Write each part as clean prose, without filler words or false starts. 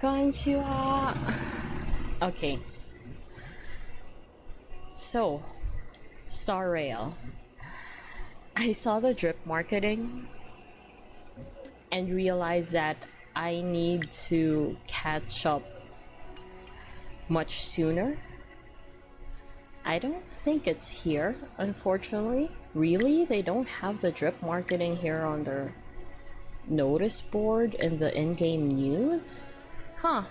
Konnichiwa. Okay. So, Star Rail. I saw the drip marketing and realized that I need to catch up much sooner. I don't think it's here, unfortunately. Really? They don't have the drip marketing here on their notice board in the in-game news? Huh.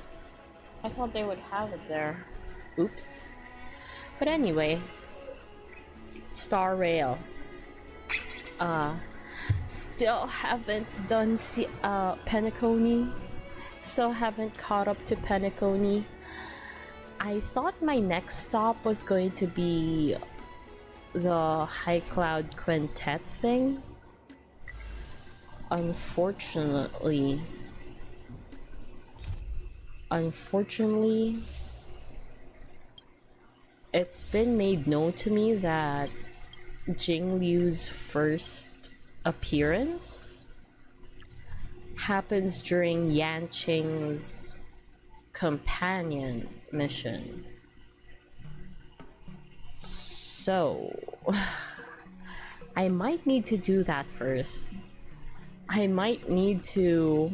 I thought they would have it there. Oops. But anyway, Star Rail. Still haven't done Penacony. Still haven't caught up to Penacony. I thought my next stop was going to be the High Cloud Quintet thing. Unfortunately, it's been made known to me that Jing Liu's first appearance happens during Yan Qing's companion mission. So I might need to do that first. I might need to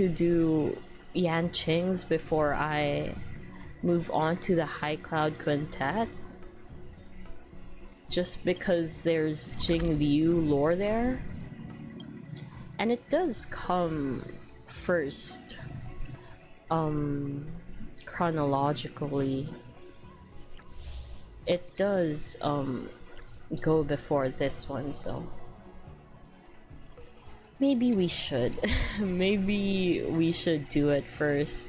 do Yan Qing's before I move on to the High Cloud Quintet. Just because there's Jing Liu lore there. And it does come first, chronologically. It does, go before this one, so maybe we should. Maybe we should do it first.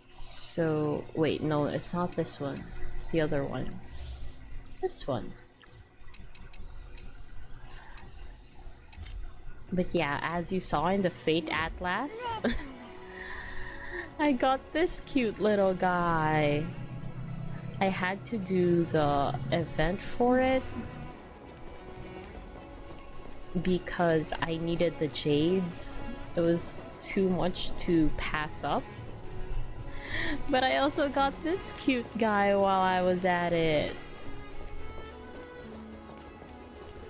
So, wait, no, it's not this one. It's the other one. This one. But yeah, as you saw in the Fate Atlas, I got this cute little guy. I had to do the event for it because I needed the jades. It was too much to pass up. But I also got this cute guy while I was at it.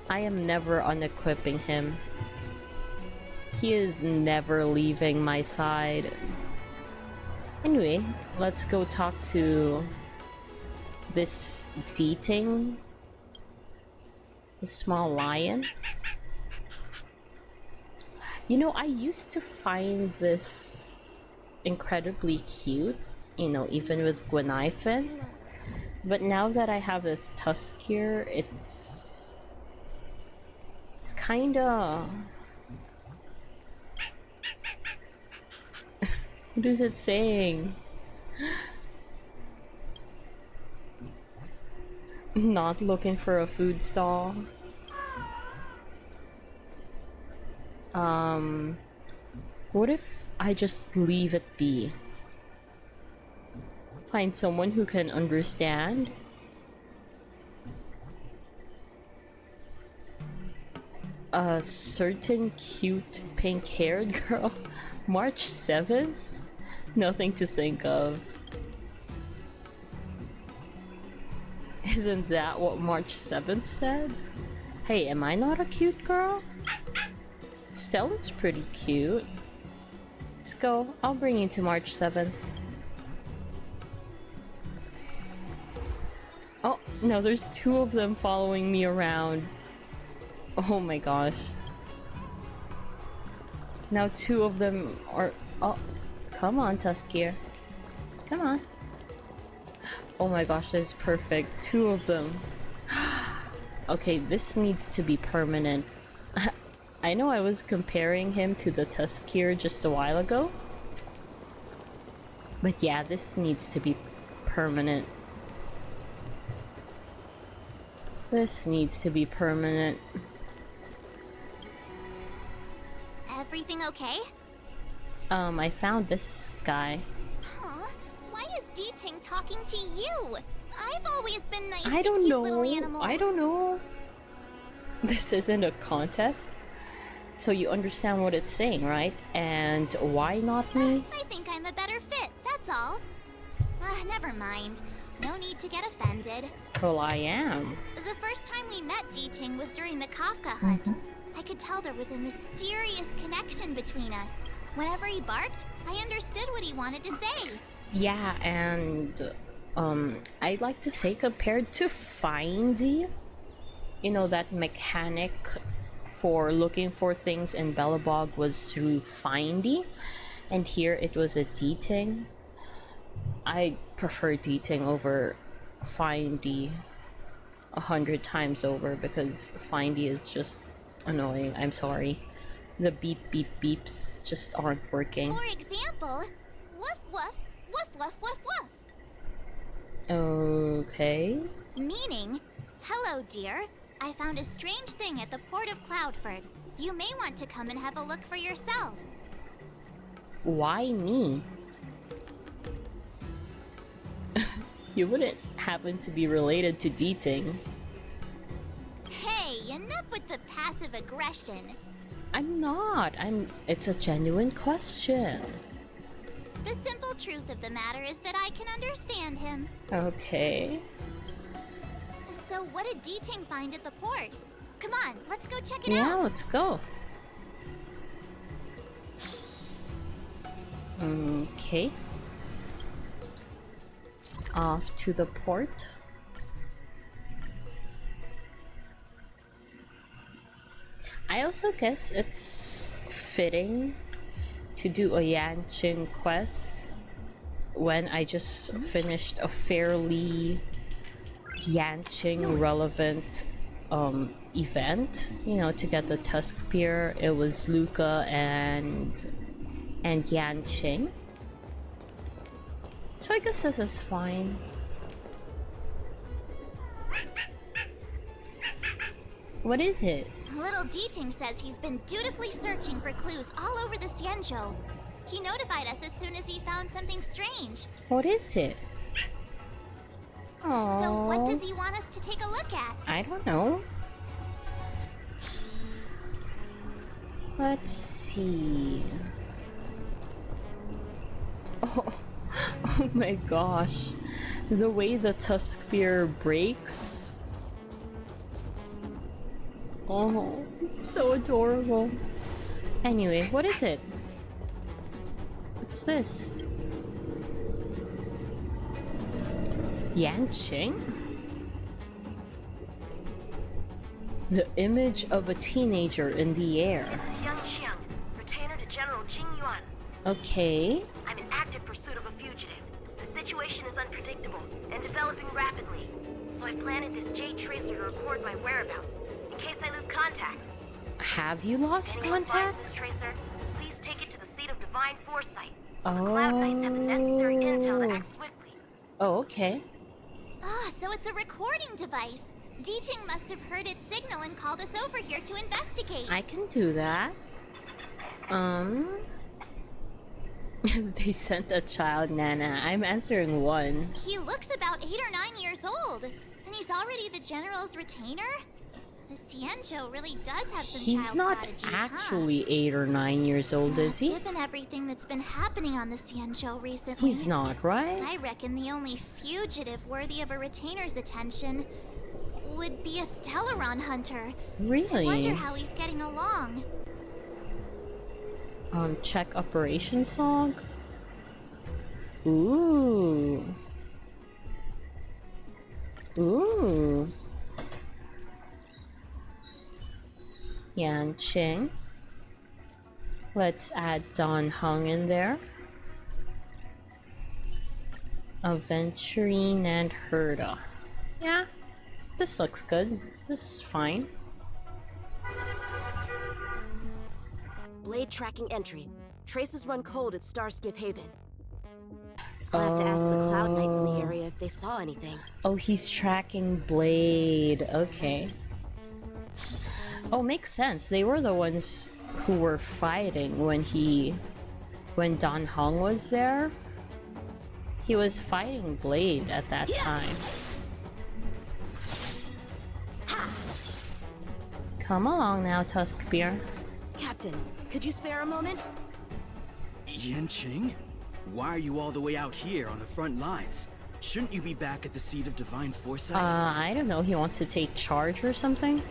I am never unequipping him. He is never leaving my side. Anyway, let's go talk to this dating, the small lion. You know, I used to find this incredibly cute, you know, even with Gwenaifen. But now that I have this Tuskier, it's kinda... What is it saying? Not looking for a food stall. What if I just leave it be? Find someone who can understand? A certain cute pink-haired girl? March 7th? Nothing to think of. Isn't that what March 7th said? Hey, am I not a cute girl? Stella's pretty cute. Let's go. I'll bring you to March 7th. Oh, no, there's two of them following me around. Oh my gosh. Now two of them are... Oh, come on, Tuskier. Come on. Oh my gosh, that's perfect. Two of them. Okay, this needs to be permanent. I know I was comparing him to the Tuskier just a while ago. But yeah, this needs to be permanent. This needs to be permanent. Everything okay? I found this guy. Huh? Why is D-Ting talking to you? I've always been nice I to don't cute know. little animals. I don't know. This isn't a contest, so you understand what it's saying, right? And why not me? I think I'm a better fit, that's all. Never mind. No need to get offended. Well, I am. The first time we met Diting was during the Kafka hunt. I could tell there was a mysterious connection between us. Whenever he barked, I understood what he wanted to say. Yeah, and I'd like to say compared to Findy, you know, that mechanic for looking for things in Bellabog was through Findy, and here it was a Diting. I prefer Diting over Findy 100 times over because Findy is just annoying. I'm sorry. The beep beep beeps just aren't working. For example, woof woof, woof woof woof woof. Okay. Meaning, hello dear, I found a strange thing at the port of Cloudford. You may want to come and have a look for yourself. Why me? You wouldn't happen to be related to Diting. Hey, enough with the passive aggression. I'm not. It's a genuine question. The simple truth of the matter is that I can understand him. Okay. So what did Diting find at the port? Come on, let's go check it Yeah, out. let's go. Okay. Off to the port. I also guess it's fitting to do a Yanqing quest when I just finished a fairly Yanqing relevant event, you know, to get the Tusk Spear. It was Luca and Yanqing. So I guess this is fine. What is it? Little Diting says he's been dutifully searching for clues all over the Xianzhou. He notified us as soon as he found something strange. What is it? Aww. So what does he want us to take a look at? I don't know. Let's see. Oh, oh my gosh. The way the Tusk Spear breaks. Oh, it's so adorable. Anyway, what is it? What's this? Yanqing? The image of a teenager in the air. This is Young Xiang, retainer to General Jing Yuan. Okay. I'm in active pursuit of a fugitive. The situation is unpredictable and developing rapidly. So I planted this Jade Tracer to record my whereabouts, in case I lose contact. Have you lost Anyone contact? finds this tracer, please take it to the seat of divine foresight. So the Cloud Knights have the necessary intel to act swiftly. Oh, okay. Ah, so it's a recording device. Diting must have heard its signal and called us over here to investigate. I can do that. They sent a child, Nana. I'm answering one. He looks about 8 or 9 years old, and he's already the general's retainer? The Xianzhou really does have some He's child not prodigies, actually 8 or 9 years old, is he? Given everything that's been happening on the Xianzhou recently, He's not, right? I reckon the only fugitive worthy of a retainer's attention would be a Stellaron hunter. Really? I wonder how he's getting along. Check operations log. Ooh. Ooh. Yanqing. Let's add Don Hung in there. Aventurine and Herda. Yeah, this looks good. This is fine. Blade tracking entry. Traces run cold at Starskiff Haven. I'll have to ask the Cloud Knights in the area if they saw anything. Oh, he's tracking Blade. Okay. Oh, makes sense. They were the ones who were fighting when Don Hong was there. He was fighting Blade at that time. Come along now, Tusk Beer. Captain, could you spare a moment? Yanqing? Why are you all the way out here on the front lines? Shouldn't you be back at the seat of divine foresight? I don't know, he wants to take charge or something?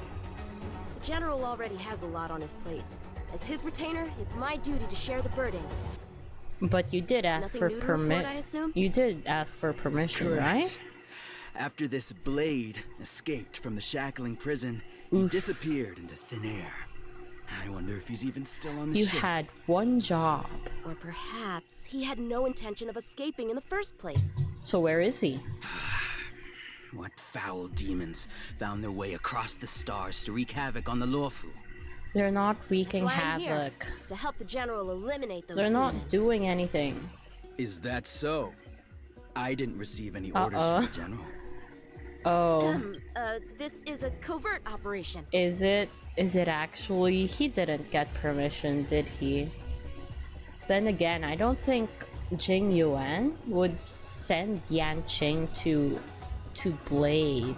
The General already has a lot on his plate. As his retainer, it's my duty to share the burden. But you did ask Nothing for new to report, permit. I assume? You did ask for permission, Correct. right? After this blade escaped from the shackling prison, he disappeared into thin air. I wonder if he's even still on the You ship. had one job. Or perhaps he had no intention of escaping in the first place. So where is he? What foul demons found their way across the stars to wreak havoc on the Luofu? They're not wreaking That's why I'm here, havoc. to help the General eliminate those They're not demons. doing anything. Is that so? I didn't receive any orders from the General. Oh, This is a covert operation. is it? Is it actually? He didn't get permission, did he? Then again, I don't think Jing Yuan would send Yanqing to Blade.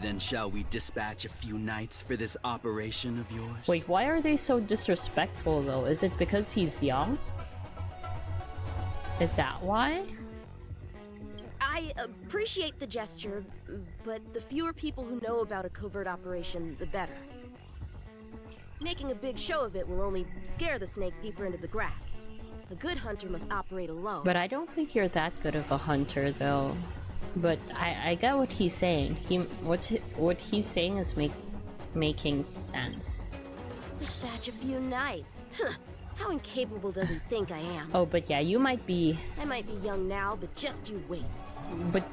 Then shall we dispatch a few knights for this operation of yours? Wait, why are they so disrespectful though? Is it because he's young? Is that why? I appreciate the gesture, but the fewer people who know about a covert operation, the better. Making a big show of it will only scare the snake deeper into the grass. A good hunter must operate alone. But I don't think you're that good of a hunter though. But I get what he's saying. What he's saying is making sense. Dispatch a few knights. Huh. How incapable does he think I am? Oh, but yeah, you might be. I might be young now, but just you wait. But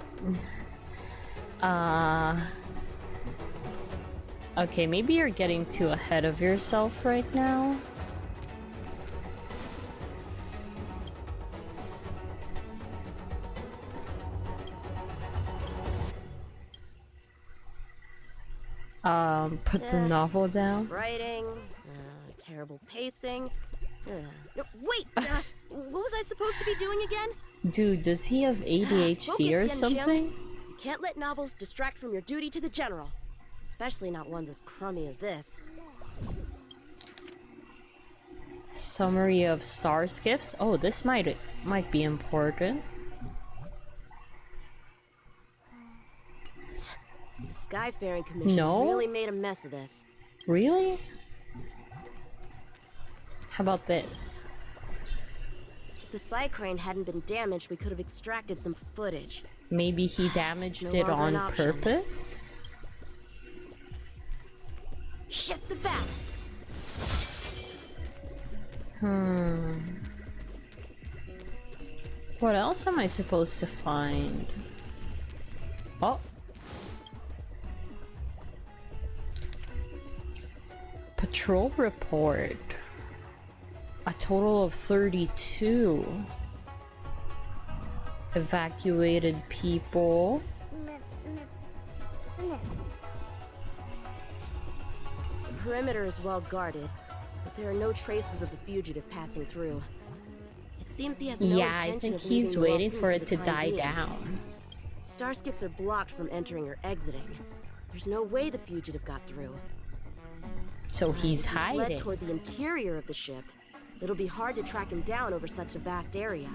okay, maybe you're getting too ahead of yourself right now. Put the novel down. Writing, terrible pacing. No, wait! What was I supposed to be doing again? Dude, does he have ADHD Focus, or Yan something? You can't let novels distract from your duty to the General. Especially not ones as crummy as this. Summary of star skiffs. Oh, this might be important. The Skyfaring Commission No? really made a mess of this. Really? How about this? If the Psycrane hadn't been damaged, we could have extracted some footage. Maybe he damaged No it longer on an option. purpose? Shift the balance. What else am I supposed to find? Oh. Patrol report. A total of 32 evacuated people. The perimeter is well guarded, but there are no traces of the fugitive passing through. It seems he has no Yeah, I intention think of he's leaving waiting Luofu for it the to time die being. down. Starskiffs are blocked from entering or exiting. There's no way the fugitive got through. So he's If led hiding. toward the interior of the ship, it'll be hard to track him down over such a vast area.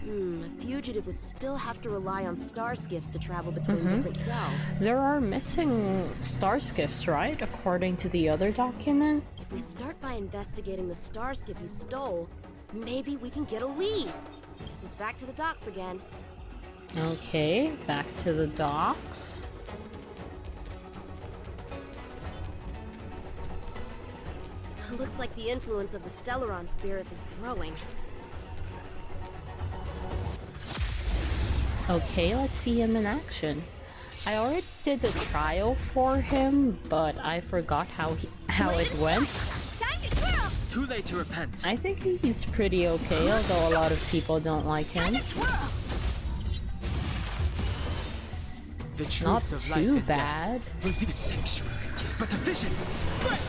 A fugitive would still have to rely on starskiffs to travel between different delves. There are missing star skiffs, right? According to the other document? If we start by investigating the starskiff he stole, maybe we can get a lead. Guess it's back to the docks again. Okay, back to the docks. Looks like the influence of the Stellaron spirits is growing. Okay, let's see him in action. I already did the trial for him, but I forgot how it went. Time to twirl! Too late to repent. I think he's pretty okay, although a lot of people don't like him. Twirl! The truth Not of life too and bad. death will be the sanctuary is but a vision. Break!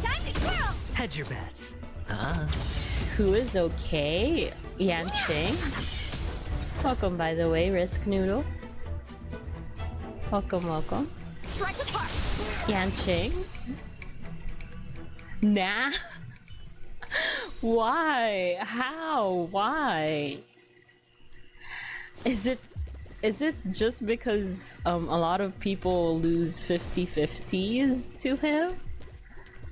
Time to twirl! Hedge your bets. Who is okay? Yanqing. Welcome, by the way, Risk Noodle. Welcome, welcome. Strike apart! Yanqing? Nah. Why? How? Why? Is it just because a lot of people lose 50-50s to him?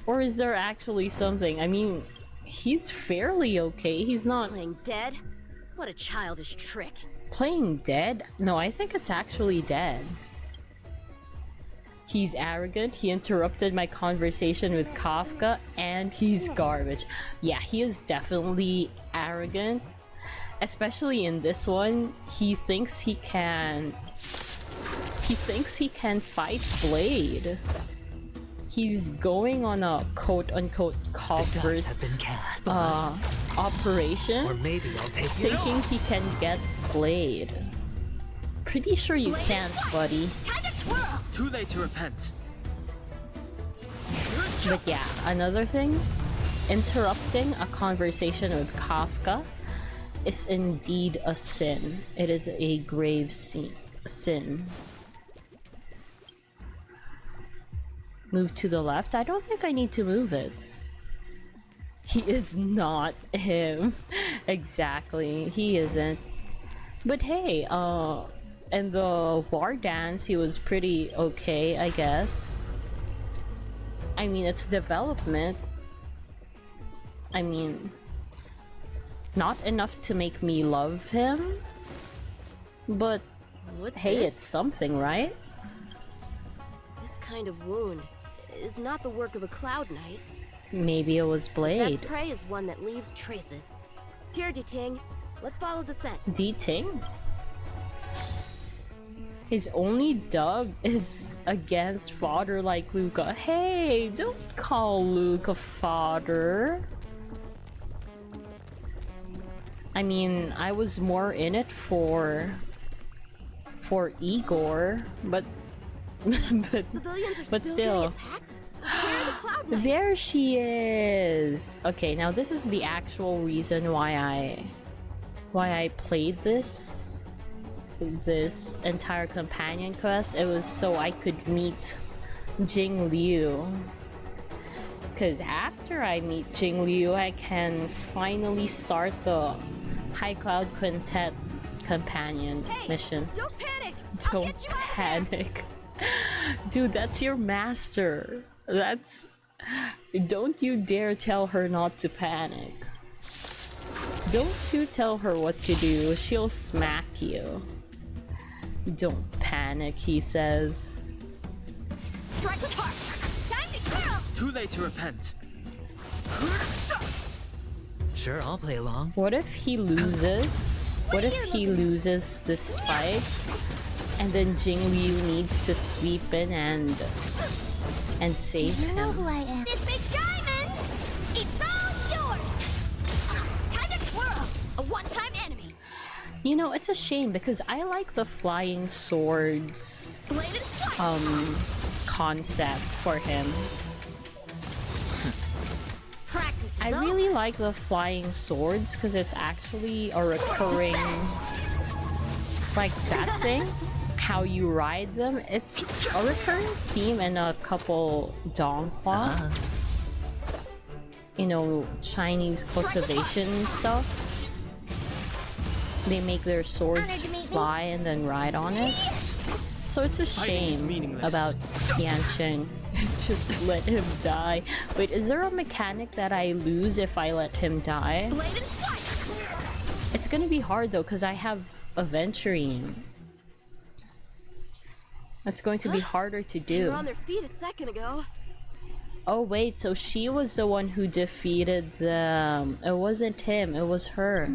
Or is there actually something? I mean, he's fairly okay. He's not Playing dead? What a childish trick. playing dead. No, I think it's actually dead. He's arrogant, he interrupted my conversation with Kafka, and he's garbage. Yeah, he is definitely arrogant. Especially in this one, he thinks he can fight Blade. He's going on a quote-unquote covert operation, Or maybe I'll take you. thinking he can get Blade. Pretty sure you can't, buddy. Time to twirl! Too late to repent. But yeah, another thing, interrupting a conversation with Kafka is indeed a sin. It is a grave sin. Move to the left? I don't think I need to move it. He is not him. Exactly, he isn't. But hey, in the war dance, he was pretty okay, I guess. I mean, it's development. I mean, not enough to make me love him, but What's hey, this? it's something, right? This kind of wound is not the work of a Cloud Knight. Maybe it was Blade. Best prey is one that leaves traces. Here, Ting, let's follow the scent. D-Ting? His only dub is against fodder like Luca. Hey, don't call Luca fodder. I mean, I was more in it for Igor, but Civilians are but still still. getting attacked? Where are the Cloud Knights? There she is. Okay, now this is the actual reason why I played this entire companion quest. It was so I could meet Jing Liu. Cause after I meet Jing Liu, I can finally start the High Cloud Quintet companion mission. Don't panic! I'll Don't get you out of there! panic. Dude, that's your master. That's... Don't you dare tell her not to panic. Don't you tell her what to do. She'll smack you. Don't panic, he says. Strike with heart! Time to twirl! Too late to repent. Sure, I'll play along. What if he loses? What if he loses this fight? And then Jing Liu needs to sweep in and save You know him. who I am. This big diamond! It's all yours! Time to twirl! A one-time enemy! You know, it's a shame because I like the flying swords Blade and flight! concept for him. Practice is I over. really like the flying swords because it's actually a recurring, like that thing, how you ride them. It's a recurring theme in a couple Donghua, you know, Chinese cultivation stuff. They make their swords fly and then ride on it. So it's a Fighting is shame meaningless. about Yanqing. Just let him die. Wait, is there a mechanic that I lose if I let him die? Blade and flight! It's gonna be hard though, because I have Aventurine. That's going to be harder to They were do. on their feet a second ago. Oh wait, so she was the one who defeated them. It wasn't him, it was her.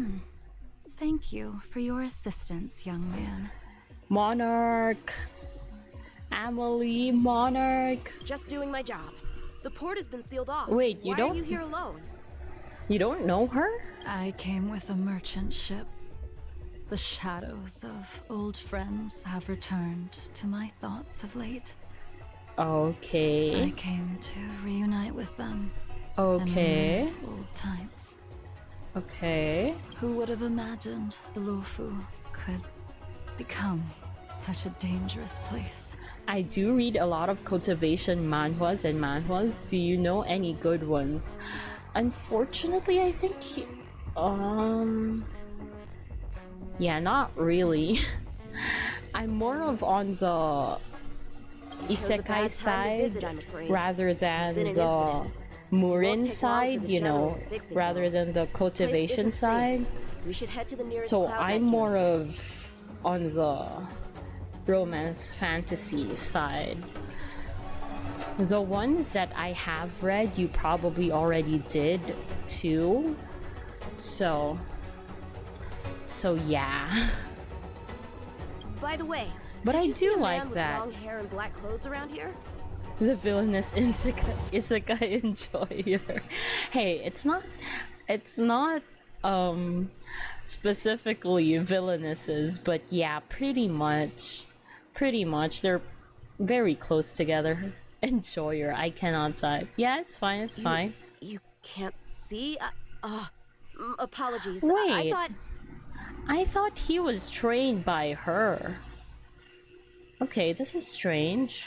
Thank you for your assistance, young man. Monarch! Amelie, Monarch! Just doing my job. The port has been sealed off. Wait, you Why don't- are you here alone? You don't know her? I came with a merchant ship. The shadows of old friends have returned to my thoughts of late. I Okay. came to reunite with them Okay. and relive old times. Okay. Who would have imagined the Luofu could become Such a dangerous place. I do read a lot of cultivation manhwas and manhwas. Do you know any good ones? Unfortunately, I think yeah, not really. I'm more of on the isekai side rather than the Murin side, you know, rather than the cultivation side. We should head to the nearest So cloud I'm nine more garrison. of on the romance fantasy side. The ones that I have read, you probably already did too. So yeah. By the way, But did I you see do a man like with that. long hair and black clothes around here? The villainous isekai enjoyer. Hey, it's not specifically villainesses, but yeah, pretty much they're very close together. Enjoyer, I cannot type. Yeah, it's fine, it's fine. You can't see? Apologies. Wait. I I thought he was trained by her. Okay, this is strange.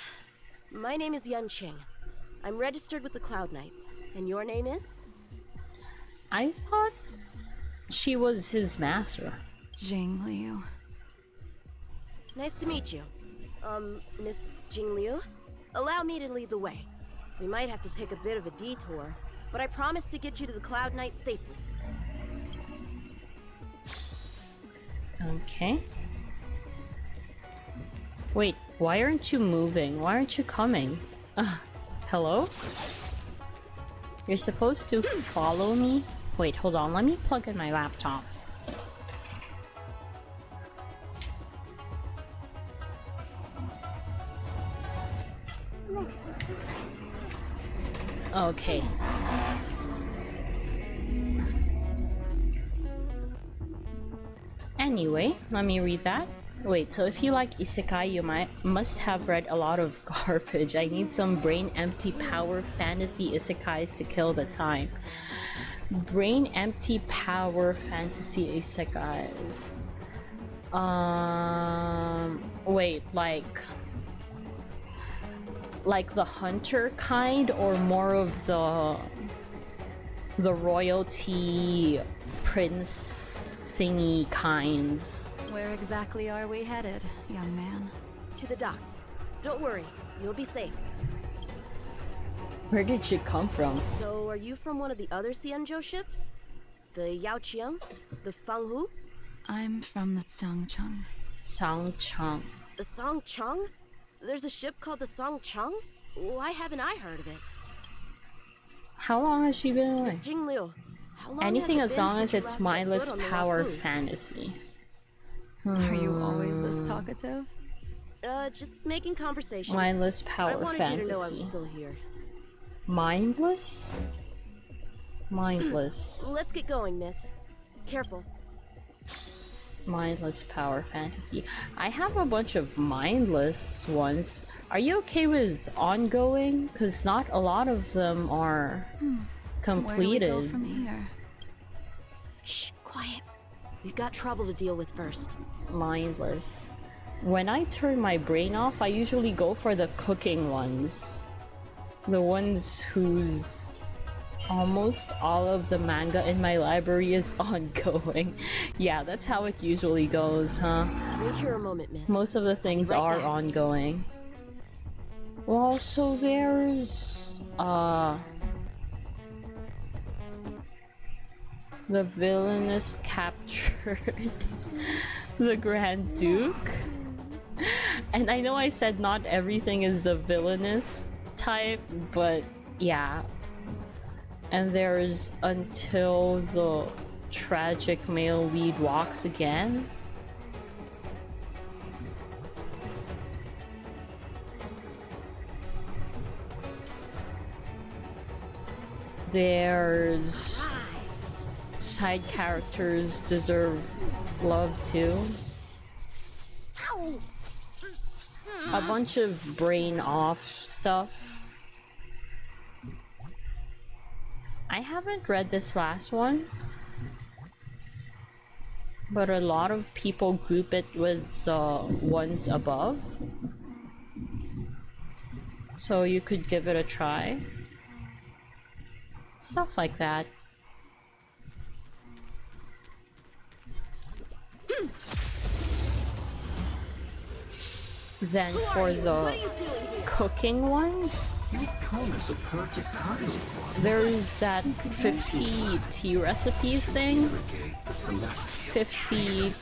My name is Yun Ching. I'm registered with the Cloud Knights. And your name is? I thought she was his master. Jing Liu. Nice to meet you. Miss Jing Liu? Allow me to lead the way. We might have to take a bit of a detour, but I promise to get you to the Cloud Knights safely. Okay. Wait, why aren't you moving? Why aren't you coming? Hello? You're supposed to follow me? Wait, hold on, let me plug in my laptop. Okay. Anyway, let me read that. Wait, so if you like isekai, you must have read a lot of garbage. I need some brain empty power fantasy isekais to kill the time. Brain empty power fantasy isekais. Wait, like the hunter kind, or more of the royalty prince thingy kinds? Where exactly are we headed, young man? To the docks. Don't worry, you'll be safe. Where did she come from? So, are you from one of the other Xianzhou ships? The Yaoqiang? The Fanghu? I'm from the Xiangcheng. Sangchang. The Songchang? There's a ship called the Songchang? Why haven't I heard of it? How long has she been Miss away? Jing Liu, how long Anything has it as been long as since you it's last set mindless foot on the power Luofu? fantasy. Are you always this talkative? Just making conversation. Mindless I power wanted you to know I was fantasy. still here. Mindless? Mindless. Let's get going, miss. Careful. Mindless power fantasy. I have a bunch of mindless ones. Are you okay with ongoing? Because not a lot of them are Where do we completed. go from here? Shh, quiet. We've got trouble to deal with first. Mindless. When I turn my brain off, I usually go for the cooking ones. The ones whose almost all of the manga in my library is ongoing. Yeah, that's how it usually goes, huh? Wait here a moment, miss. Most of the things right are back. ongoing. Well, so there's the villainous captured the Grand Duke. And I know I said not everything is the villainous type, but yeah. And there's until the tragic male lead walks again. There's side characters deserve love too. A bunch of brain off stuff. I haven't read this last one. But a lot of people group it with the ones above. So you could give it a try. Stuff like that. Then for the cooking ones, there's that 50 tea recipes thing. 50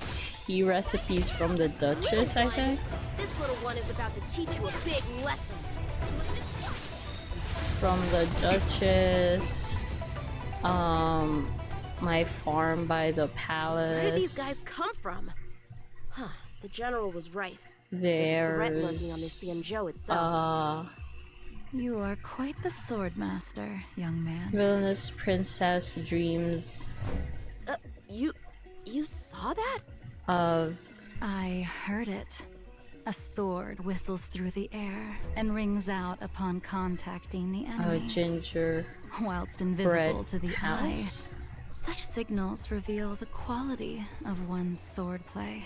tea recipes from the Duchess, I think. This little one is about to teach you a big lesson. From the Duchess. My farm by the palace. Where did these guys come from? Huh, the general was right. There's a threat lurking on this Bianzhou itself. You are quite the sword master, young man. Villainous princess dreams You saw that? of I heard it. A sword whistles through the air and rings out upon contacting the a enemy, ginger whilst invisible bread to the house. eye. Such signals reveal the quality of one's swordplay.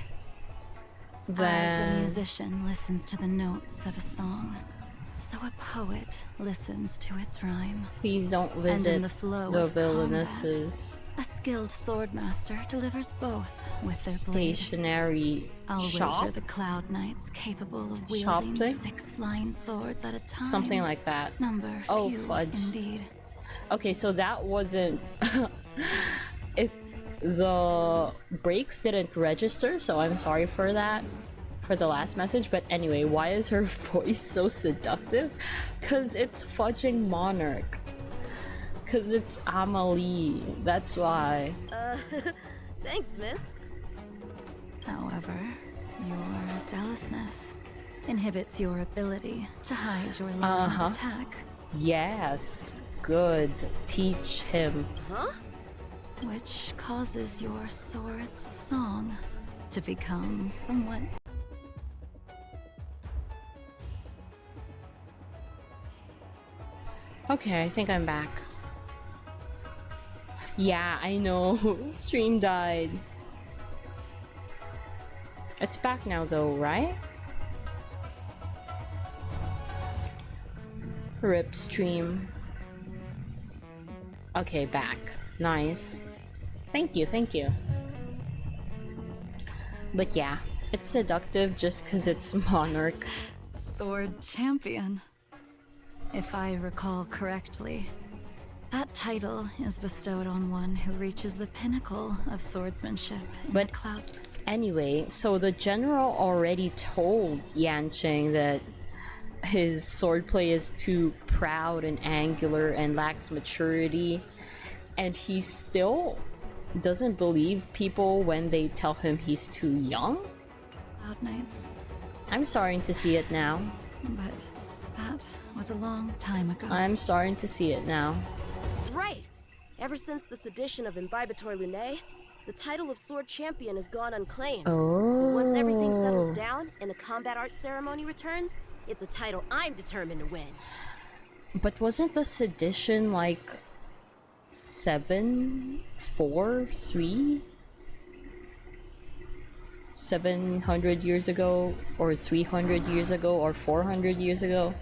As a Then musician listens to the notes of a song, so a poet listens to its rhyme. please don't And visit in the flow the of combat, villainesses. a skilled swordmaster delivers both with their blade. Stationary I'll shop, wager the Cloud Knights capable of Shop wielding thing? 6 flying swords at a time. something like that. Number Oh, few fudge. indeed. Okay, so that wasn't it. The breaks didn't register, so I'm sorry for that, for the last message. But anyway, why is her voice so seductive? Because it's fudging Monarch. Because it's Amelie. That's why. Thanks, miss. However, your zealousness inhibits your ability to hide your line of attack, Yes. Good. Teach him. which causes your sword's song to become somewhat. Okay, I think I'm back. Yeah, I know. Stream died. It's back now though, right? Rip stream. Okay, back. Nice. Thank you, thank you. But yeah, it's seductive just because it's Monarch. Sword champion. If I recall correctly, that title is bestowed on one who reaches the pinnacle of swordsmanship in But- the cloud. Anyway, so the general already told Yanqing that his swordplay is too proud and angular and lacks maturity, and he still doesn't believe people when they tell him he's too young? Cloud Knights. I'm starting to see it now. But that was a long time ago. I'm starting to see it now. Right. Ever since the sedition of Imbibitor Lunae, the title of Sword Champion has gone unclaimed. Oh. Once everything settles down and the combat art ceremony returns, it's a title I'm determined to win. But wasn't the sedition like 700 years ago, or 300 years ago, or 400 years ago?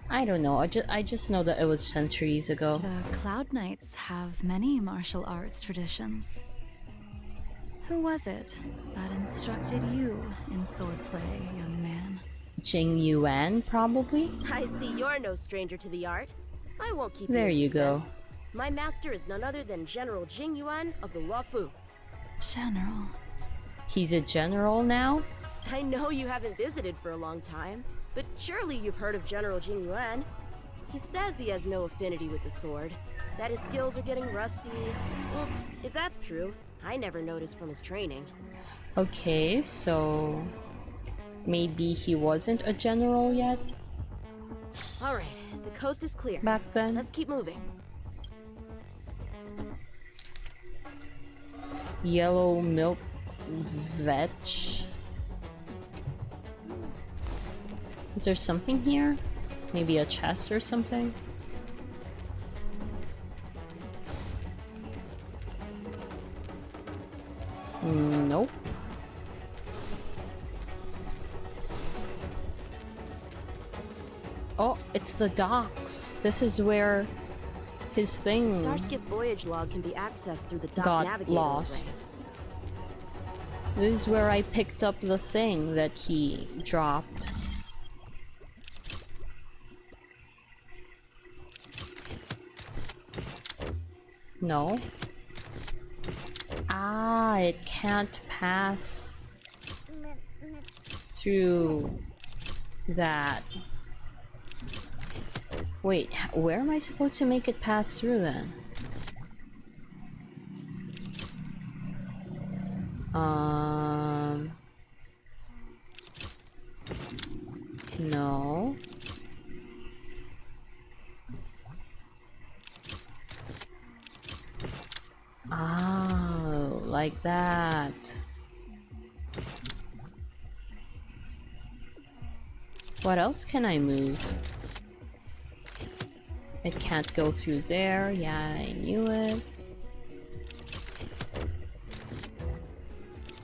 I don't know. I just know that it was centuries ago. The Cloud Knights have many martial arts traditions. Who was it that instructed you in swordplay, young man? Jing Yuan, probably? I see you're no stranger to the art. I won't keep There you in you go. suspense. My master is none other than General Jing Yuan of the Luofu. General. He's a general now? I know you haven't visited for a long time, but surely you've heard of General Jing Yuan. He says he has no affinity with the sword, that his skills are getting rusty. Well, if that's true, I never noticed from his training. Okay, so maybe he wasn't a general yet All right, the coast is clear. back then? Let's keep moving. Yellow milk vetch. Is there something here? Maybe a chest or something? Nope. Oh, it's the docks. This is where his thing Starskip voyage log can be accessed through the dock got navigator lost. array. This is where I picked up the thing that he dropped. No. Ah, it can't pass through that. Wait, where am I supposed to make it pass through then? No. Oh, like that. What else can I move? It can't go through there. Yeah, I knew it.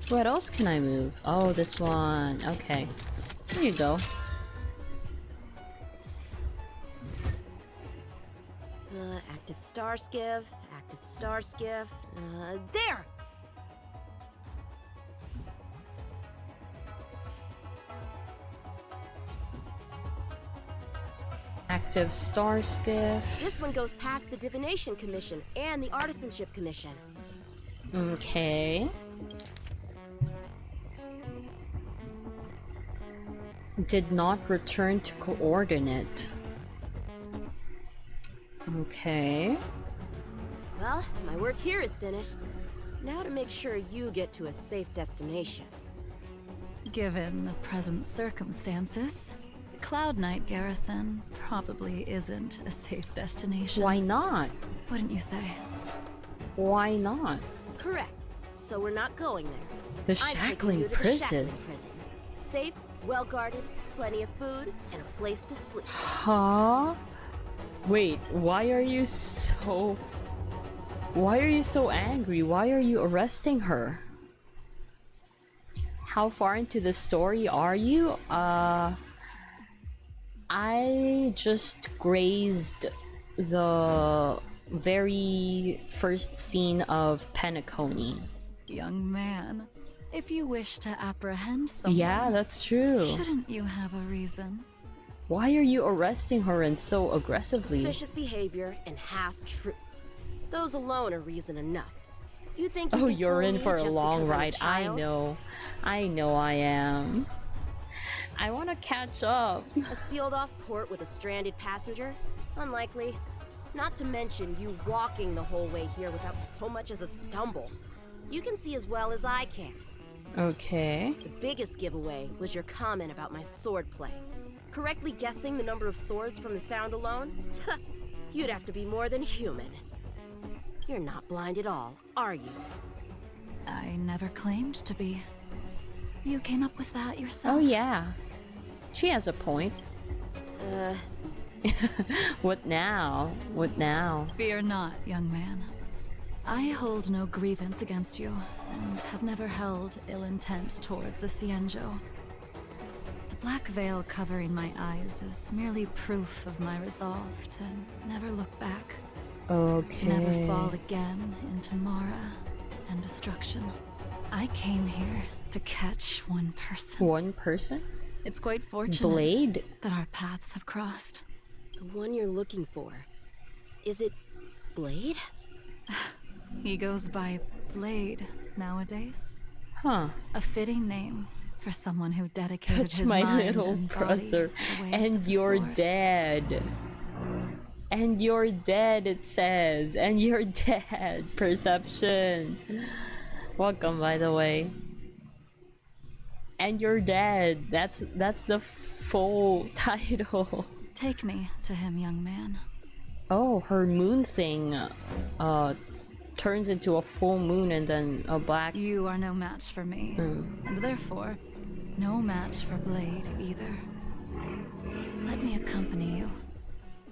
What else can I move? Oh, this one. Okay. Here you go. Active star skiff, active star skiff. There! Active star skiff. This one goes past the Divination Commission and the Artisanship Commission. Okay. Did not return to coordinate. Okay. Well, my work here is finished. Now to make sure you get to a safe destination. Given the present circumstances, Cloud Knight Garrison probably isn't a safe destination. Why not? Wouldn't you say? Why not? Correct. So we're not going there. The I'm taking shackling you to the prison. shackling prison. Safe, well guarded, plenty of food, and a place to sleep. Huh? Wait, why are you so angry? Why are you arresting her? How far into the story are you? I just grazed the very first scene of Penacony. Young man, if you wish to apprehend someone, Yeah, that's true. shouldn't you have a reason? Why are you arresting her and so aggressively? Suspicious behavior and half-truths. Those alone are reason enough. You think you Oh, can you're fool in me for a just long because I'm a ride. I child? know. I am. I want to catch up. A sealed-off port with a stranded passenger? Unlikely. Not to mention you walking the whole way here without so much as a stumble. You can see as well as I can. Okay. The biggest giveaway was your comment about my swordplay. Correctly guessing the number of swords from the sound alone? You'd have to be more than human. You're not blind at all, are you? I never claimed to be. You came up with that yourself? Oh yeah. She has a point. What now? What now? Fear not, young man. I hold no grievance against you, and have never held ill intent towards the Cienjo. The black veil covering my eyes is merely proof of my resolve to never look back, Okay. to never fall again into Mara and destruction. I came here to catch one person. One person? It's quite fortunate Blade? that our paths have crossed. The one you're looking for. Is it Blade? He goes by Blade nowadays. Huh. A fitting name for someone who dedicated Touch his my mind little and body brother. to the ways And of the you're sword. dead. And you're dead, it says. And you're dead. Perception. Welcome, by the way. And you're dead. That's the full title. Take me to him, young man. Oh, her moon thing turns into a full moon and then a black. You are no match for me, and therefore, no match for Blade either. Let me accompany you.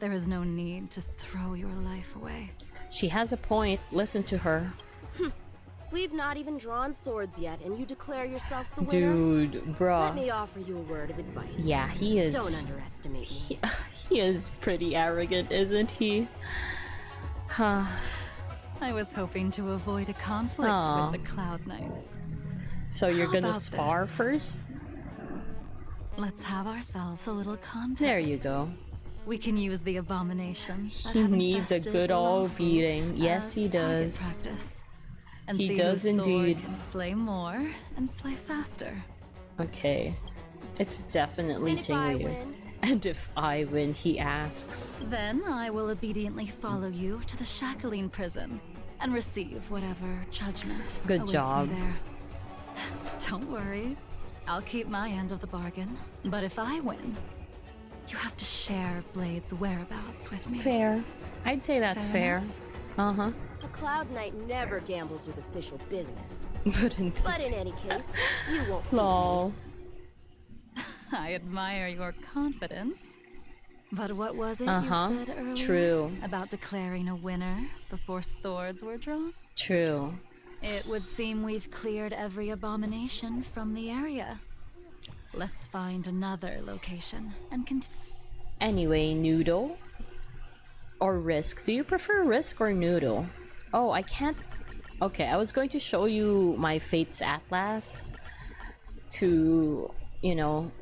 There is no need to throw your life away. She has a point. Listen to her. We've not even drawn swords yet, and you declare yourself the winner? Dude, Let bruh. me offer you a word of advice. Yeah, he is. Don't underestimate me. He is pretty arrogant, isn't he? Huh. I was hoping to avoid a conflict Aw. with the Cloud Knights. So you're How gonna about spar this? first? Let's have ourselves a little contest. There you go. We can use the abominations. that He have needs a infested good the old lawful beating. Yes, as he target does. Practice, and He see does whose sword indeed. can slay more and slay faster. Okay. It's definitely And if I Jingyu. win? And if I win, he asks. Then I will obediently follow you to the Shackling prison and receive whatever judgment Good awaits job. me there. Don't worry, I'll keep my end of the bargain. But if I win, you have to share Blade's whereabouts with me. Fair. I'd say that's Fair fair. Uh-huh. A Cloud Knight never gambles with official business. But in But this... in any case, you won't beat me. Lol. I admire your confidence. But what was it Uh-huh. you said earlier? True. About declaring a winner before swords were drawn? True. It would seem we've cleared every abomination from the area. Let's find another location and continue. Anyway, Noodle? Or Risk? Do you prefer Risk or Noodle? Oh, I can't... Okay, I was going to show you my Fates Atlas to, you know,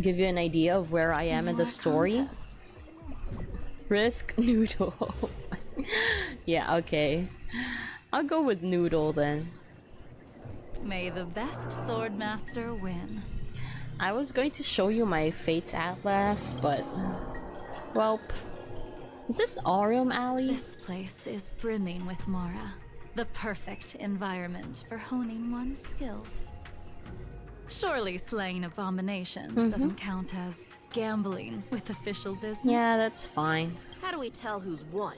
give you an idea of where I am in the story. Risk, Noodle. Yeah, okay. I'll go with Noodle then. May the best swordmaster win. I was going to show you my Fates Atlas, but... Well... Is this Aurum Alley? This place is brimming with Mora. The perfect environment for honing one's skills. Surely slaying abominations doesn't count as gambling with official business. Yeah, that's fine. How do we tell who's won?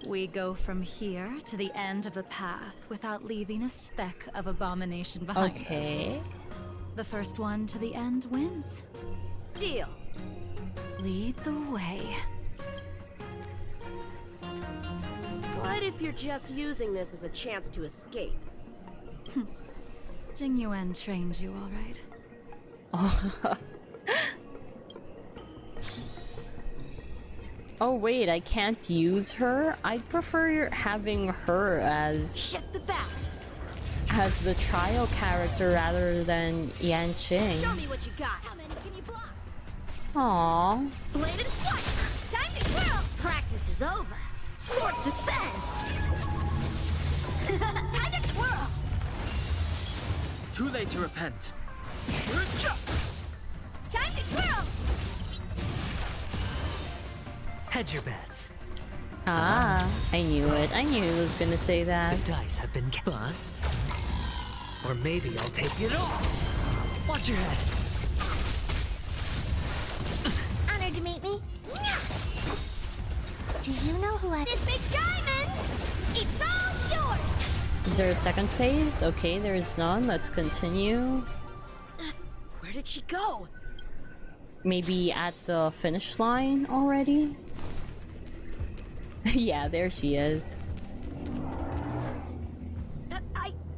We go from here to the end of the path without leaving a speck of abomination behind us. Okay. The first one to the end wins. Deal. Lead the way. What if you're just using this as a chance to escape? Jing Yuan trained you all right. Oh wait, I can't use her? I'd prefer having her as Shift the balance. the trial character rather than Yan Qing. Show me what you got. How many can you block? Aww. Bladed flight! Time to twirl! Practice is over. Swords descend. Time to twirl! Too late to repent. Time to twirl! Hedge your bets. Ah, I knew it. I knew he was gonna say that. The dice have been bust. Or maybe I'll take it all. Watch your head. Honored to meet me. Do you know who I... This big diamond! It's all yours! Is there a second phase? Okay, there is none. Let's continue. Where did she go? Maybe at the finish line already? Yeah, there she is.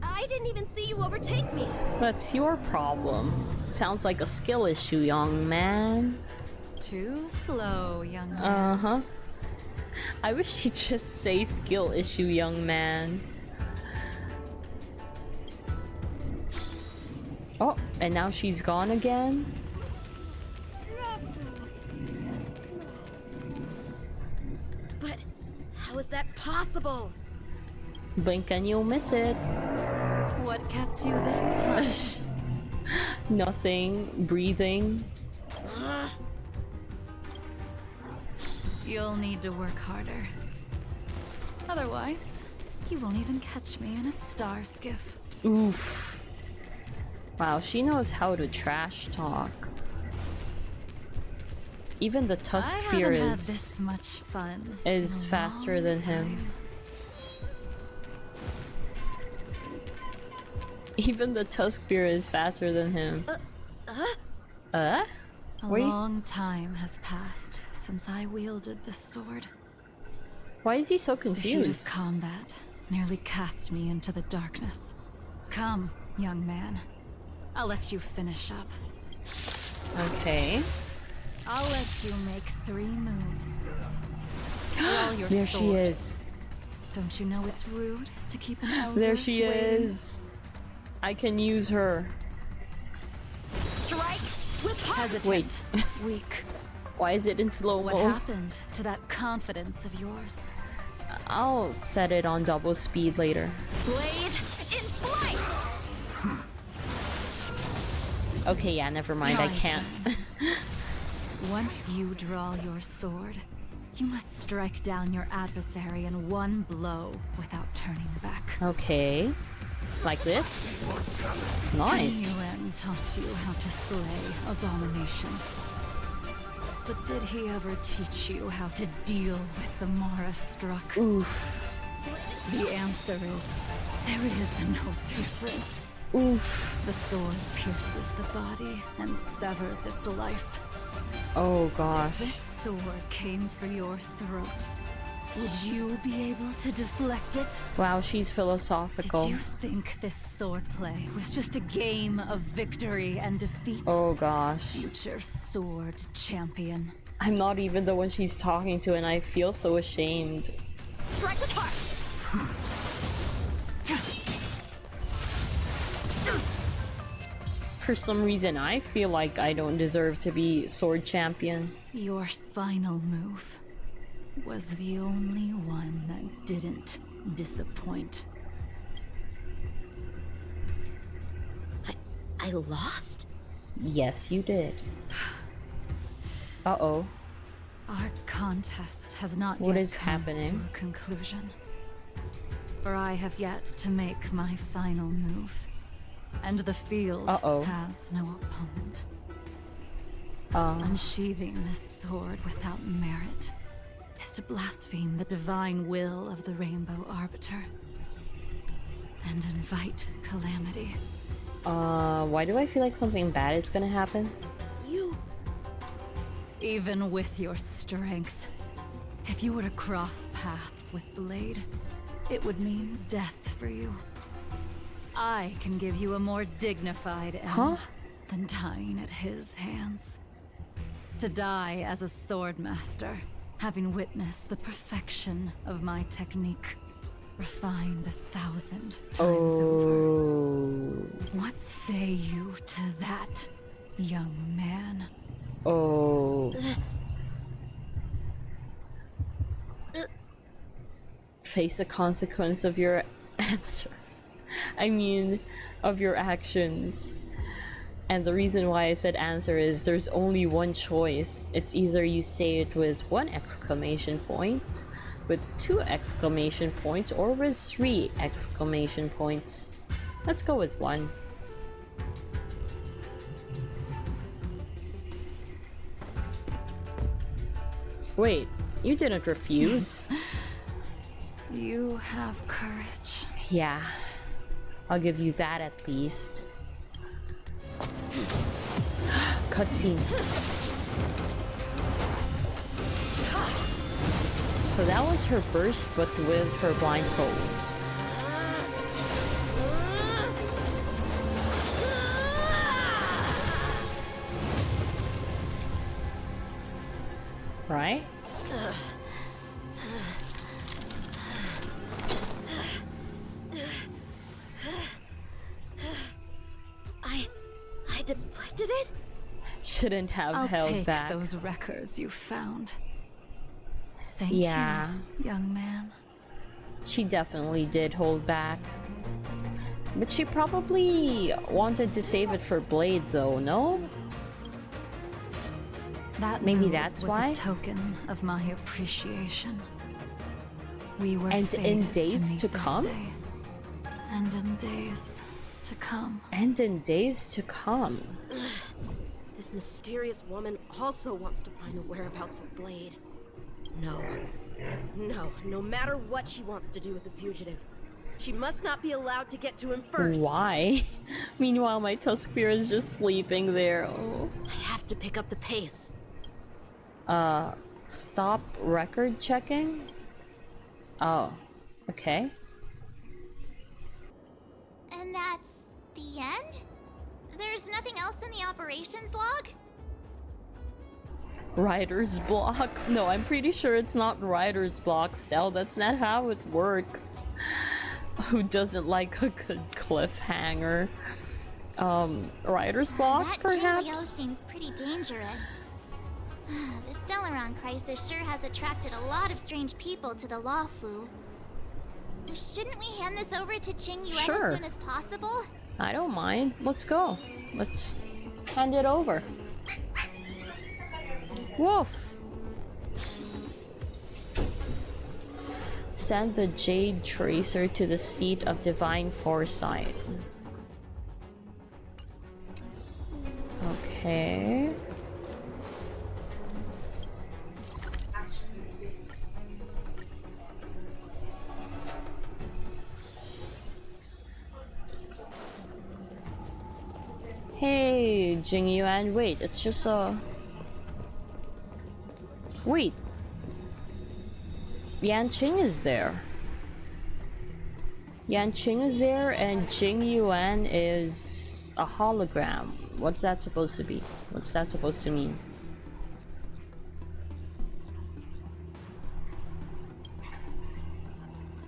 I didn't even see you overtake me. That's your problem. Sounds like a skill issue, young man. Too slow, young man. Uh-huh. I wish she'd just say skill issue, young man. Oh, and now she's gone again? But how is that possible? Blink and you'll miss it. What kept you this time? Nothing. Breathing. You'll need to work harder. Otherwise, you won't even catch me in a star skiff. Oof. Wow, she knows how to trash talk. Even the tusk I spear haven't had is this much fun. is in a faster long than him. time. Even the tusk spear is faster than him. A Wait. long time has passed since I wielded this sword. Why is he so The heat of confused? combat, nearly cast me into the darkness. Come, young man. I'll let you finish up. Okay. I'll let you make 3 moves. Draw your There she sword. is. Don't you know it's rude to keep an elder There she waiting? is. I can use her. Strike with heart! Hesitant. Wait. Weak. Why is it in What slow-mo? happened to that confidence of yours? I'll set it on double speed later. Blade in flight! Okay, yeah, never mind. I Try can't. then. Once you draw your sword, you must strike down your adversary in one blow without turning back. Okay. Like this? Nice. Yuan taught you how to slay abominations. But did he ever teach you how to deal with the Mara struck? Oof. The answer is, there is no difference. Oof. The sword pierces the body and severs its life. Oh This gosh. sword came for your throat. Would you be able to deflect it? Wow, she's Did philosophical. you think this swordplay was just a game of victory and defeat? Oh gosh. Future sword champion. I'm not even the one she's talking to and I feel so ashamed. Strike with heart! For some reason, I feel like I don't deserve to be sword champion. Your final move was the only one that didn't disappoint. I lost? Yes, you did. Uh-oh. Our contest has not What yet is come happening? to a conclusion. For I have yet to make my final move. And the field Uh-oh. has no opponent. Unsheathing this sword without merit is to blaspheme the divine will of the Rainbow Arbiter and invite calamity. Why do I feel like something bad is gonna happen? You... Even with your strength, if you were to cross paths with Blade, it would mean death for you. I can give you a more dignified end Huh? than dying at his hands. To die as a swordmaster, having witnessed the perfection of my technique, refined 1,000 times over. Oh. What say you to that, young man? Oh. Face the consequence of your answer. I mean, of your actions. And the reason why I said answer is there's only one choice. It's either you say it with 1 exclamation point, with 2 exclamation points, or with 3 exclamation points. Let's go with 1. Wait, you didn't refuse. You have courage. Yeah, I'll give you that at least. Cutscene. So that was her burst, but with her blindfold. Right? I deflected it? Shouldn't have I'll held take back. those records you found. Thank Yeah. you, young man. She definitely did hold back. But she probably wanted to save it for Blade though, no? That Maybe move that's was why? a token of my appreciation. We were And in fated days meet to this come? day. And in days to come. And in days to come. This mysterious woman also wants to find the whereabouts of Blade. No. No matter what she wants to do with the fugitive, she must not be allowed to get to him first. Why? Meanwhile, my Tuskbear is just sleeping there. Oh. I have to pick up the pace. Stop record checking? Oh, okay. And that's the end? There's nothing else in the operations log? Writer's block? No, I'm pretty sure it's not writer's block, Stell. That's not how it works. Who doesn't like a good cliffhanger? Writer's block, That perhaps? Jinryo seems pretty dangerous. The Stellaron crisis sure has attracted a lot of strange people to the Lawfu. Shouldn't we hand this over to Qing Yuan Sure. as soon as possible? I don't mind. Let's go. Let's hand it over. Woof! Send the Jade Tracer to the seat of divine foresight. Okay. Hey, Jing Yuan, wait, it's just a... Wait. Yan Qing is there. Yan Qing is there and Jing Yuan is a hologram. What's that supposed to be? What's that supposed to mean?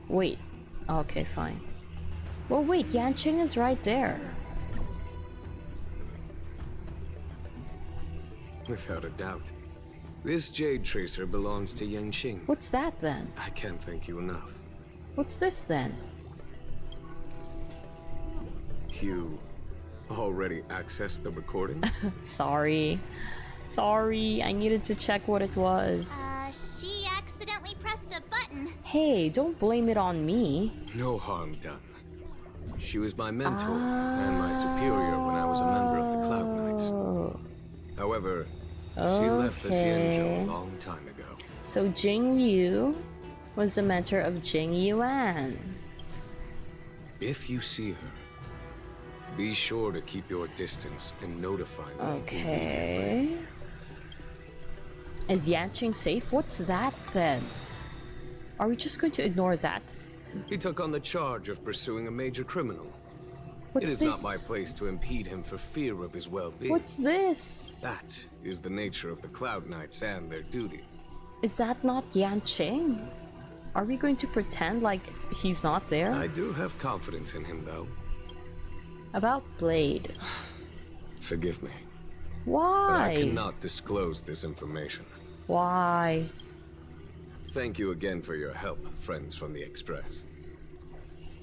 Wait. Okay, fine. Well, wait, Yan Qing is right there. Without a doubt. This Jade Tracer belongs to Yang Xing. What's that then? I can't thank you enough. What's this then? You already accessed the recording? Sorry. Sorry, I needed to check what it was. She accidentally pressed a button. Hey, don't blame it on me. No harm done. She was my mentor and my superior when I was a member of the Cloud Knights. Oh. However, she left the Xianzhou a long time ago. So Jing Liu was the mentor of Jing Yuan. If you see her, be sure to keep your distance and notify me. Okay. Is Yanqing safe? What's that then? Are we just going to ignore that? He took on the charge of pursuing a major criminal. What's It is this? not my place to impede him for fear of his well-being. What's this? That is the nature of the Cloud Knights and their duty. Is that not Yanqing? Are we going to pretend like he's not there? I do have confidence in him, though. About Blade. Forgive me, but Why? I cannot disclose this information. Why? Thank you again for your help, friends from the Express.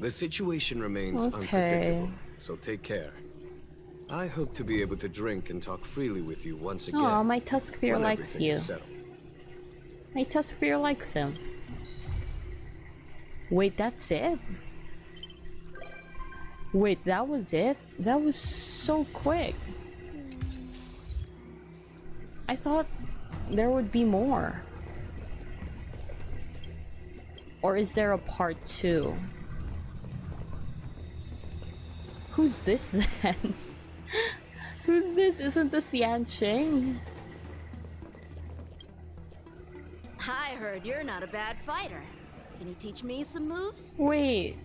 The situation remains Okay. unpredictable, so take care. I hope to be able to drink and talk freely with you once again. Aw, my Tusk Bear when likes everything you. is settled. My Tusk Bear likes him. Wait, that's it? Wait, that was it? That was so quick. I thought there would be more. Or is there a part 2? Who's this then? Who's this? Isn't this Yanqing? I heard you're not a bad fighter. Can you teach me some moves? Wait.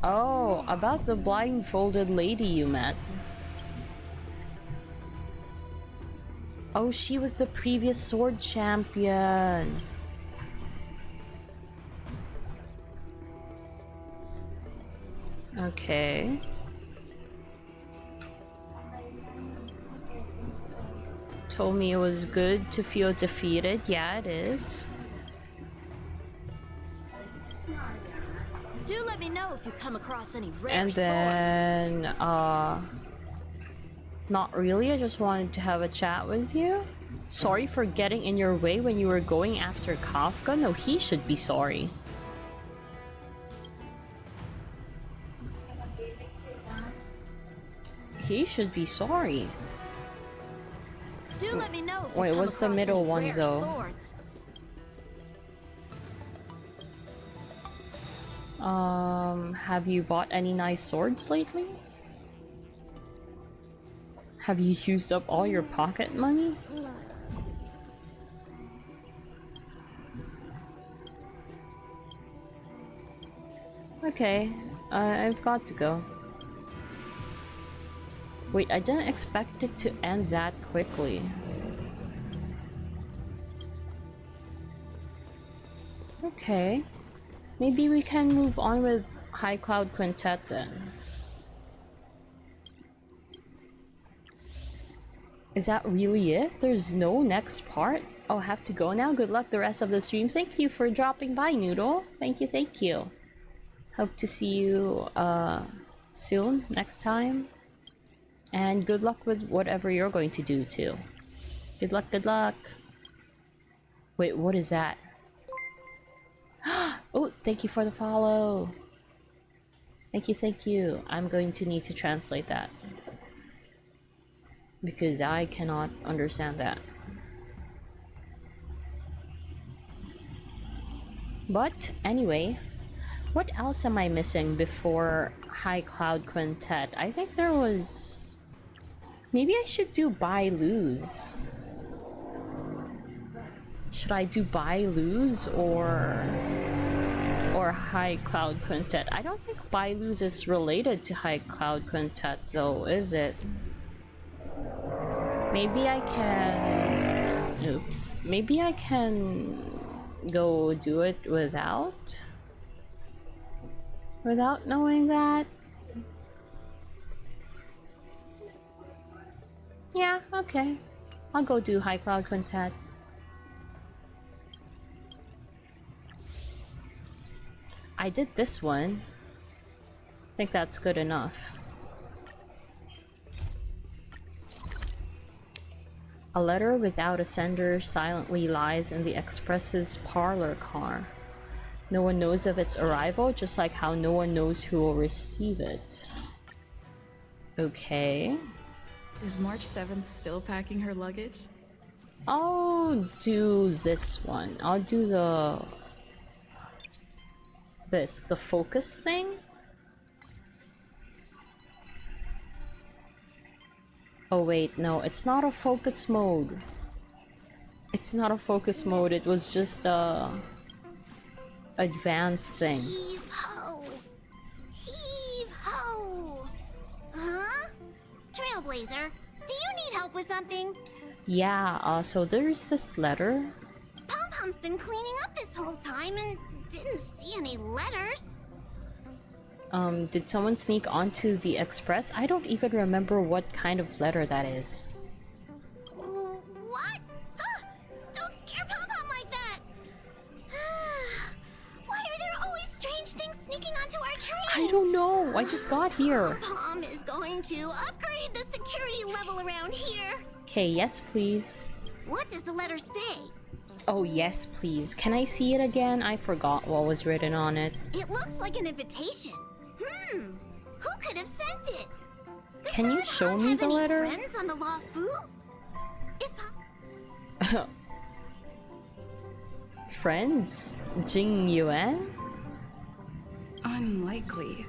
Oh, about the blindfolded lady you met. Oh, she was the previous sword champion. Okay. Told me it was good to feel defeated. Yeah, it is. Do let me know if you come across any rare And swords. then, not really. I just wanted to have a chat with you. Sorry for getting in your way when you were going after Kafka. No, he should be sorry. He should be sorry. Do let me know if you Wait, come what's the across middle any one, rare though? Swords. Have you bought any nice swords lately? Have you used up all your pocket money? Okay, I've got to go. Wait, I didn't expect it to end that quickly. Okay. Maybe we can move on with High Cloud Quintet then. Is that really it? There's no next part? Oh, I have to go now? Good luck the rest of the stream. Thank you for dropping by, Noodle. Thank you, thank you. Hope to see you soon, next time. And good luck with whatever you're going to do too. Good luck, good luck. Wait, what is that? Oh, thank you for the follow. Thank you, thank you. I'm going to need to translate that, because I cannot understand that. But anyway, what else am I missing before High Cloud Quintet? I think there was... Maybe I should do buy lose. Should I do buy lose or High Cloud Quintet? I don't think buy lose is related to High Cloud Quintet though, is it? Maybe I can... Oops. Maybe I can go do it without knowing that. Yeah, okay. I'll go do High Cloud Quintet. I did this one. I think that's good enough. A letter without a sender silently lies in the Express's parlor car. No one knows of its arrival, just like how no one knows who will receive it. Okay. Is March 7th still packing her luggage? I'll do this one. I'll do the focus thing. Oh wait, no, it's not a focus mode. It's not a focus mode, it was just a advanced thing. Heave ho! Heave ho! Huh? Trailblazer, do you need help with something? Yeah, so there's this letter. Pom-Pom's been cleaning up this whole time and didn't see any letters. Did someone sneak onto the Express? I don't even remember what kind of letter that is. What? Huh? Don't scare Pom-Pom like that! Why are there always strange things sneaking onto our train? I don't know, I just got here. Pom is going to upgrade the security level around here. Okay, yes please. What does the letter say? Oh yes please. Can I see it again? I forgot what was written on it. It looks like an invitation. Who could have sent it? Can you show me the letter? Friends on the Law Fu? Friends? Jing Yuan? Unlikely.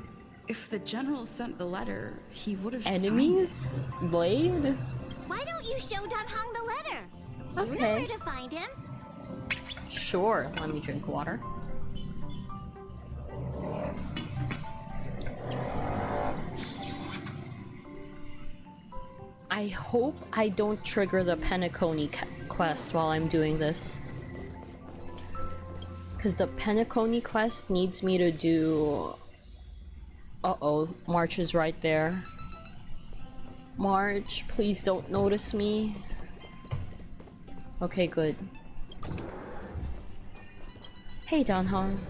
If the general sent the letter, he would have Enemies? Blade? Why don't you show Dan Hong the letter? You know Okay. where to find him. Sure, let me drink water. I hope I don't trigger the Penacony quest while I'm doing this. Because the Penacony quest needs me to do... Uh-oh, March is right there. March, please don't notice me. Okay, good. Hey, Dan Hong.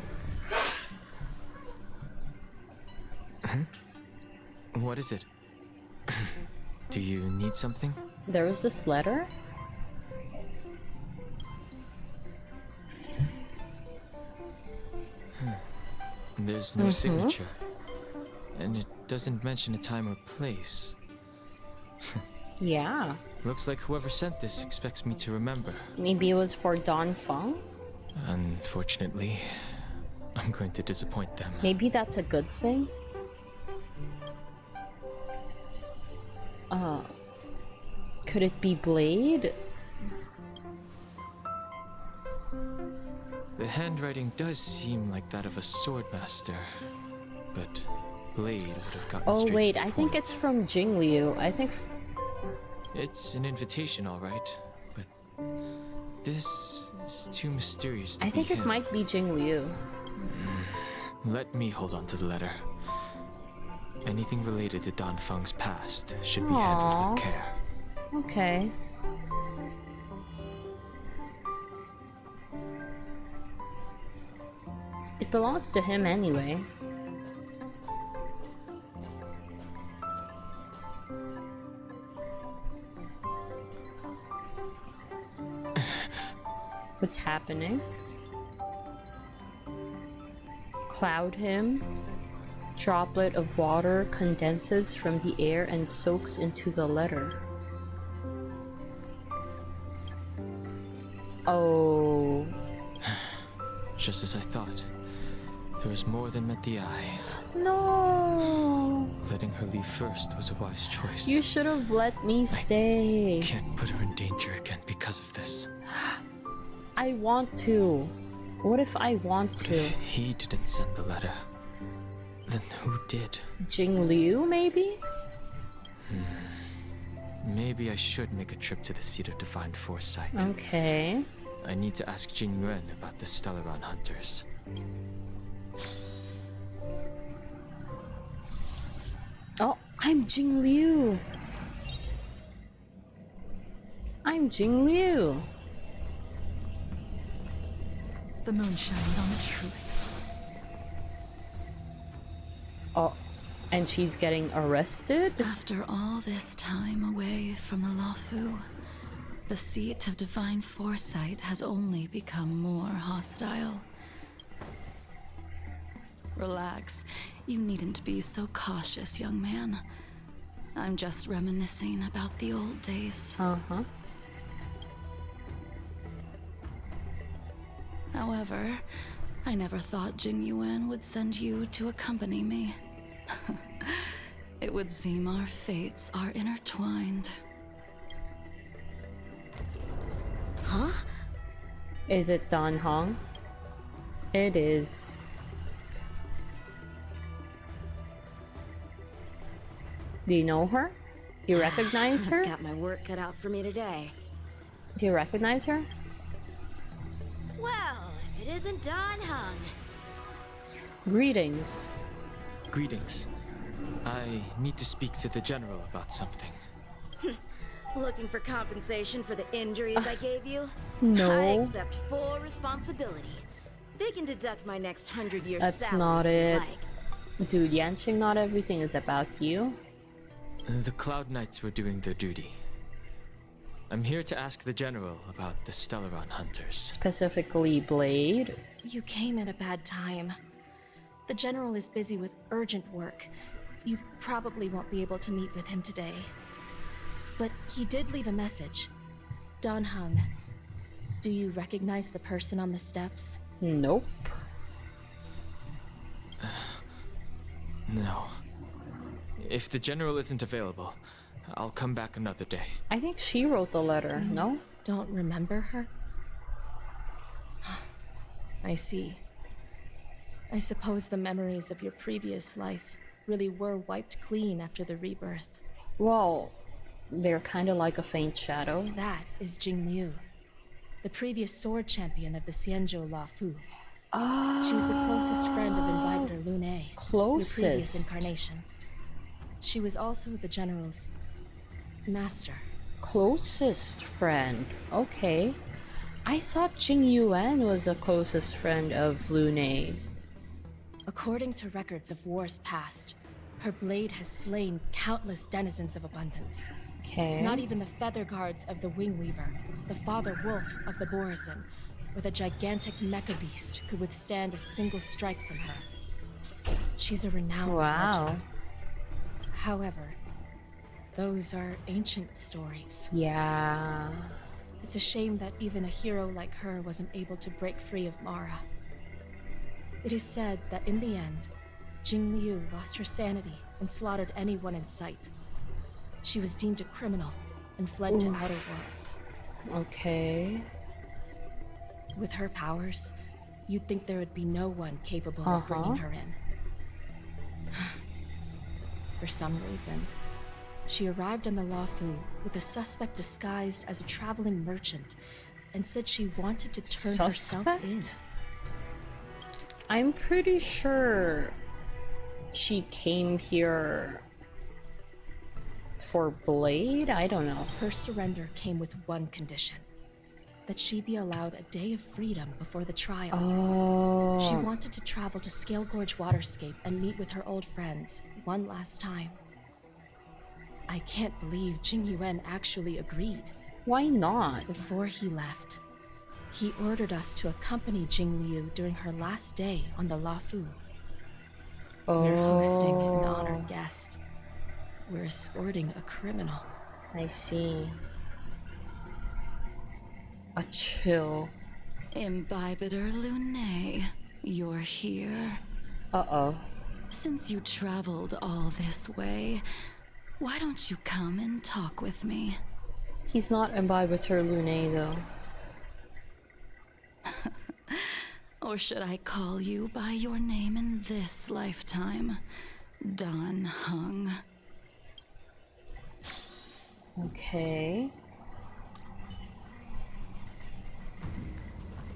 What is it? Do you need something? There was this letter? There's no signature. And it doesn't mention a time or place. Yeah. Looks like whoever sent this expects me to remember. Maybe it was for Don Feng? Unfortunately, I'm going to disappoint them. Maybe that's a good thing? Could it be Blade? The handwriting does seem like that of a swordmaster. but Blade would have gotten Oh straight wait, to the I think point. it's from Jingliu. I think It's an invitation, all right, but this is too mysterious to I be think it him. might be Jingliu. Let me hold on to the letter. Anything related to Dan Feng's past should be handled with care. Okay. It belongs to him anyway. What's happening? Cloud him. Droplet of water condenses from the air and soaks into the letter. Oh. Just as I thought. There was more than met the eye. No. Letting her leave first was a wise choice. You should have let me stay. Can't put her in danger again because of this. I want to. What if I want to? If he didn't send the letter, then who did? Jingliu, maybe? Maybe I should make a trip to the seat of divine foresight. Okay. I need to ask Jing Yuan about the Stellaron hunters. Oh, I'm Jingliu. I'm Jingliu. The moon shines on the truth. Oh, and she's getting arrested? After all this time away from the Luofu, the seat of divine foresight has only become more hostile. Relax. You needn't be so cautious, young man. I'm just reminiscing about the old days. Uh-huh. However, I never thought Jing Yuan would send you to accompany me. It would seem our fates are intertwined. Huh? Is it Dan Hong? It is. Do you know her? Do you recognize her? I've got my work cut out for me today. Do you recognize her? Well, if it isn't Don Hung. Greetings. Greetings. I need to speak to the general about something. Looking for compensation for the injuries I gave you? No. I accept full responsibility. They can deduct my next 100 years That's salary not if they it. like. Dude, Yanqing, not everything is about you. The Cloud Knights were doing their duty. I'm here to ask the general about the Stellaron hunters. Specifically, Blade. You came at a bad time. The general is busy with urgent work. You probably won't be able to meet with him today. But he did leave a message. Don Hung, do you recognize the person on the steps? Nope. No. If the general isn't available, I'll come back another day. I think she wrote the letter, no? Don't remember her? I see. I suppose the memories of your previous life really were wiped clean after the rebirth. Well, they're kind of like a faint shadow. That is Jing Liu, the previous sword champion of the Xianzhou Luofu. Oh. She was the closest friend of Invitor Lune, your previous Closest. incarnation. She was also the general's master. Closest friend. Okay. I thought Jing Yuan was the closest friend of Lune. According to records of wars past, her blade has slain countless denizens of abundance. Okay. Not even the feather guards of the Wing Weaver, the father wolf of the Borazon, or the gigantic mecha beast could withstand a single strike from her. She's a renowned legend. However, those are ancient stories. Yeah. It's a shame that even a hero like her wasn't able to break free of Mara. It is said that in the end, Jing Liu lost her sanity and slaughtered anyone in sight. She was deemed a criminal and fled to outer worlds. Okay. With her powers, you'd think there would be no one capable of bringing her in. for some reason. She arrived on the Luofu with a suspect disguised as a traveling merchant and said she wanted to turn herself in. I'm pretty sure she came here for Blade? I don't know. Her surrender came with one condition. That she be allowed a day of freedom before the trial. Oh. She wanted to travel to Scale Gorge Waterscape and meet with her old friends one last time. I can't believe Jing Yuan actually agreed. Why not? Before he left, he ordered us to accompany Jing Liu during her last day on the Luofu. We're hosting an honored guest. We're escorting a criminal. I see. A chill. Imbibitor Lunae, you're here. Uh-oh. Since you traveled all this way, why don't you come and talk with me? He's not Imbibitor Lunae, though. Or should I call you by your name in this lifetime? Dan Heng. Okay.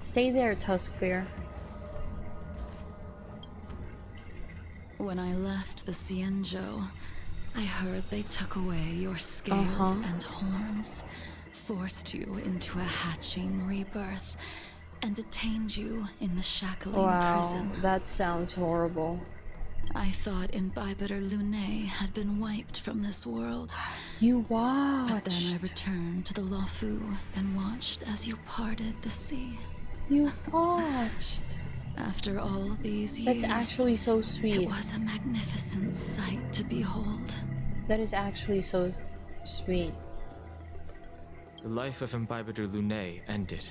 Stay there, Tuskbear. When I left the Xianzhou, I heard they took away your scales and horns, forced you into a hatching rebirth, and detained you in the shackling prison. That sounds horrible. I thought Imbibitor Lunae had been wiped from this world. You watched. But then I returned to the Luofu and watched as you parted the sea. You watched. After all these years, That's actually so sweet. It was a magnificent sight to behold. That is actually so sweet. The life of Imbibitor Lunae ended.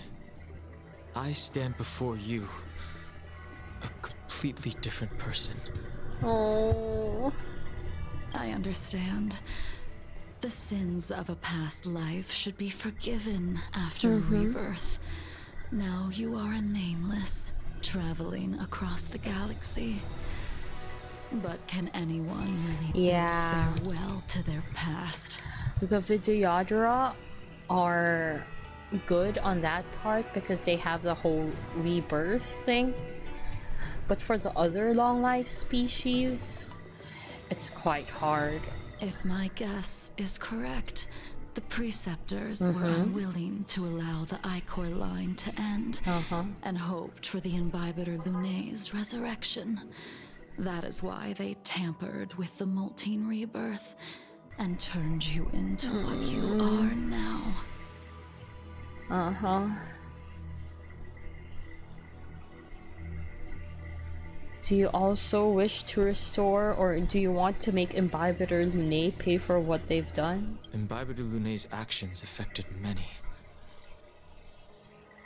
I stand before you, a completely different person. Oh. I understand. The sins of a past life should be forgiven after rebirth. Now you are a nameless, traveling across the galaxy. But can anyone really bid farewell to their past? The Vidyadhara are good on that part because they have the whole rebirth thing. But for the other long life species, it's quite hard. If my guess is correct, the preceptors were unwilling to allow the Ichor line to end and hoped for the Imbibitor Lunae's resurrection. That is why they tampered with the molting rebirth and turned you into what you are now. Do you also wish to restore, or do you want to make Imbibitor Lunae pay for what they've done? Imbibitor Lunae's actions affected many.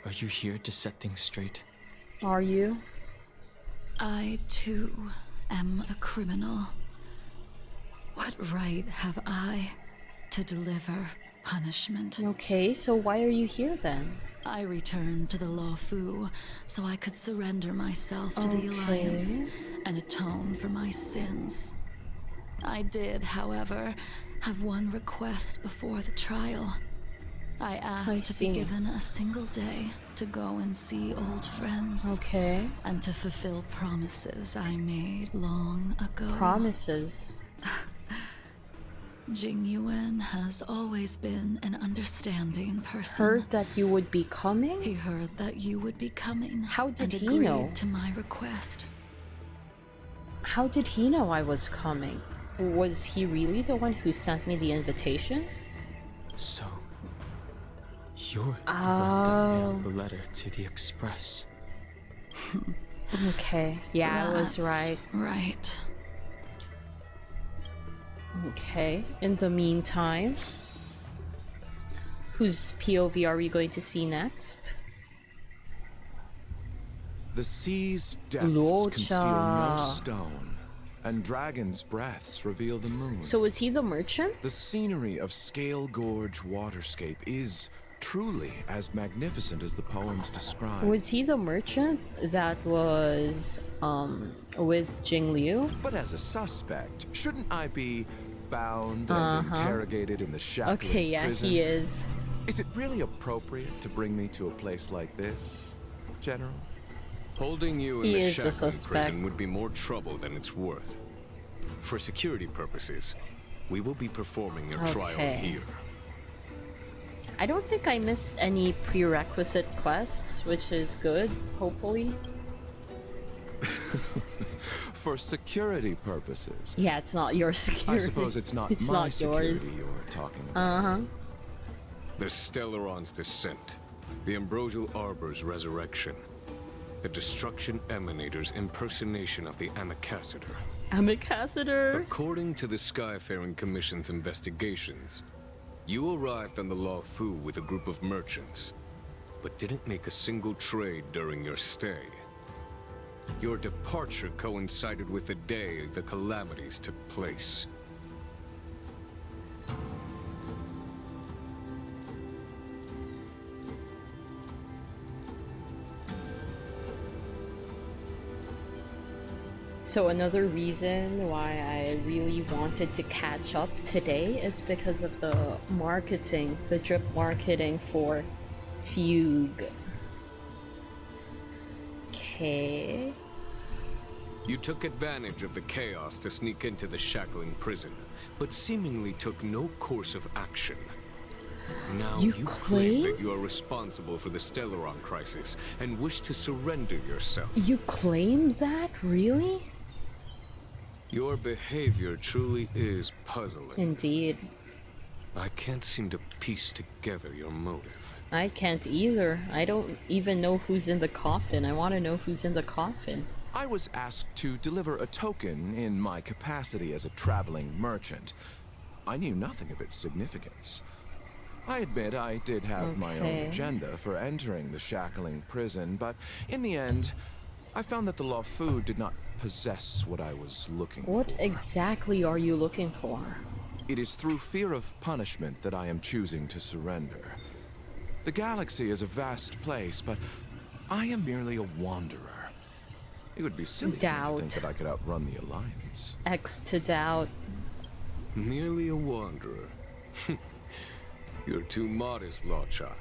Are you here to set things straight? Are you? I, too, am a criminal. What right have I to deliver punishment? Okay, so why are you here then? I returned to the Luofu so I could surrender myself to the Alliance and atone for my sins. I did, however, have one request before the trial. I asked to be given a single day to go and see old friends. Okay. And to fulfill promises I made long ago. Promises? Jing Yuan has always been an understanding person. Heard that you would be coming? He heard that you would be coming. How did and he know? agreed to my request. How did he know I was coming? Was he really the one who sent me the invitation? So, you're the one that mailed the letter to the Express. Okay, yeah, I was right. Right. Okay, in the meantime, whose POV are we going to see next? The sea's depths Luocha. conceal no stone, and dragons' breaths reveal the moon. So is he the merchant? The scenery of Scale Gorge Waterscape is truly as magnificent as the poems describe. Was he the merchant that was with Jing Liu? But as a suspect, shouldn't I be bound and interrogated in the shackling prison? Okay, yeah, he is. Is it really appropriate to bring me to a place like this, General? Holding you in He the is the shackling suspect. prison would be more trouble than it's worth. For security purposes, we will be performing your trial Okay. here. I don't think I missed any prerequisite quests, which is good, hopefully. For security purposes. Yeah, it's not your security. I suppose it's not It's my not security yours. you're talking about. The Stellaron's descent, the Ambrosial Arbor's resurrection, the Destruction Emanator's impersonation of the Amicassator. Amicassator? According to the Skyfaring Commission's investigations, you arrived on the Law Fu with a group of merchants, but didn't make a single trade during your stay. Your departure coincided with the day the calamities took place. So another reason why I really wanted to catch up today is because of the marketing, the drip marketing for Fugue. Okay. You took advantage of the chaos to sneak into the shackling prison, but seemingly took no course of action. Now You claim claim? that you are responsible for the Stellaron crisis and wish to surrender yourself. You claimed that? Really? Your behavior truly is puzzling. Indeed. I can't seem to piece together your motive. I can't either. I don't even know who's in the coffin. I want to know who's in the coffin. I was asked to deliver a token in my capacity as a traveling merchant. I knew nothing of its significance. I admit I did have my own Okay. agenda for entering the shackling prison, but in the end, I found that the Law Fu did not possess what I was looking What for. exactly are you looking for? It is through fear of punishment that I am choosing to surrender. The galaxy is a vast place, but I am merely a wanderer. It would be silly for me to think Doubt. that I could outrun the Alliance. X to doubt. Merely a wanderer. You're too modest, Lacha.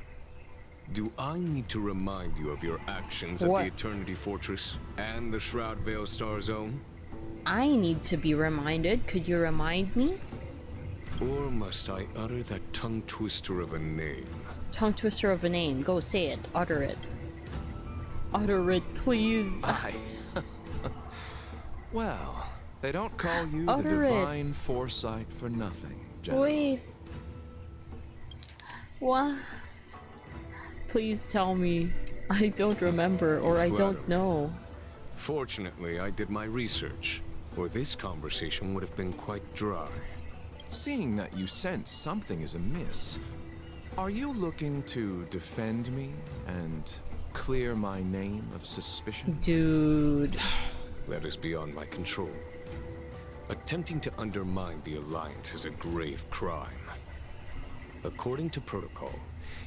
Do I need to remind you of your actions What? at the Eternity Fortress and the Shroud Veil Star Zone? I need to be reminded. Could you remind me? Or must I utter that tongue twister of a name? Tongue twister of a name. Go say it. Utter it. Utter it, please. Well, they don't call you the Utter it. divine foresight for nothing, General. Wait. What? Please tell me. I don't remember, or I don't Flattery. know. Fortunately, I did my research, or this conversation would have been quite dry. Seeing that you sense something is amiss, are you looking to defend me and clear my name of suspicion? Dude. That is beyond my control. Attempting to undermine the Alliance is a grave crime. According to protocol,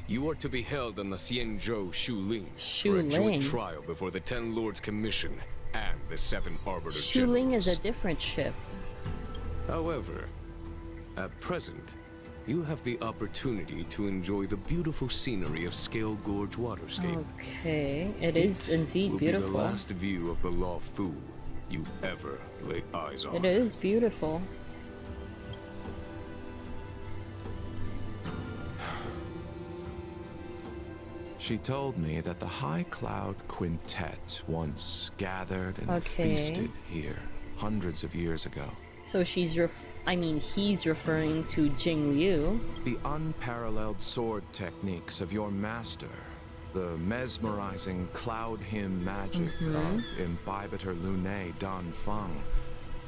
you are to be held on the Xianzhou Shuling for a joint Shuling? trial before the Ten Lords Commission and the Seven Arbiter Shuling is a Generals. different ship. However, at present, you have the opportunity to enjoy the beautiful scenery of Scale Gorge Waterscape. Okay, it is indeed will beautiful. be the last view of the Law Fu you ever lay eyes on. It is beautiful. She told me that the High Cloud Quintet once gathered and Okay. feasted here hundreds of years ago. So he's referring to Jing Liu. The unparalleled sword techniques of your master, the mesmerizing cloud hymn magic of Imbibitor Lunae Dan Feng,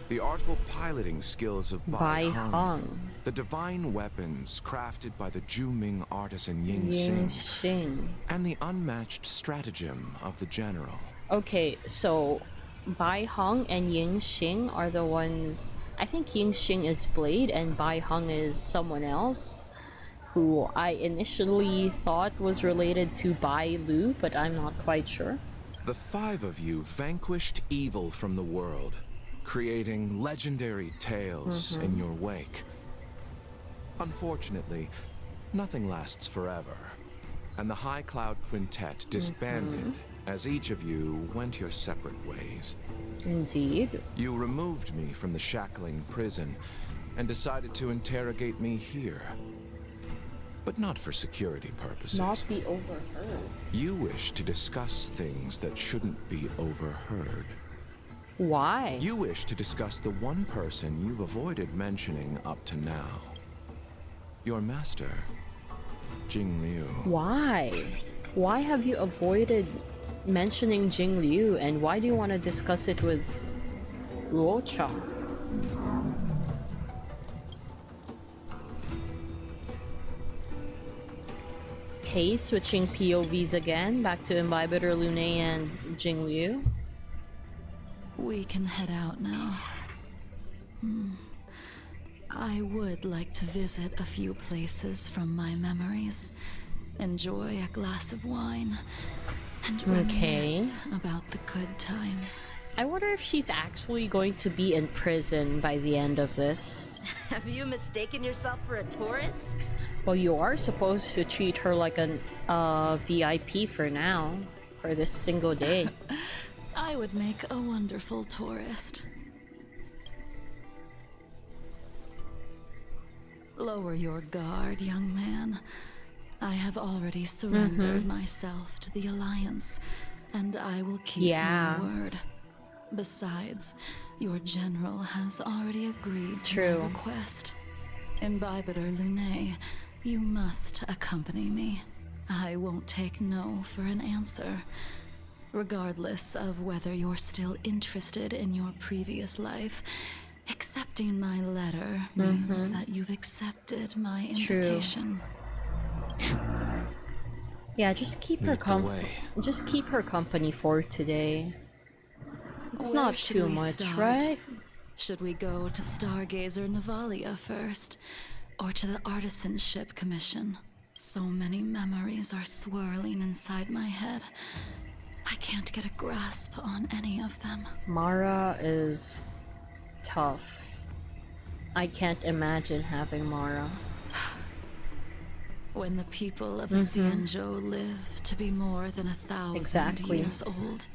the artful piloting skills of Bai Hung, the divine weapons crafted by the Ju-Ming artisan Ying Ying Xing, Xing. and the unmatched stratagem of the general. Okay, so Bai Hung and Ying Xing are the ones. I think Ying Xing is Blade and Bai Hung is someone else who I initially thought was related to Bai Lu, but I'm not quite sure. The five of you vanquished evil from the world, creating legendary tales in your wake. Unfortunately, nothing lasts forever, and the High Cloud Quintet disbanded as each of you went your separate ways. Indeed. You removed me from the shackling prison and decided to interrogate me here. But not for security purposes. Not be overheard. You wish to discuss things that shouldn't be overheard. Why? You wish to discuss the one person you've avoided mentioning up to now. Your master, Jing Liu. Why? Why have you avoided mentioning Jing Liu, and why do you want to discuss it with Luocha? Okay, switching POVs again, back to Imbibitor Lune and Jing Liu. We can head out now. I would like to visit a few places from my memories, enjoy a glass of wine, and reminisce about the good times. I wonder if she's actually going to be in prison by the end of this. Have you mistaken yourself for a tourist? Well, you are supposed to treat her like an VIP for now, for this single day. I would make a wonderful tourist. Lower your guard, young man. I have already surrendered myself to the Alliance, and I will keep my word. Besides, your general has already agreed to my request. Imbibitor Lune, you must accompany me. I won't take no for an answer. Regardless of whether you're still interested in your previous life, accepting my letter means that you've accepted my invitation. Yeah, just keep her just keep her company for today. It's not too much, right? Should we go to Stargazer Navalia first, or to the Artisanship Commission? So many memories are swirling inside my head. I can't get a grasp on any of them. Mara is tough. I can't imagine having Mara. When the people of the Xianzhou live to be more than 1,000 years old,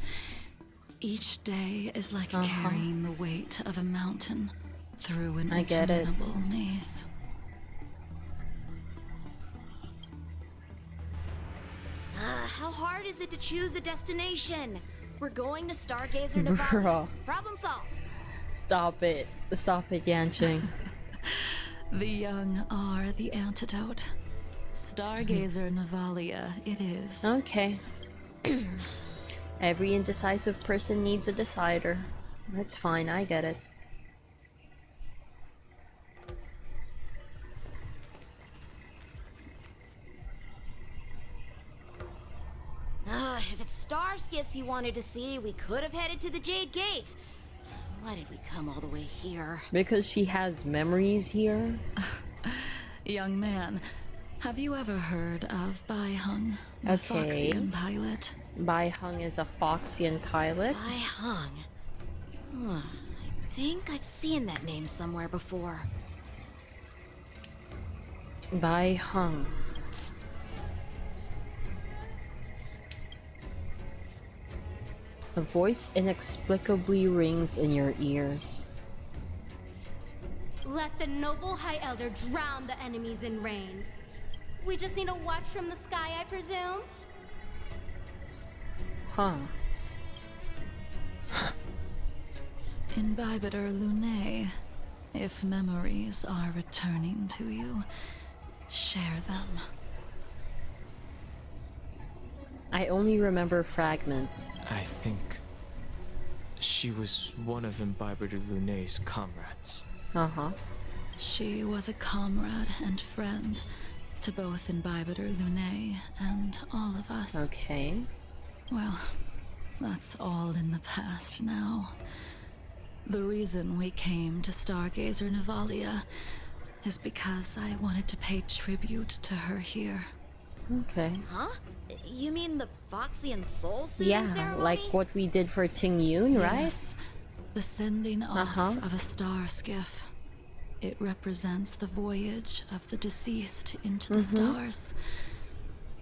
each day is like carrying the weight of a mountain through an interminable maze. How hard is it to choose a destination? We're going to Stargazer Nevada. Bro. Problem solved. Stop it. Stop it, Yanqing. The young are the antidote. Stargazer Navalia it is. Okay. Every indecisive person needs a decider. That's fine, I get it. If it's star skiffs you wanted to see, we could have headed to the Jade Gate. Why did we come all the way here? Because she has memories here? Young man, have you ever heard of Bai Hung, the Foxian pilot? Bai Hung is a Foxian pilot? Bai Hung? I think I've seen that name somewhere before. Bai Hung. A voice inexplicably rings in your ears. Let the noble High Elder drown the enemies in rain. We just need a watch from the sky, I presume? Huh. Imbibitor Lune, if memories are returning to you, share them. I only remember fragments. I think she was one of Imbibitor Lune's comrades. She was a comrade and friend to both Imbibitor Lune and all of us. Okay. Well, that's all in the past now. The reason we came to Stargazer Navalia is because I wanted to pay tribute to her here. Okay. Huh? You mean the Foxy and Soul soothing Yeah, ceremony? like what we did for Ting Yun, right? Yes, the sending off of a star skiff. It represents the voyage of the deceased into the stars.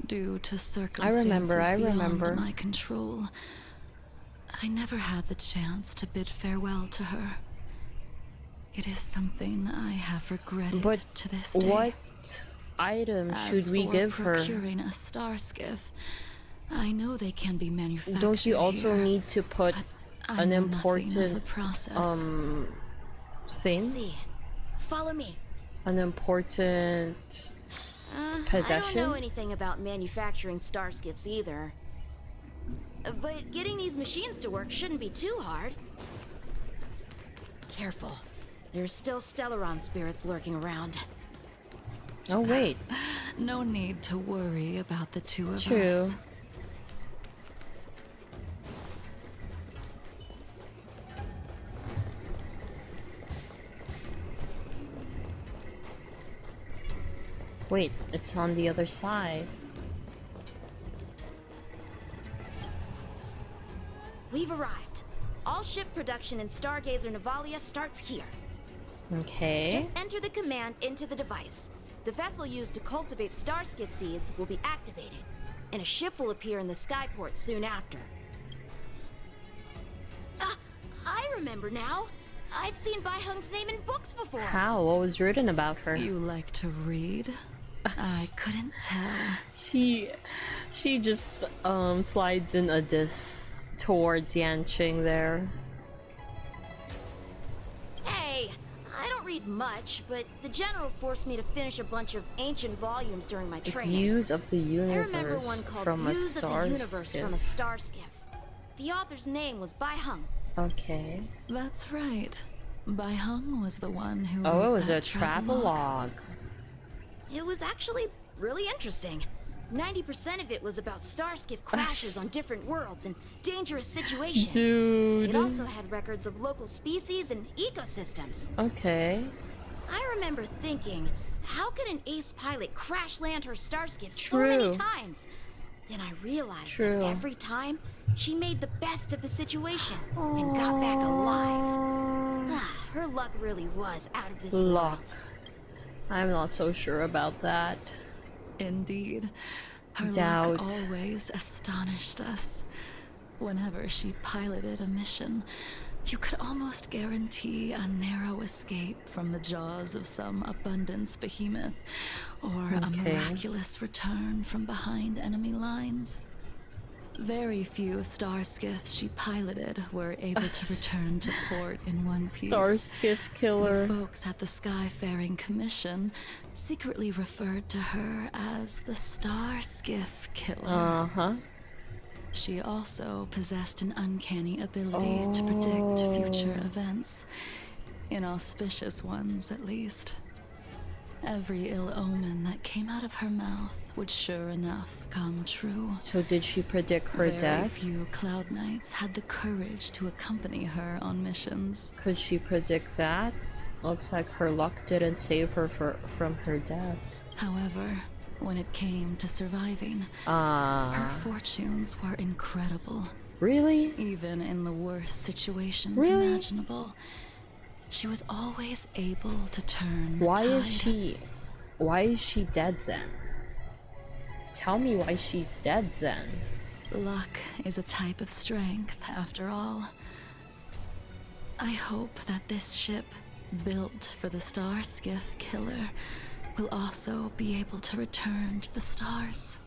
Due to circumstances beyond my control, I never had the chance to bid farewell to her. It is something I have regretted to this day. What item should we give her? Procuring a star skiff, I know they can be manufactured. Don't you also here, need to put an important thing? See, follow me. An important possession? I don't know anything about manufacturing star skiffs either. But getting these machines to work shouldn't be too hard. Careful. There's still Stellaron spirits lurking around. Oh, wait. No need to worry about the two of us. True. Wait, it's on the other side. We've arrived. All ship production in Stargazer Navalia starts here. Okay. Just enter the command into the device. The vessel used to cultivate starskiff seeds will be activated, and a ship will appear in the skyport soon after. I remember now. I've seen Bai Hung's name in books before. How? What was written about her? You like to read? I couldn't tell. She just slides in a diss towards Yanqing there. Hey, I don't read much, but the general forced me to finish a bunch of ancient volumes during my training. Views of the I remember one universe called from a Views of the star Universe from a skiff. Star Skiff. The author's name was Bai Hung. Okay. That's right. Bai Hung was the one who. Oh, it wrote was a that travelogue. It was actually really interesting. 90% of it was about starskiff crashes on different worlds and dangerous situations. Dude. It also had records of local species and ecosystems. Okay. I remember thinking, how could an ace pilot crash land her starskiff so many times? Then I realized that every time, she made the best of the situation and got back alive. Her luck really was out of this world. I'm not so sure about that. Indeed. Her Doubt. luck always astonished us. Whenever she piloted a mission, you could almost guarantee a narrow escape from the jaws of some abundance behemoth, or a miraculous return from behind enemy lines. Very few star skiffs she piloted were able to return to port in one piece. Star skiff killer. The folks at the Skyfaring Commission secretly referred to her as the Star Skiff Killer. She also possessed an uncanny ability to predict future events, inauspicious ones at least. Every ill omen that came out of her mouth would sure enough come true. So did she predict her Very death? few Cloud Knights had the courage to accompany her on missions. Could she predict that? Looks like her luck didn't save her from her death. However, when it came to surviving, her fortunes were incredible. Really? Even in the worst situations Really? imaginable, she was always able to turn the Why tide. is she dead then? Tell me why she's dead then. Luck is a type of strength, after all. I hope that this ship, built for the Star Skiff Killer, will also be able to return to the stars.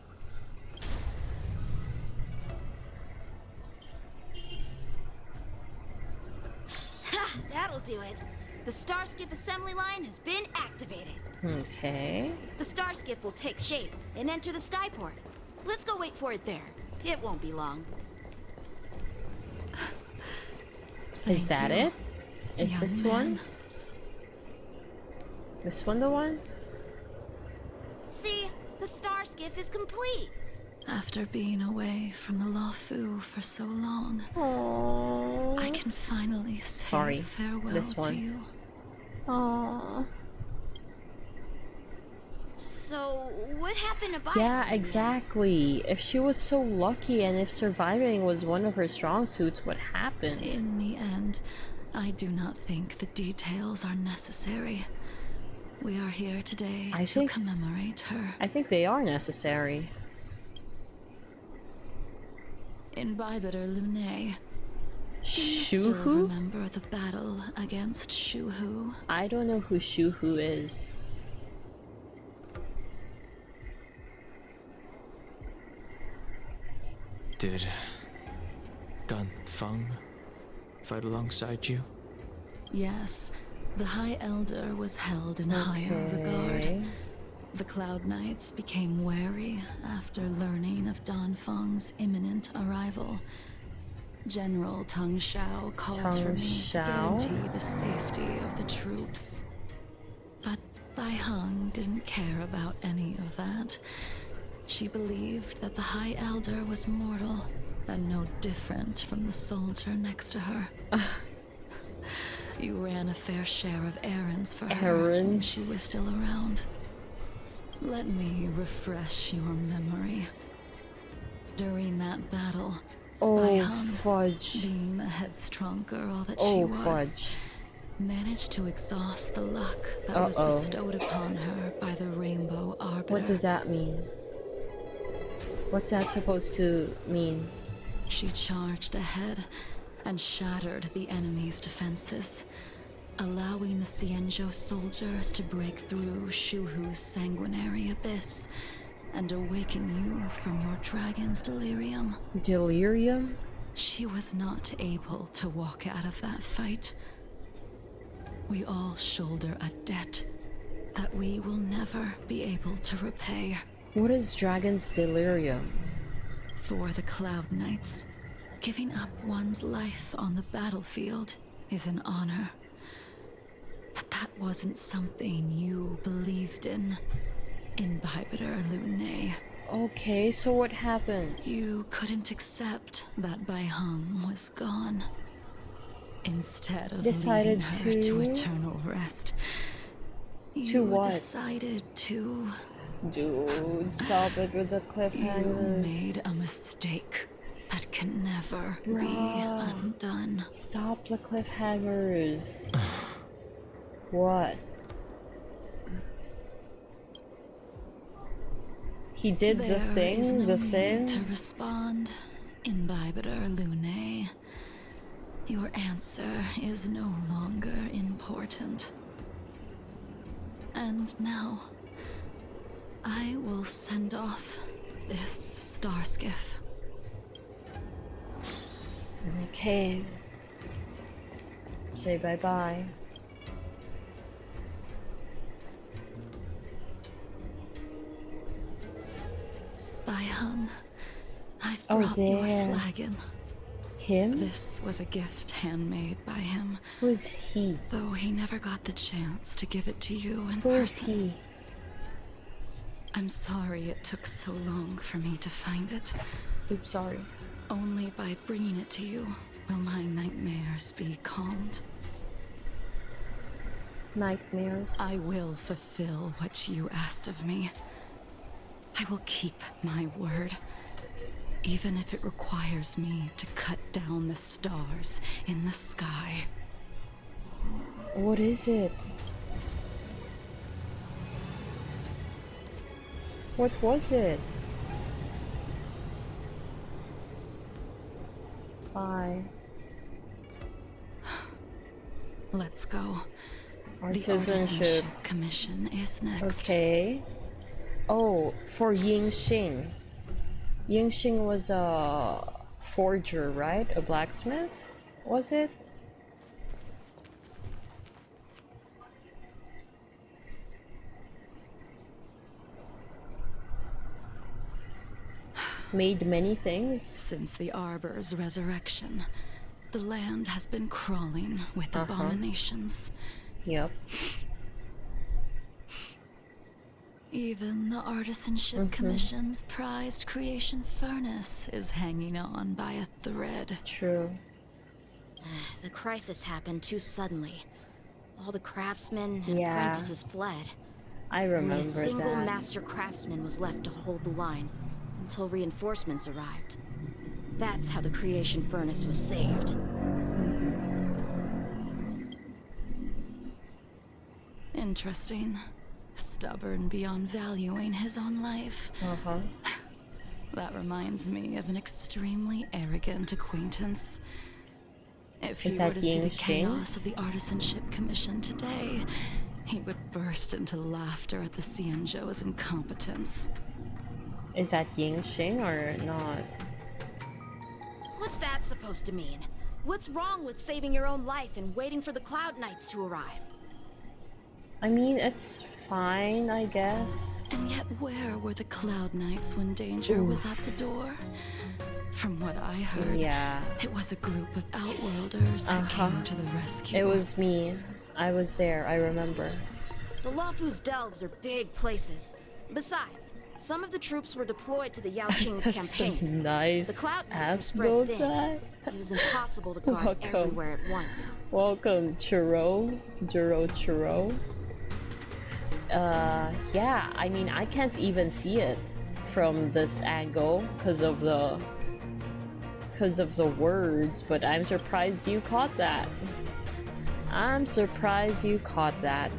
Ha! That'll do it. The Starskiff assembly line has been activated. Okay. The Starskiff will take shape and enter the skyport. Let's go wait for it there. It won't be long. Is that you, it? Is young this man. one? This one the one? See? The Starskiff is complete. After being away from the Luofu for so long, Aww. I can finally say farewell this one. to you. Aww. So, what happened to Biden? Yeah, exactly. If she was so lucky and if surviving was one of her strong suits, what happened? In the end, I do not think the details are necessary. We are here today to commemorate her. I think they are necessary. Imbibiter Lunae. Do you Shuhu? still remember the battle against Shuhu? I don't know who Shuhu is. Did Gan Feng fight alongside you? Yes, the High Elder was held in higher regard. The Cloud Knights became wary after learning of Dan Feng's imminent arrival. General Tang Xiao called for me to guarantee the safety of the troops. But Bai Heng didn't care about any of that. She believed that the High Elder was mortal and no different from the soldier next to her. You ran a fair share of errands for her when she was still around. Let me refresh your memory. During that battle, Bai Heng, being the headstrong girl that she was, managed to exhaust the luck that was bestowed upon her by the Rainbow Arbiter. What does that mean? What's that supposed to mean? She charged ahead and shattered the enemy's defenses, allowing the Xianzhou soldiers to break through Shuhu's sanguinary abyss and awaken you from your dragon's delirium. Delirium? She was not able to walk out of that fight. We all shoulder a debt that we will never be able to repay. What is dragon's delirium? For the Cloud Knights, giving up one's life on the battlefield is an honor. But that wasn't something you believed in, Imbibiter Lunae. Okay, so what happened? You couldn't accept that Bai Heng was gone. Instead of leaving her to eternal rest, you decided to... Dude, stop it with the cliffhangers. You made a mistake that can never be undone. Stop the cliffhangers. What? He did the thing, the sin? To respond, Imbibiter Lunae. Your answer is no longer important. And now, I will send off this star skiff. Okay. Say bye-bye. Bai Heng, I've brought your flagon. Him? This was a gift handmade by him. Who is he? Though he never got the chance to give it to you in person. Who is he? I'm sorry it took so long for me to find it. Oops, sorry. Only by bringing it to you will my nightmares be calmed. Nightmares? I will fulfill what you asked of me. I will keep my word, even if it requires me to cut down the stars in the sky. What is it? What was it? Bye. Let's go. Artisanship. The artisanship commission is next. Okay. Oh, for Yingxing. Yingxing was a forger, right? A blacksmith? Was it? Made many things. Since the Arbor's resurrection, the land has been crawling with abominations. Yep. Even the Artisanship Commission's prized creation furnace is hanging on by a thread. True. The crisis happened too suddenly. All the craftsmen and apprentices fled. I Only remember a single that. master craftsman was left to hold the line until reinforcements arrived. That's how the creation furnace was saved. Interesting. Stubborn beyond valuing his own life. Uh-huh. That reminds me of an extremely arrogant acquaintance. If he Is were that to see the Ying Xing? chaos of the Artisanship Commission today, he would burst into laughter at the Xianzhou's incompetence. Is that Ying Xing or not? What's that supposed to mean? What's wrong with saving your own life and waiting for the Cloud Knights to arrive? I mean, it's fine, I guess. And yet where were the Cloud Knights when danger was at the door? From what I heard, Yeah. it was a group of outworlders that came to the rescue. It was me. I was there, I remember. The Luofu's delves are big places. Besides, some of the troops were deployed to the Yao Qing's That's a campaign. nice The Cloud Knights were ass spread bow thin. tie. It was impossible to guard Welcome. everywhere at once. Welcome, Churro. Churro. Yeah, I mean, I can't even see it from this angle because of the words, but I'm surprised you caught that. I'm surprised you caught that.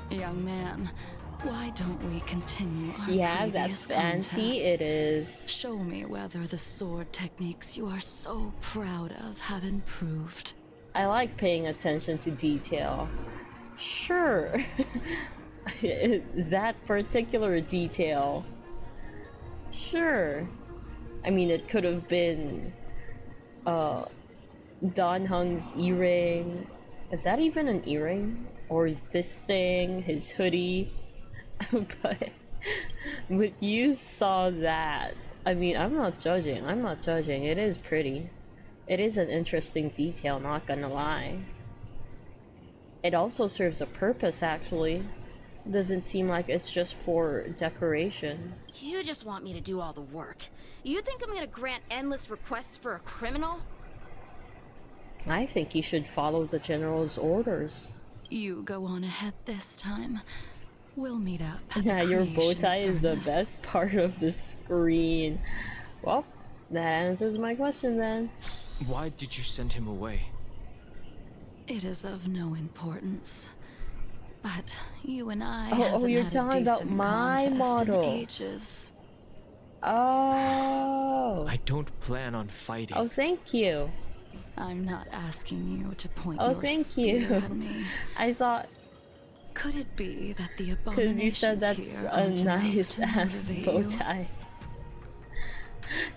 Young man, why don't we continue our Yeah, previous that's fancy, contest? it is. Show me whether the sword techniques you are so proud of have improved. I like paying attention to detail. Sure. That particular detail. Sure. I mean, it could have been Don Hung's earring. Is that even an earring? Or this thing, his hoodie. but you saw that. I mean, I'm not judging. It is pretty. It is an interesting detail, not gonna lie. It also serves a purpose, actually. Doesn't seem like it's just for decoration. You just want me to do all the work. You think I'm gonna grant endless requests for a criminal? I think you should follow the general's orders. You go on ahead this time. We'll meet up at Yeah, the your bow creation tie is the furnace. best part of the screen. Well, that answers my question then. Why did you send him away? It is of no importance. But you and I Oh, haven't you're had talking a about decent my contest model. in ages. Oh. I don't plan on fighting. Oh, thank you. I'm not asking you to point Oh, your thank spear you. at me. I thought, Could it be that the because abominations you said that's here a aren't enough nice to ass motivate bow you? tie.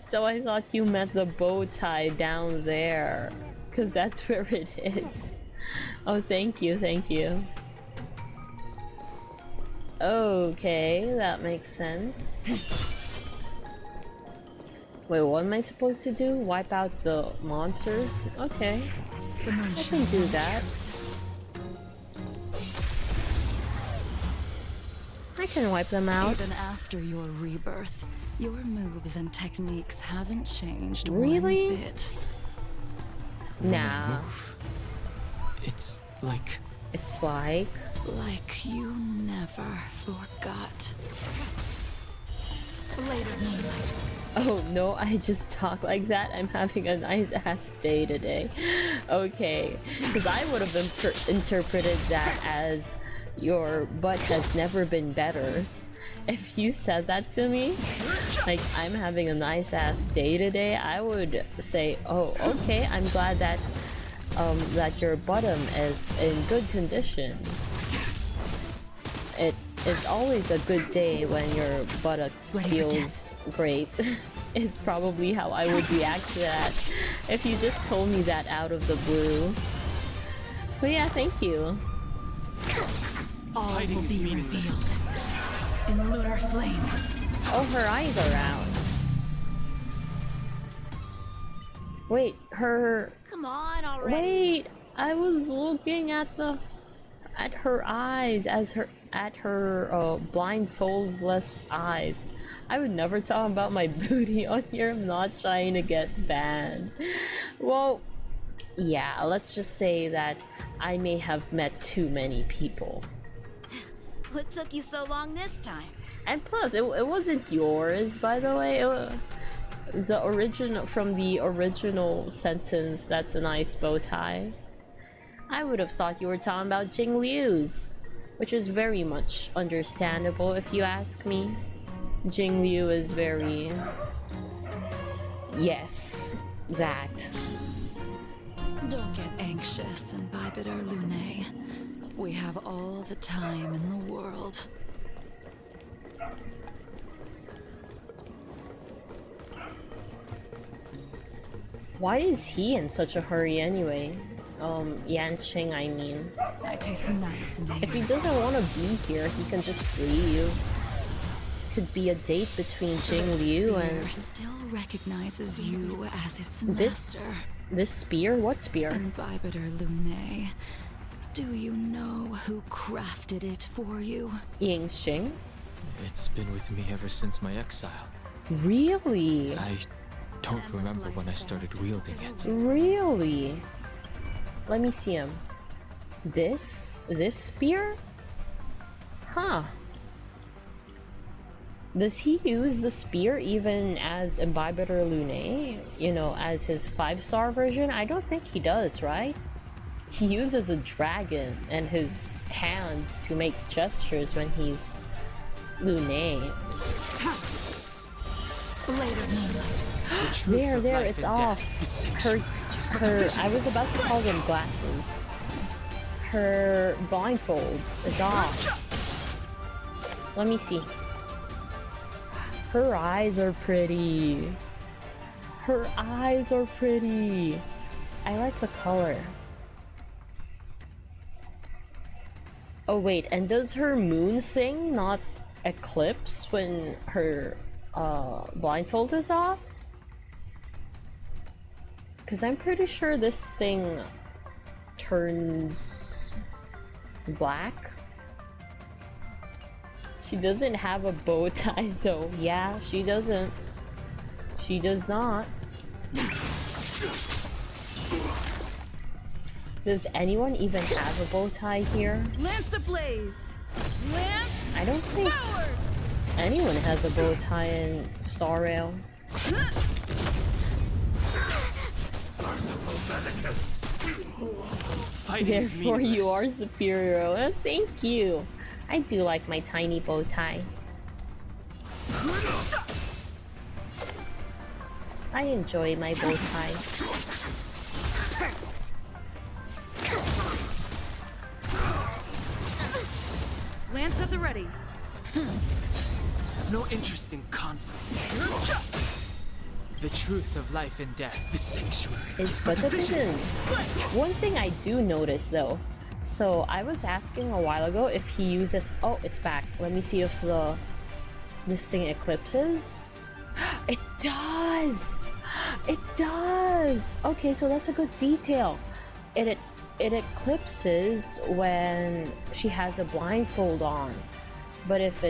So I thought you meant the bow tie down there, because that's where it is. Oh, thank you, thank you. Okay, that makes sense. Wait, what am I supposed to do? Wipe out the monsters? Okay, I can do that. I can wipe them out. Even after your rebirth, your moves and techniques haven't changed Really? one bit. Nah. It's like... It's like... Like you never forgot. Later tonight. Oh no, I just talk like that. I'm having a nice ass day today. Okay, because I would have interpreted that as your butt has never been better. If you said that to me, like I'm having a nice ass day today, I would say, oh, okay, I'm glad that that your bottom is in good condition. It is always a good day when your buttocks feels great. Is probably how I would react to that if you just told me that out of the blue. But yeah, thank you. All will be revealed in lunar flame. Oh, her eyes are out. Wait, her... Come on already. Wait, I was looking at her eyes as her blindfoldless eyes. I would never talk about my booty on here. I'm not trying to get banned. Well, Yeah, let's just say that I may have met too many people. What took you so long this time? And plus, it wasn't yours, by the way. The original, from the original sentence, that's a nice bow tie. I would have thought you were talking about Jing Liu's, which is very much understandable if you ask me. Jing Liu is very... Yes, that. Don't get anxious, Imbibitor Lunae. We have all the time in the world. Why is he in such a hurry anyway? Yanqing, I mean. I taste nice in the If he doesn't want to be here, he can just leave. Could be a date between Jing Liu and... still recognizes you as its master. This spear? What spear? Imbibitor Lunae. Do you know who crafted it for you? Yingxing? It's been with me ever since my exile. Really? I don't remember when I started wielding it. Really? Let me see him. This spear? Huh. Does he use the spear even as Imbibitor Lunae? You know, as his 5-star version? I don't think he does, right? He uses a dragon and his hands to make gestures when he's Lunae. There, it's off. Her, I was about to call them glasses. Her blindfold is off. Let me see. Her eyes are pretty. Her eyes are pretty. I like the color. Oh wait, and does her moon thing not eclipse when her blindfold is off? Because I'm pretty sure this thing turns black. She doesn't have a bow tie though. Yeah, she doesn't. She does not. Does anyone even have a bow tie here? Lance ablaze! Lance I don't think forward! anyone has a bow tie in Star Rail. Therefore you are superior. Oh, thank you. I do like my tiny bow tie. I enjoy my bow tie. Lance at the ready. No interest in conflict. The truth of life and death. The sanctuary. It's but a vision. One thing I do notice though. So I was asking a while ago if he uses... Oh, it's back. Let me see if this thing eclipses. It does! It does! Okay, so that's a good detail. It eclipses when she has a blindfold on. But if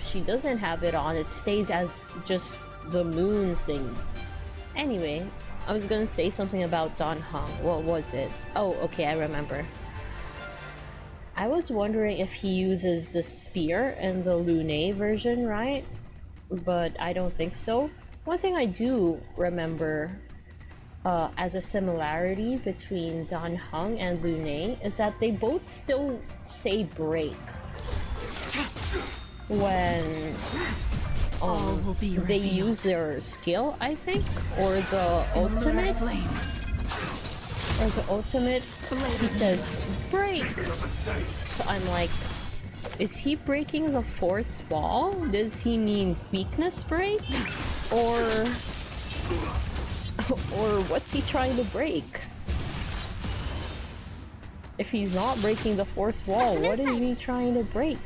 she doesn't have it on, it stays as just the moon thing. Anyway, I was gonna say something about Dan Heng. What was it? Oh, okay, I remember. I was wondering if he uses the spear in the Lunae version, right? But I don't think so. One thing I do remember as a similarity between Dan Heng and Lunae is that they both still say break when they use their skill, I think, or the ultimate. Or the ultimate, he says, break! So I'm like, is he breaking the fourth wall? Does he mean weakness break? Or what's he trying to break? If he's not breaking the fourth wall, what is he trying to break?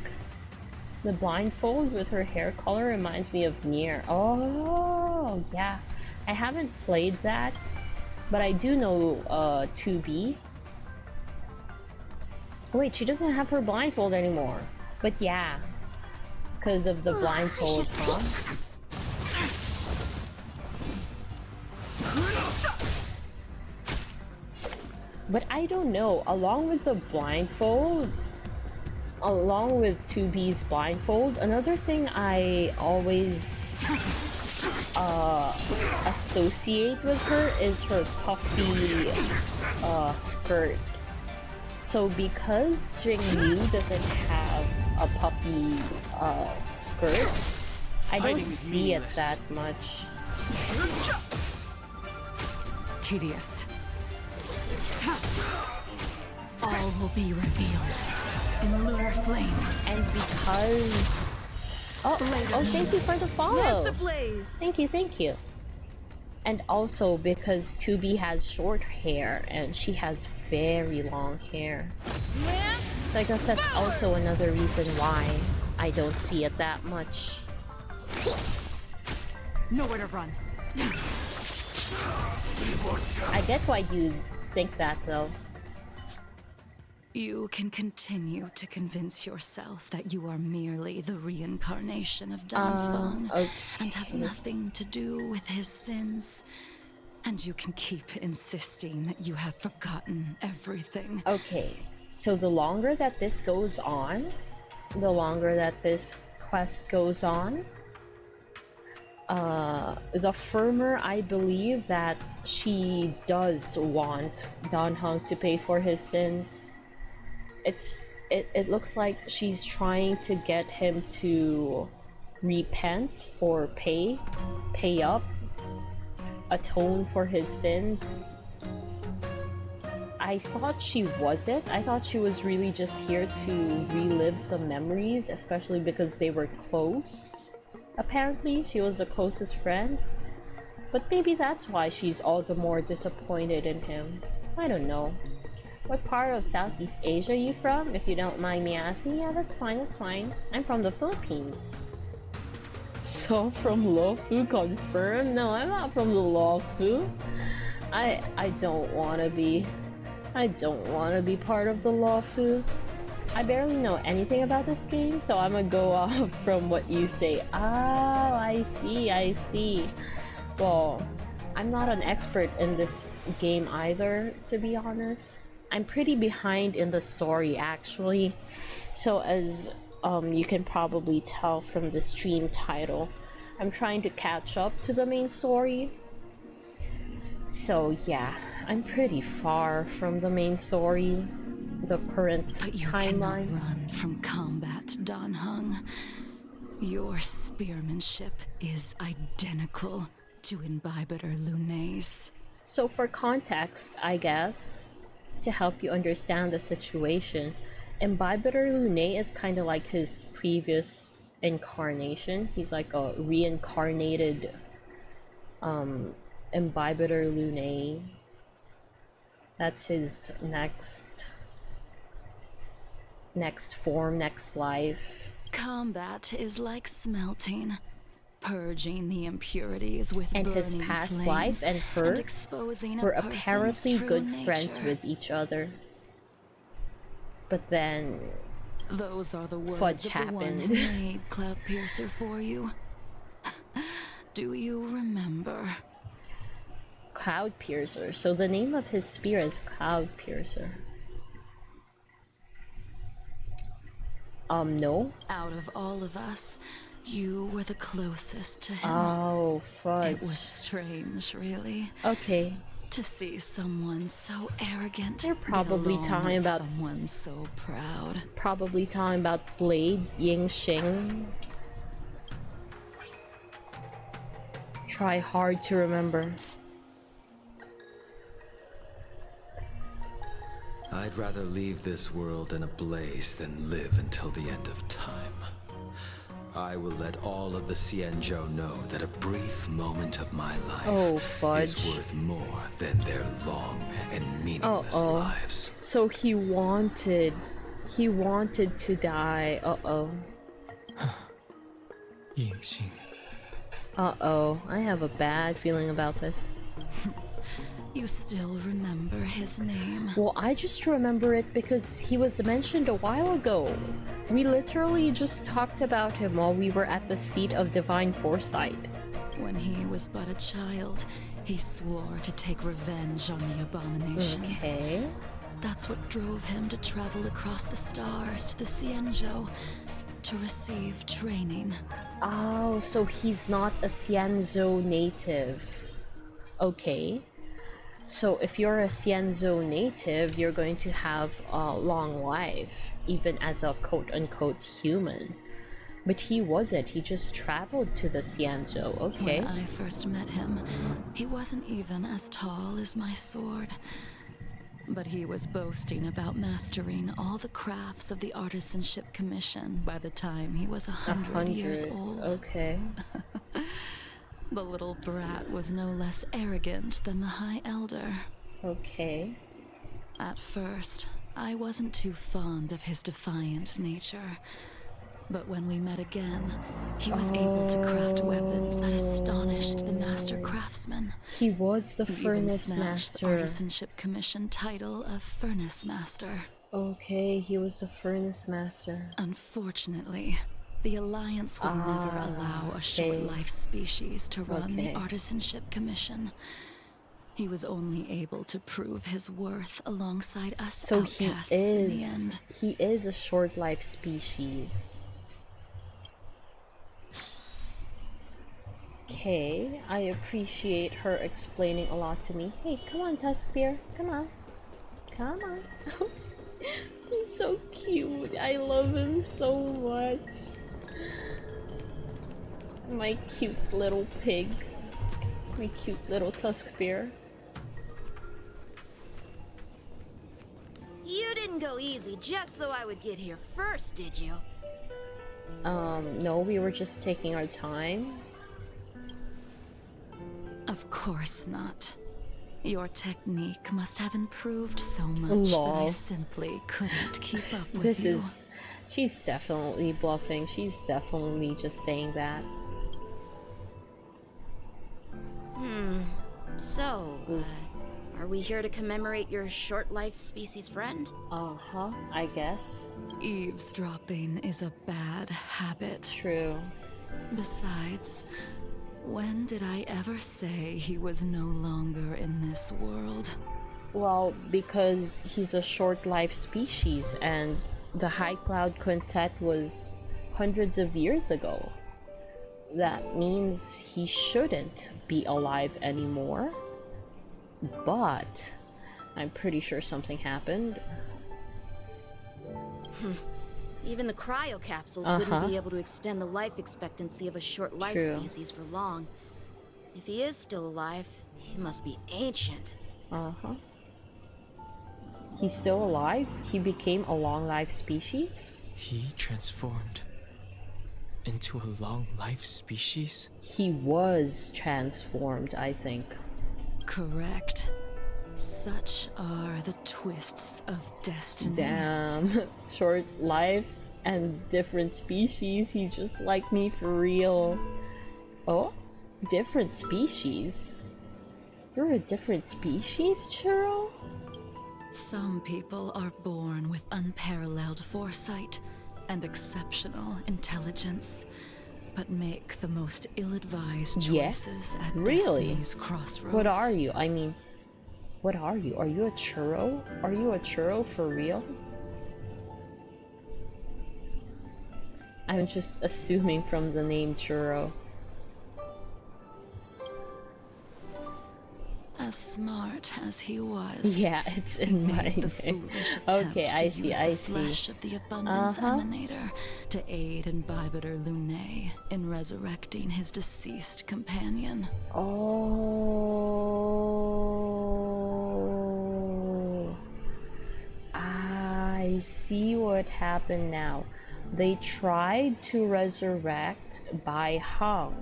The blindfold with her hair color reminds me of Nier. Oh, yeah. I haven't played that. But I do know 2B. Wait, she doesn't have her blindfold anymore. But yeah, because of the blindfold, huh? But I don't know, along with the blindfold, along with 2B's blindfold, another thing I always associate with her is her puffy skirt. So because Jingyu doesn't have a puffy skirt, I don't see it that much. Tedious. All will be revealed in lunar flame. And because... Oh, thank you for the follow! Thank you. And also because 2B has short hair and she has very long hair. So I guess that's also another reason why I don't see it that much. Nowhere to run. I get why you think that though. You can continue to convince yourself that you are merely the reincarnation of Danfeng and have nothing to do with his sins. And you can keep insisting that you have forgotten everything. Okay, so the longer that this goes on, the longer that this quest goes on, the firmer I believe that she does want Danheng to pay for his sins. It looks like she's trying to get him to repent or pay up, atone for his sins. I thought she wasn't. I thought she was really just here to relive some memories, especially because they were close. Apparently, she was the closest friend. But maybe that's why she's all the more disappointed in him. I don't know. What part of Southeast Asia are you from, if you don't mind me asking? Yeah, that's fine. I'm from the Philippines. So from Luofu confirmed? No, I'm not from the Luofu. I don't wanna be. I don't wanna be part of the Luofu. I barely know anything about this game, so I'm gonna go off from what you say. Oh, I see. Well, I'm not an expert in this game either, to be honest. I'm pretty behind in the story actually, so as you can probably tell from the stream title, I'm trying to catch up to the main story. So yeah, I'm pretty far from the main story, the current but you timeline. Cannot run from combat, Danheng. Your spearmanship is identical to Imbibitor Lunay's. So for context, I guess, to help you understand the situation, Imbibitor Lunay is kind of like his previous incarnation. He's like a reincarnated Imbibitor Lunay. That's his next form, next life. Combat is like smelting, purging the impurities with and his burning past flames life and her exposing were a person's apparently true good nature. friends with each other. But then Those are the words fudge of the one happened. who made Cloud Piercer for you. Do you remember? Cloud Piercer. So the name of his spear is Cloud Piercer. No. Out of all of us, you were the closest to him. Oh, fudge. It was strange, really. Okay. To see someone so arrogant. They're probably get along talking with about someone so proud. Probably talking about Blade Yingxing. Try hard to remember. I'd rather leave this world in a blaze than live until the end of time. I will let all of the Xianzhou know that a brief moment of my life is worth more than their long and meaningless lives. So he wanted to die. Yingxing. I have a bad feeling about this. You still remember his name? Well, I just remember it because he was mentioned a while ago. We literally just talked about him while we were at the seat of divine foresight. When he was but a child, He swore to take revenge on the abominations. Okay. That's what drove him to travel across the stars to the Cienjo to receive training. Oh, so he's not a Cienzo native. Okay. So if you're a Cienzo native, you're going to have a long life, even as a quote-unquote human. But he wasn't. He just traveled to the Cienzo. Okay. When I first met him, he wasn't even as tall as my sword. But he was boasting about mastering all the crafts of the Artisanship Commission by the time he was 100 years old. Okay. The little brat was no less arrogant than the High Elder. Okay. At first, I wasn't too fond of his defiant nature. But when we met again, he was able to craft weapons that astonished the master craftsman. He was the He furnace even snatched the master. Artisanship Commission title of Furnace Master. Okay, he was the furnace master. Unfortunately, the Alliance would never allow a short-life species to run the Artisanship Commission. He was only able to prove his worth alongside us So outcasts in the he end. is a short-life species. Okay, I appreciate her explaining a lot to me. Hey, come on, Tuskbear. Come on. Come on. He's so cute. I love him so much. My cute little pig. My cute little Tuskbear. You didn't go easy just so I would get here first, did you? No, we were just taking our time. Of course not. Your technique must have improved so much that I Lol. simply couldn't keep up with This you. is... She's definitely bluffing. She's definitely just saying that. So, are we here to commemorate your short-life species friend? Uh-huh, I guess. Eavesdropping is a bad habit. True. Besides, when did I ever say he was no longer in this world? Well, because he's a short-life species, and the High Cloud Quintet was hundreds of years ago. That means he shouldn't be alive anymore. But I'm pretty sure something happened. Even the cryo capsules wouldn't be able to extend the life expectancy of a short-life True. species for long. If he is still alive, he must be ancient. He's still alive? He became a long-life species? He transformed into a long-life species? He was transformed, I think. Correct. Such are the twists of destiny. Damn. Short life and different species. He just like me for real. Oh? Different species? You're a different species, Churro? Some people are born with unparalleled foresight and exceptional intelligence, but make the most ill-advised choices at destiny's crossroads. What are you? I mean, what are you? Are you a churro? Are you a churro for real? I'm just assuming from the name churro. As smart as he was, Yeah, it's in my made the name. foolish attempt Okay, I to see, use I the see. flesh of the Abundance Emanator to aid Imbibitor Lunae in resurrecting his deceased companion. Oh, I see what happened now. They tried to resurrect Bai Hang.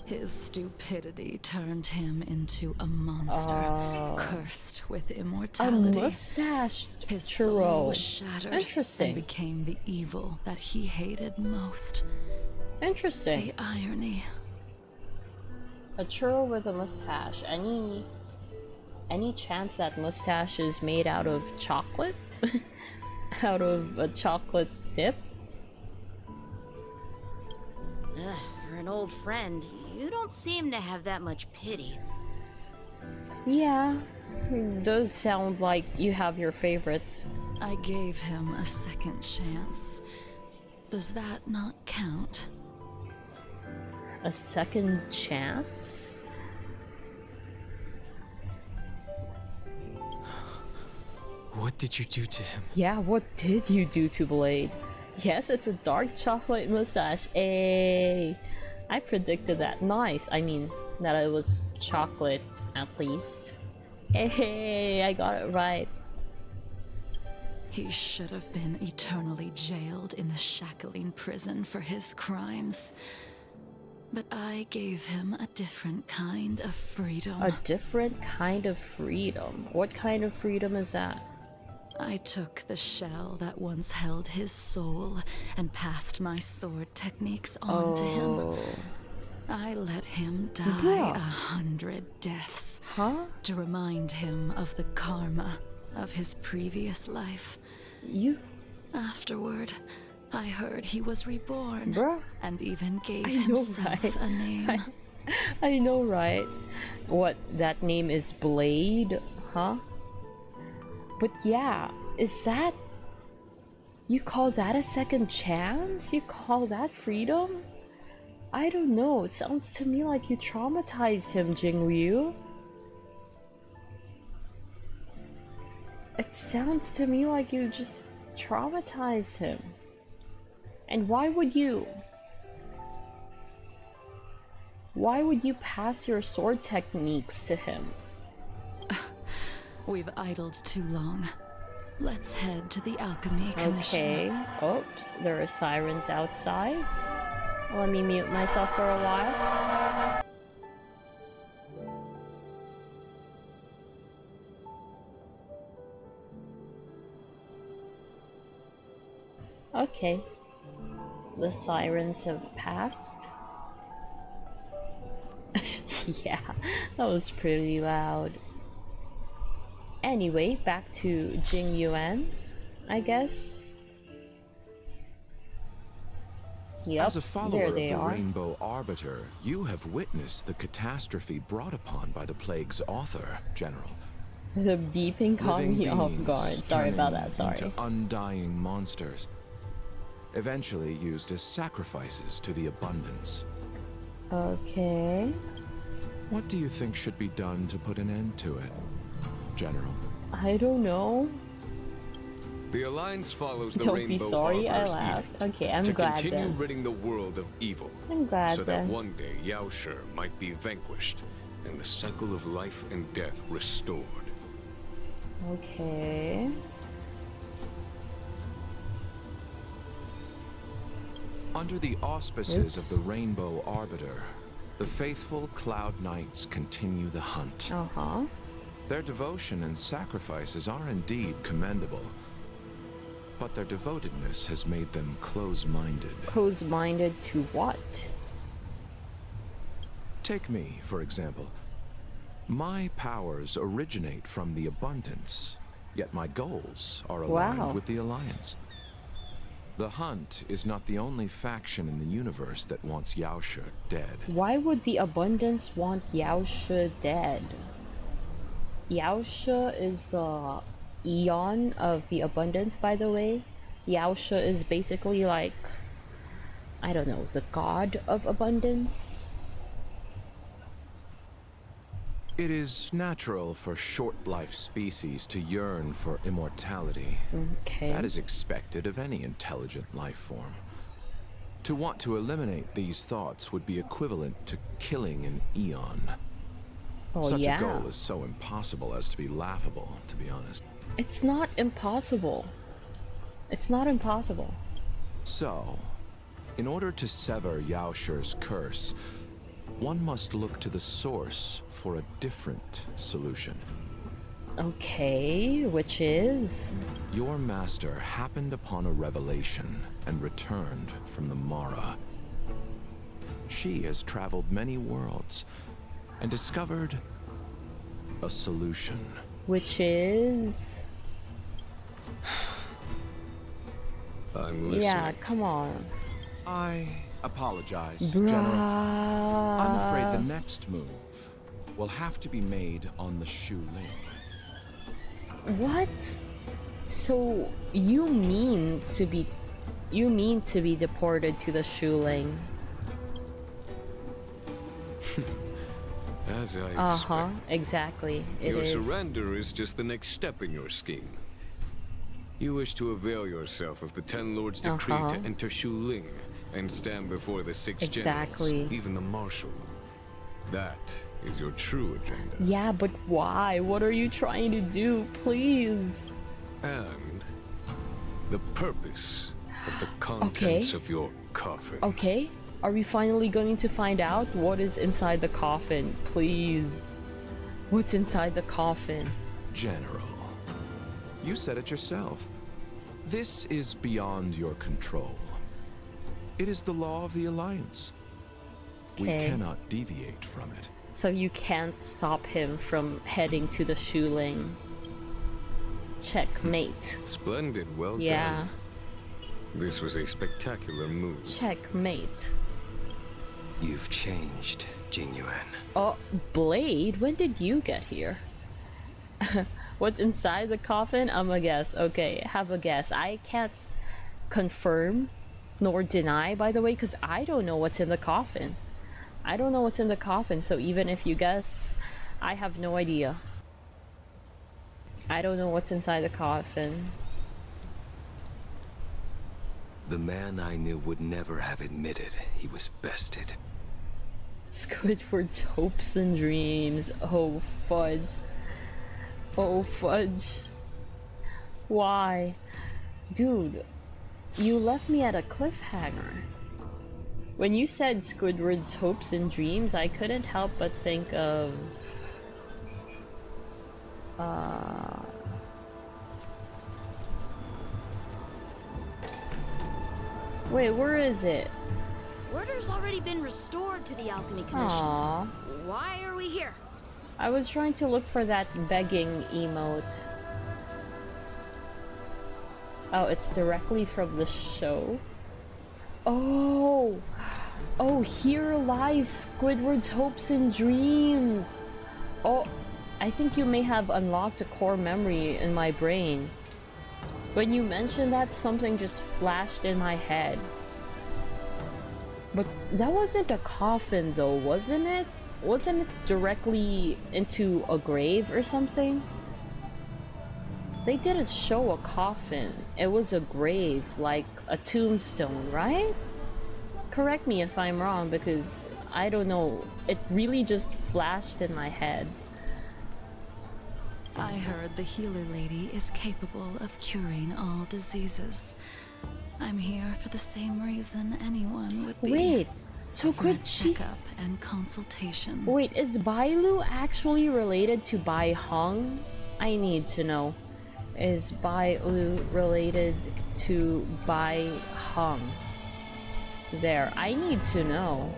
His stupidity turned him into a monster, cursed with A immortality. mustached His churro. soul was shattered Interesting. and became the evil that he hated most. Interesting. The irony. A churro with a mustache. Any chance that mustache is made out of chocolate? Out of a chocolate dip? Ugh, for an old friend, you don't seem to have that much pity. Yeah, does sound like you have your favorites. I gave him a second chance. Does that not count? A second chance? What did you do to him? Yeah, what did you do to Blade? Yes, it's a dark chocolate mustache. Hey, I predicted that. Nice. I mean, that it was chocolate, at least. Hey, I got it right. He should have been eternally jailed in the shackling prison for his crimes. But I gave him a different kind of freedom. A different kind of freedom? What kind of freedom is that? I took the shell that once held his soul and passed my sword techniques on to him. I let him die 100 deaths to remind him of the karma of his previous life. Afterward, I heard he was reborn and even gave himself a name. I know, right? What, that name is Blade? Huh? But yeah, is that... You call that a second chance? You call that freedom? I don't know, it sounds to me like you traumatized him, Jingliu. It sounds to me like you just traumatized him. And why would you? Why would you pass your sword techniques to him? We've idled too long. Let's head to the Alchemy Commission. Okay. Oops, there are sirens outside. Let me mute myself for a while. Okay. The sirens have passed. Yeah, that was pretty loud. Anyway, back to Jing Yuan, I guess. Yep, As a follower there of they the are. Rainbow Arbiter, you have witnessed the catastrophe brought upon by the plague's author, General. The beeping caught Living me off beings guard. Sorry about turning that, sorry. into undying monsters, eventually used as sacrifices to the abundance. Okay. What do you think should be done to put an end to it, General? I don't know. The Alliance follows the Don't be Rainbow sorry, I Arbor's laughed. edict Okay, I'm to glad continue then. ridding the world of evil. I'm glad so then. that one day Yaoshi might be vanquished and the cycle of life and death restored. Okay. Under the auspices of the Rainbow Arbiter, the faithful Cloud Knights continue the hunt. Uh-huh. Their devotion and sacrifices are indeed commendable, but their devotedness has made them close-minded. Close-minded to what? Take me, for example. My powers originate from the abundance, yet my goals are aligned with the Alliance. The Hunt is not the only faction in the universe that wants Yaoshi dead. Why would the abundance want Yaoshi dead? Yaoshi is the eon of the abundance, by the way. Yaoshi is basically like, I don't know, the god of abundance. It is natural for short-life species to yearn for immortality. Okay. That is expected of any intelligent life form. To want to eliminate these thoughts would be equivalent to killing an eon. Such a goal is so impossible as to be laughable, to be honest. It's not impossible. It's not impossible. So, in order to sever Yaoshi's curse, one must look to the source for a different solution. Okay, which is? Your master happened upon a revelation and returned from the Mara. She has traveled many worlds and discovered a solution. Which is? I'm listening. Yeah, come on. I apologize, Bruh. General. I'm afraid the next move will have to be made on the Shu Ling. What? So you mean to be deported to the Shuling? As I expect. Exactly. Your surrender is just the next step in your scheme. You wish to avail yourself of the Ten Lords' decree to enter Shu Ling and stand before the six generals, even the marshal. That is your true agenda. Yeah, but why? What are you trying to do? Please. And the purpose of the contents of your coffin. Okay. Are we finally going to find out what is inside the coffin? Please. What's inside the coffin? General, you said it yourself. This is beyond your control. It is the law of the Alliance. We cannot deviate from it. So you can't stop him from heading to the Shuling. Checkmate. Splendid, well done. This was a spectacular move. Checkmate. You've changed, Jingyuan. Oh, Blade, when did you get here? What's inside the coffin? I'm a guess. Okay, have a guess. I can't confirm nor deny, by the way, because I don't know what's in the coffin. I don't know what's in the coffin, so even if you guess, I have no idea. I don't know what's inside the coffin. The man I knew would never have admitted he was bested. Squidward's hopes and dreams. Oh, fudge. Oh, fudge. Why? Dude, you left me at a cliffhanger. When you said Squidward's hopes and dreams, I couldn't help but think of... Wait, where is it? Order's already been restored to the Alchemy Commission. Aww. Why are we here? I was trying to look for that begging emote. Oh, it's directly from the show? Oh! Oh, here lies Squidward's hopes and dreams! Oh, I think you may have unlocked a core memory in my brain. When you mentioned that, something just flashed in my head. But that wasn't a coffin though, wasn't it? Wasn't it directly into a grave or something? They didn't show a coffin. It was a grave, like a tombstone, right? Correct me if I'm wrong, because I don't know. It really just flashed in my head. I heard the healer lady is capable of curing all diseases. I'm here for the same reason anyone would be. Wait, so could she... Checkup and consultation. Wait, is Bailu actually related to Bai Hong? I need to know. Is Bailu related to Bai Hong? There, I need to know.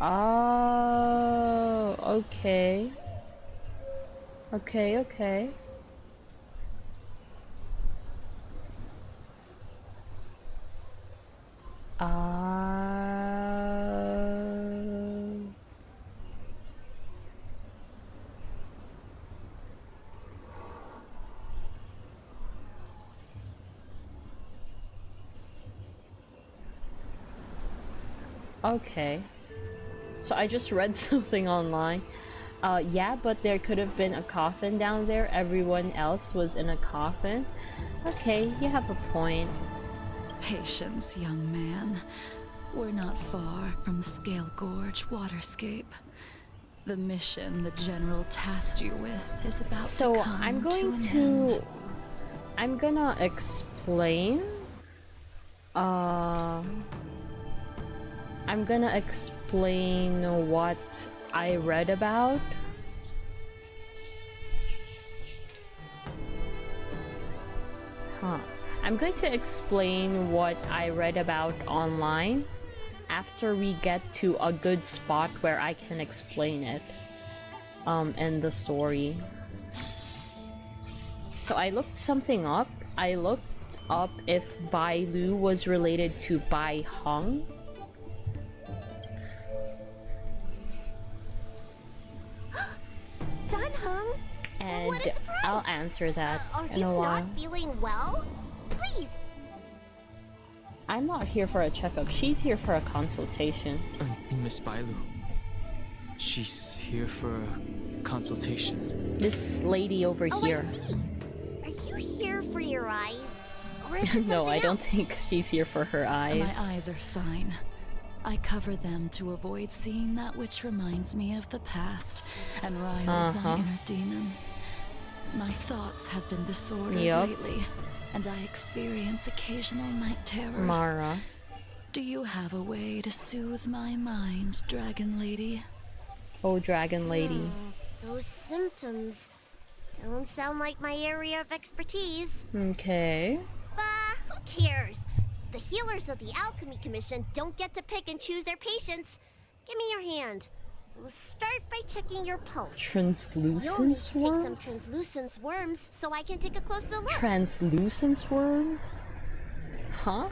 Oh, okay. Okay. Okay. So I just read something online. Yeah, but there could have been a coffin down there. Everyone else was in a coffin. Okay, you have a point. Patience, young man. We're not far from Scale Gorge Waterscape. The mission the General tasked you with is about to come I'm going to to... an end. I'm gonna explain... I'm gonna explain what I read about. I'm going to explain what I read about online. after we get to a good spot where I can explain it in the story. So I looked something up. I looked up if Bai Lu was related to Bai Hong. Dan Heng? And What a surprise! I'll answer that Are in you a while. not feeling well? Please. I'm not here for a checkup. She's here for a consultation. Miss Bailu. She's here for a consultation. This lady over here. I see. Are you here for your eyes? Or is it No, I something don't else? think she's here for her eyes. My eyes are fine. I cover them to avoid seeing that which reminds me of the past and riles my inner demons. My thoughts have been disordered lately, and I experience occasional night terrors. Mara. Do you have a way to soothe my mind, Dragon Lady? Oh, Dragon Lady. Those symptoms don't sound like my area of expertise. Okay. Who cares? The healers of the Alchemy Commission don't get to pick and choose their patients. Give me your hand. We'll start by checking your pulse. Translucent Take some worms? translucent worms so I can take a closer look. Translucent worms? Huh?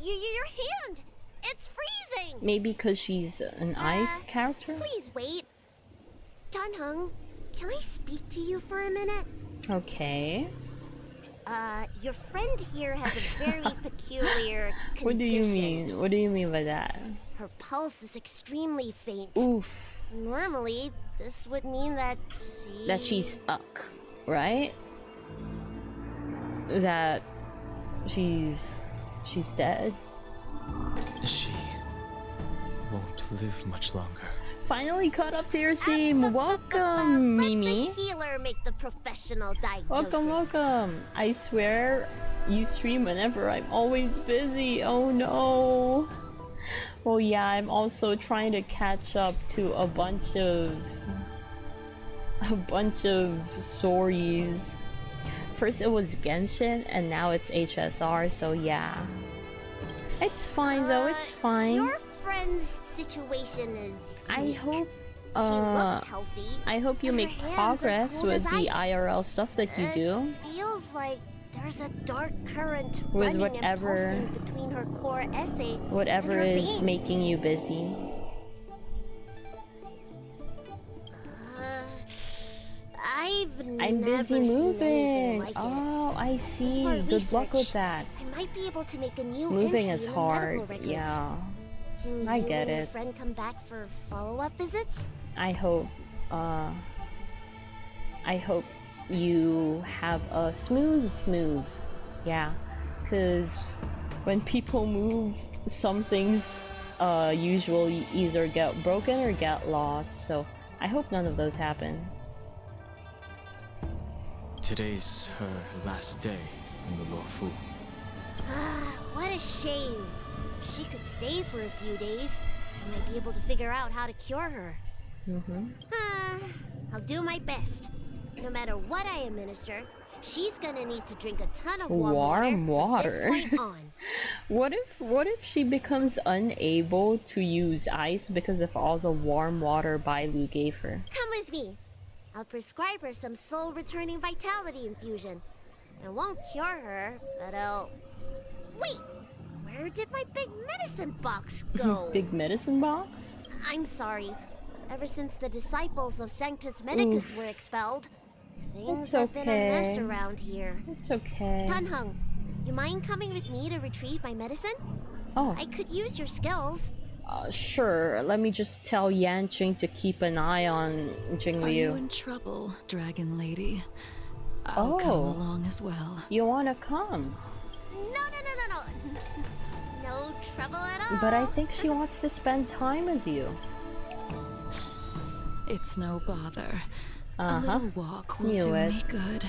Your hand! It's freezing! Maybe because she's an ice character? Please wait. Dan Heng, can I speak to you for a minute? Okay. Your friend here has a very peculiar condition. What do you mean? What do you mean by that? Her pulse is extremely faint. Oof. Normally, this would mean that She's stuck, right? That she's dead. She won't live much longer. Finally caught up to your stream. Welcome, Mimi. Let the healer make the professional diagnosis. Welcome, welcome. I swear you stream whenever I'm always busy. Oh no. Well, yeah, I'm also trying to catch up to a bunch of stories. First it was Genshin and now it's HSR, so yeah. It's fine though, it's fine. Your friend's situation is I hope she looks healthy. I hope you and her make hands are progress cold with as the ice. IRL stuff that you do. Feels like there's a dark current With running whatever- and pulsing between her core essay Whatever and her is veins. making you busy. I'm I'm busy moving. Like Oh, I see. more Good luck with research, that. I might be able to make a new Moving entry is in the hard. medical records. Yeah. Can I you get and your it. friend come back for follow-up visits? I hope you have a smooth move. Yeah. Cause when people move, some things usually either get broken or get lost. So I hope none of those happen. Today's her last day in the Luofu. What a shame. If she could stay for a few days, I might be able to figure out how to cure her. I'll do my best. No matter what I administer, she's gonna need to drink a ton of warm water from this point on. What if she becomes unable to use ice because of all the warm water Bailu gave her? Come with me. I'll prescribe her some soul-returning vitality infusion. It won't cure her, but I'll... Wait! Where did my big medicine box go? Big medicine box? I'm sorry. Ever since the disciples of Sanctus Medicus Oof. were expelled, things It's have been a mess okay. around here. It's okay. Dan Heng, you mind coming with me to retrieve my medicine? Oh. I could use your skills. Sure. Let me just tell Yanqing to keep an eye on Are you Jingliu. in trouble, Dragon Lady? I'll come along as well. You wanna come? No. No trouble at all. But I think she wants to spend time with you. It's no bother. A Uh-huh. little walk will Knew do it. me good.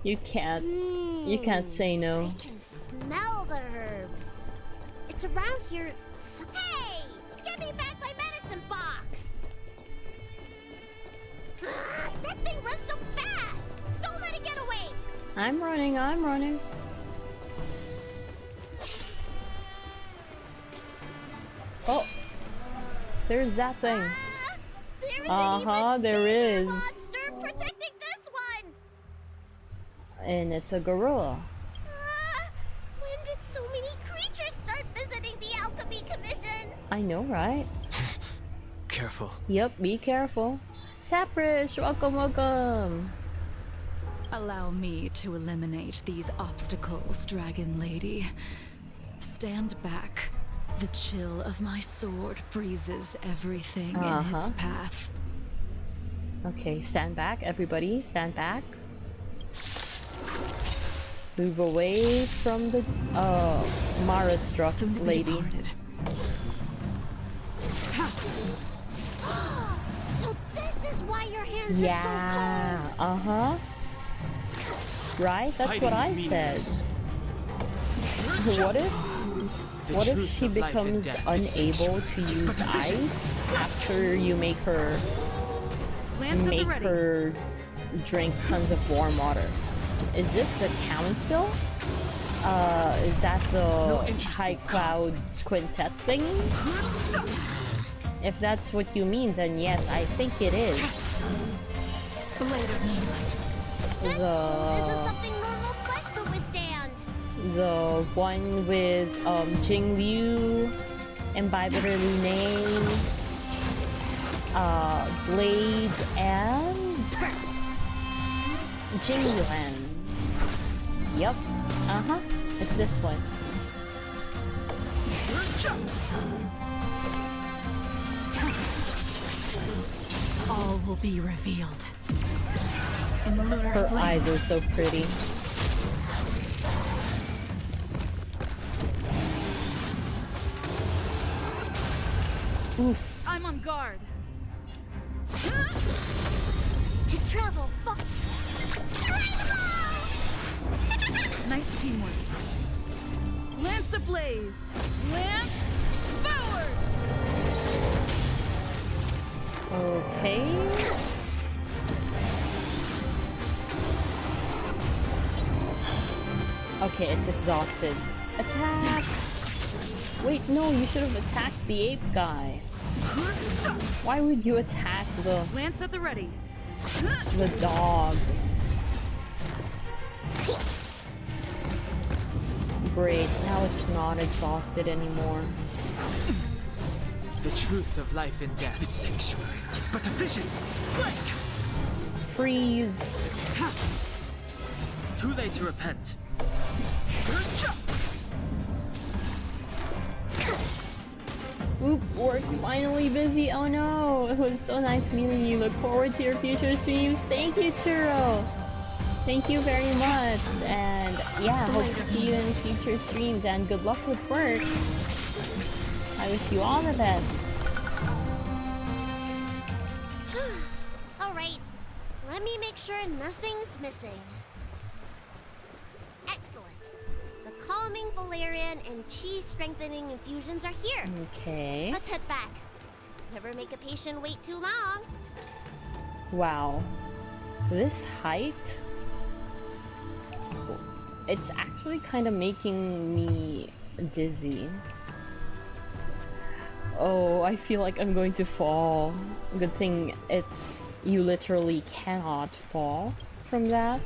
You can't say no. I can smell the herbs. It's around here. Hey! Give me back my medicine box! That thing runs so fast! Don't let it get away! I'm running, I'm running. Oh, there's that thing. There is. Monster protecting this one. And it's a gorilla. When did so many creatures start visiting the Alchemy Commission? I know, right? Careful. Yep, be careful. Saprish, welcome, welcome. Allow me to eliminate these obstacles, Dragon Lady. Stand back. The chill of my sword freezes everything in its path. Okay, stand back, everybody. Stand back. Move away from the Mara struck lady. So this is why your hands are so cold. Right? That's what I said. What if she becomes unable to use ice after you make her drink tons of warm water? Is this the council? Is that the High Cloud Quintet thingy? If that's what you mean, then yes, I think it is. This is something normal flesh could withstand. The one with Jing Liu, Imbibitor Lune, Blade, and Jing Yuan. Yep. It's this one. All will be revealed. In the lunar Her flame. eyes are so pretty. Oof. I'm on guard. To travel far. Nice teamwork. Lance ablaze. Lance forward. Okay. Okay, it's exhausted. Attack! Wait, no, you should have attacked the ape guy. Why would you attack the Lance at the ready. dog? Great, now it's not exhausted anymore. The truth of life and death. The sanctuary is but a vision. Break! Freeze! Too late to repent. Oop, work finally busy. Oh no, it was so nice meeting you. Look forward to your future streams. Thank you, Churro. Thank you very much. And yeah, hope to see you in future streams and good luck with work. I wish you all the best. Alright, let me make sure nothing's missing. Excellent. The calming valerian and chi strengthening infusions are here. Okay. Let's head back. Never make a patient wait too long. Wow. This height? It's actually kind of making me dizzy. Oh, I feel like I'm going to fall. Good thing you literally cannot fall from that.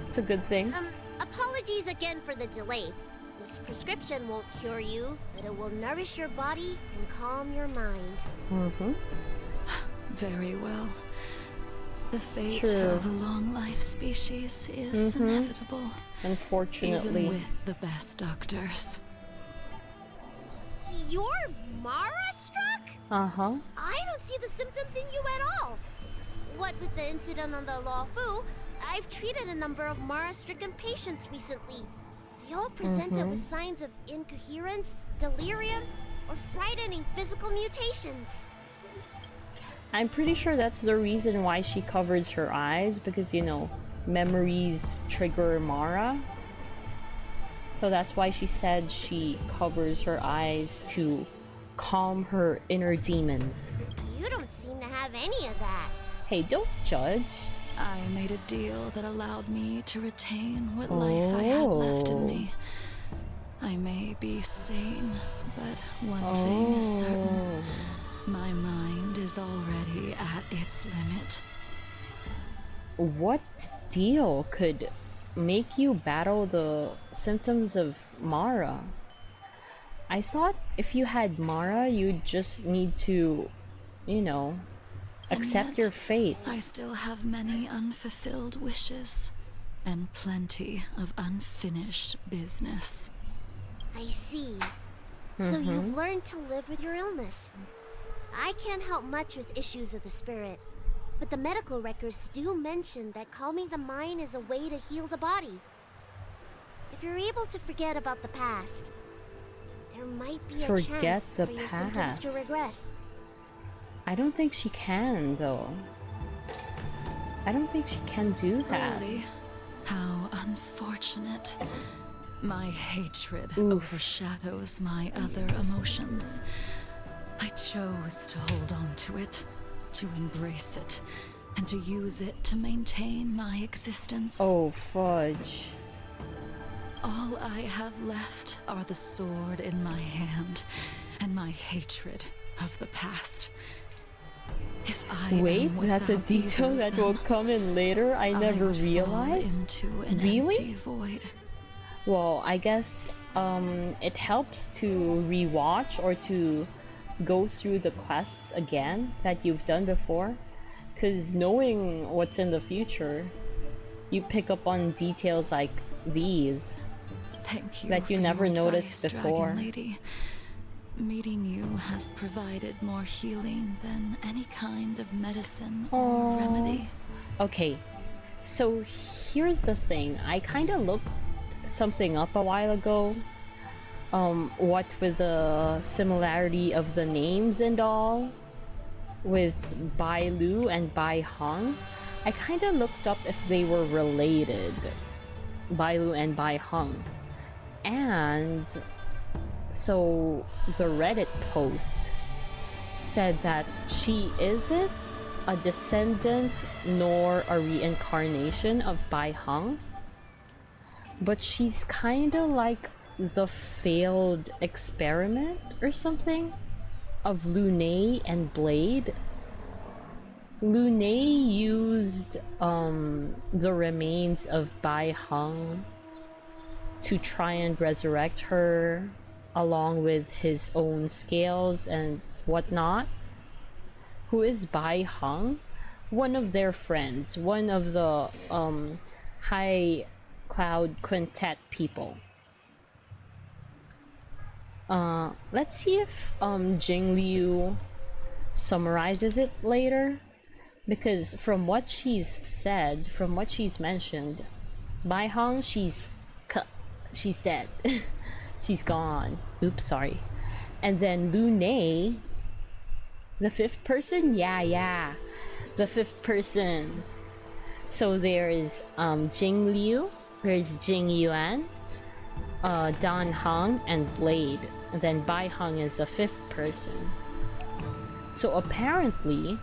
It's a good thing. Apologies again for the delay. This prescription won't cure you, but it will nourish your body and calm your mind. Very well. The fate True. of a long-life species is inevitable. Unfortunately. Even with the best doctors. You're Mara-struck? I don't see the symptoms in you at all. What with the incident on the Law Fu, I've treated a number of Mara-stricken patients recently. They all presented with signs of incoherence, delirium, or frightening physical mutations. I'm pretty sure that's the reason why she covers her eyes, because, you know, memories trigger Mara. So that's why she said she covers her eyes to calm her inner demons. You don't seem to have any of that. Hey, don't judge. I made a deal that allowed me to retain what life I had left in me. I may be sane, but one thing is certain. My mind is already at its limit. What deal could make you battle the symptoms of Mara? I thought if you had Mara, you'd just need to, you know, accept your fate. I still have many unfulfilled wishes and plenty of unfinished business. I see. So you've learned to live with your illness. I can't help much with issues of the spirit, but the medical records do mention that calming the mind is a way to heal the body. If you're able to forget about the past, there might be a chance for your symptoms to regress. I don't think she can, though. I don't think she can do that. Really? How unfortunate. My hatred overshadows my other emotions. I chose to hold on to it, to embrace it, and to use it to maintain my existence. Oh, fudge. All I have left are the sword in my hand and my hatred of the past. If I Wait, that's a detail that will come in later. I never realized. Into an really? Empty void. Well, I guess it helps to rewatch or to go through the quests again that you've done before, because knowing what's in the future, you pick up on details like these. Thank you that you for never your noticed advice, before. Dragon Lady. Meeting you has provided more healing than any kind of medicine or remedy. Okay, so here's the thing. I kind of looked something up a while ago. What with the similarity of the names and all, with Bai Lu and Bai Hong, I kind of looked up if they were related, Bai Lu and Bai Hong. And so the Reddit post said that she isn't a descendant nor a reincarnation of Bai Hong, but she's kind of like the failed experiment or something of Lunay and Blade. Lunay used the remains of Bai Hong to try and resurrect her, along with his own scales and whatnot. Who is Bai Hong? One of their friends, one of the High Cloud Quintet people. Let's see if Jing Liu summarizes it later, because from what she's said, from what she's mentioned, Bai Hong, she's dead. She's gone. Oops, sorry. And then Lunay, the fifth person? Yeah. The fifth person. So there's Jing Liu, there's Jing Yuan, Dan Hong, and Blade. And then Bai Hong is the fifth person. So apparently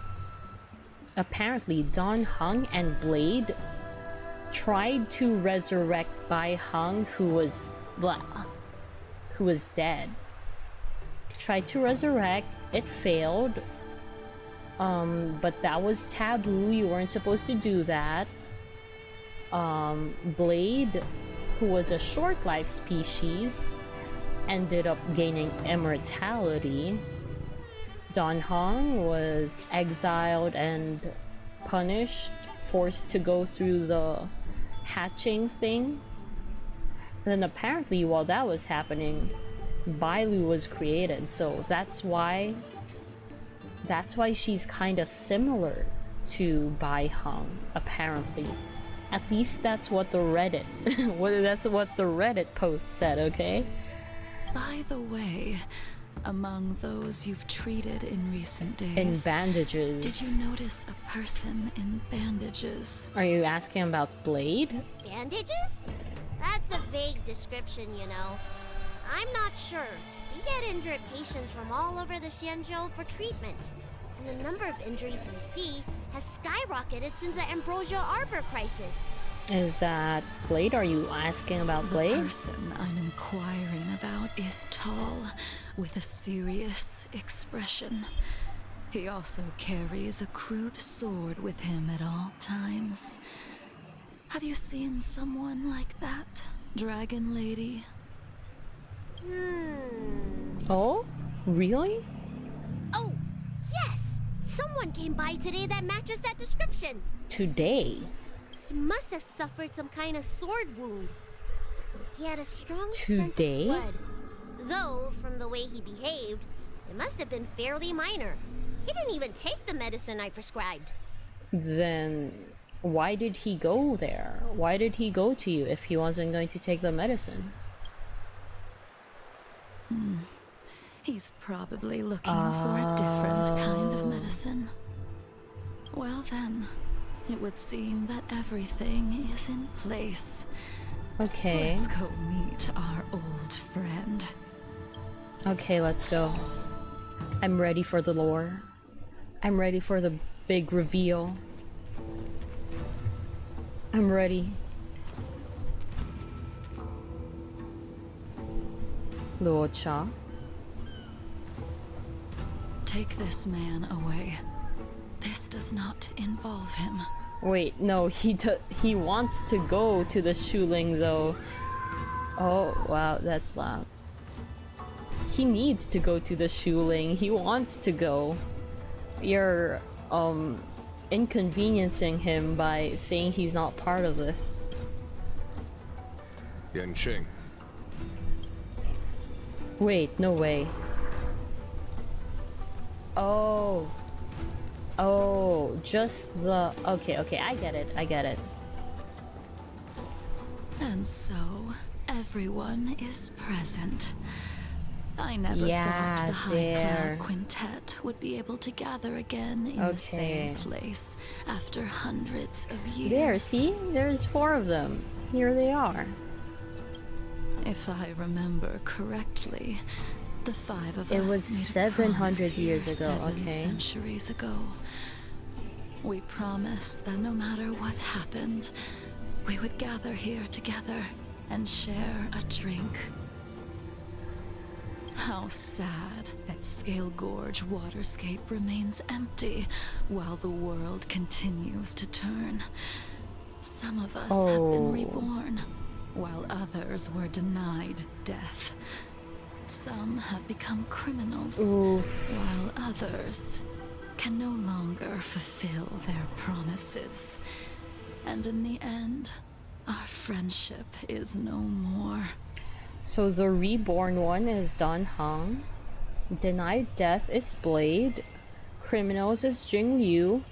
Dan Hong and Blade tried to resurrect Bai Hong, who was dead. Tried to resurrect, it failed. But that was taboo, you weren't supposed to do that. Blade, who was a short life species, ended up gaining immortality. Dan Hong was exiled and punished, forced to go through the hatching thing. And then apparently while that was happening, Bai Lu was created, so that's why she's kind of similar to Bai Hong, apparently. At least that's what the Reddit post said, okay? By the way, among those you've treated in recent days, In bandages. did you notice a person in bandages? Are you asking about Blade? Bandages? That's a vague description, you know. I'm not sure. We get injured patients from all over the Xianzhou for treatment. And the number of injuries we see has skyrocketed since the Ambrosia Arbor crisis. Is that Blade? Are you asking about Blade? The person I'm inquiring about is tall, with a serious expression. He also carries a crude sword with him at all times. Have you seen someone like that, Dragon Lady? Oh? Really? Oh, yes! Someone came by today that matches that description. Today? He must have suffered some kind of sword wound. He had a strong Today? scent of blood. Though, from the way he behaved, it must have been fairly minor. He didn't even take the medicine I prescribed. Then why did he go there? Why did he go to you if he wasn't going to take the medicine? He's probably looking for a different kind of medicine. Well then, it would seem that everything is in place. Okay. Let's go meet our old friend. Okay, let's go. I'm ready for the lore. I'm ready for the big reveal. I'm ready. Luocha. Take this man away. This does not involve him. Wait, no, he wants to go to the Shuling though. Oh, wow, that's loud. He needs to go to the Shuling. He wants to go. You're inconveniencing him by saying he's not part of this. Yanqing. Wait, no way. Oh. Oh, just the... Okay, I get it. And so, everyone is present. I never thought the High Cloud Quintet would be able to gather again in the same place after hundreds of years. There, see? There's 4 of them. Here they are. If I remember correctly, the 5 of us It was made a 700 promise years here ago, 7 okay. centuries ago. We promised that no matter what happened, we would gather here together and share a drink. How sad that Scale Gorge waterscape remains empty while the world continues to turn. Some of us have been reborn, while others were denied death. Some have become criminals, while others can no longer fulfill their promises. And in the end, our friendship is no more. So the reborn one is Dan Heng. Denied death is Blade. Criminals is Jing Liu.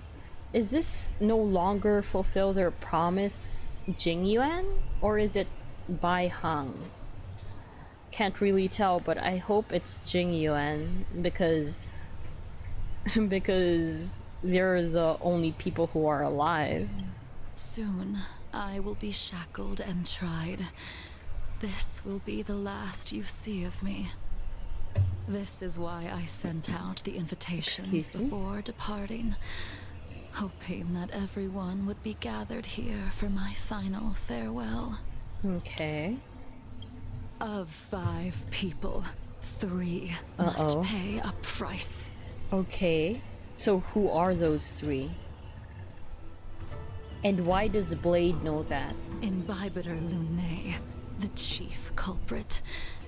Is this no longer fulfill their promise Jing Yuan? Or is it Bai Heng? Can't really tell, but I hope it's Jing Yuan because they're the only people who are alive. Soon, I will be shackled and tried. This will be the last you see of me. This is why I sent out the invitations before departing, hoping that everyone would be gathered here for my final farewell. Okay. Of 5 people, 3 must pay a price. Okay. So who are those 3? And why does Blade know that? Imbibitor Lunae, the chief culprit,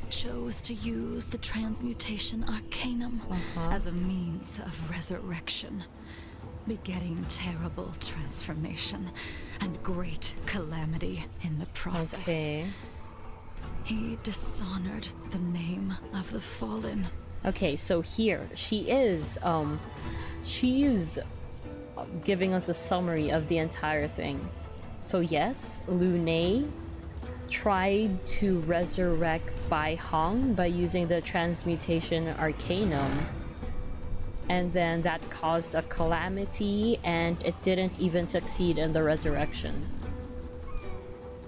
chose to use the transmutation arcanum as a means of resurrection, begetting terrible transformation and great calamity in the process. Okay. He dishonored the name of the fallen. Okay, so here she is giving us a summary of the entire thing. So yes, Lunae tried to resurrect Bai Heng by using the transmutation arcanum, and then that caused a calamity and it didn't even succeed in the resurrection.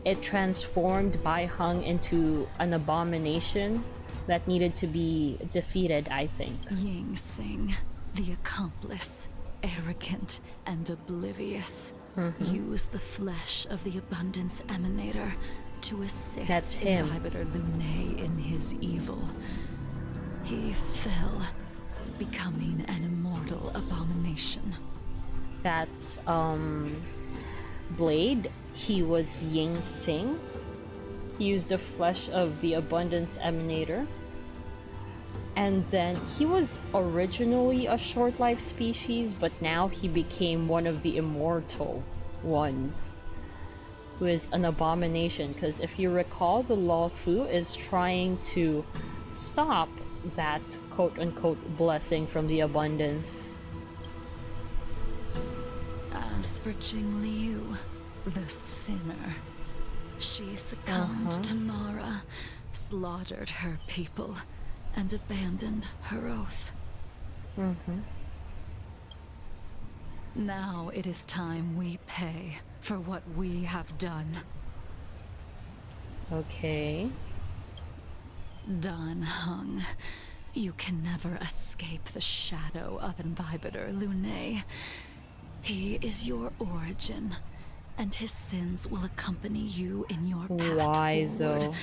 It transformed Bai Heng into an abomination that needed to be defeated, I think. Ying Sing, the accomplice, arrogant and oblivious, Mhm. used the flesh of the Abundance Emanator to assist That's him. Inhibitor Lunae in his evil. He fell, becoming an immortal abomination. That's Blade. He was Ying Sing. He used the flesh of the Abundance Emanator. And then he was originally a short life species, but now he became one of the immortal ones, who is an abomination. Because if you recall, the Law Fu is trying to stop that quote-unquote blessing from the abundance. As for Jing Liu, the sinner, she succumbed to Mara, slaughtered her people, and abandoned her oath. Now it is time we pay for what we have done. Okay. Dan Heng, you can never escape the shadow of Imbibitor Lunae. He is your origin, and his sins will accompany you in your path Why forward though?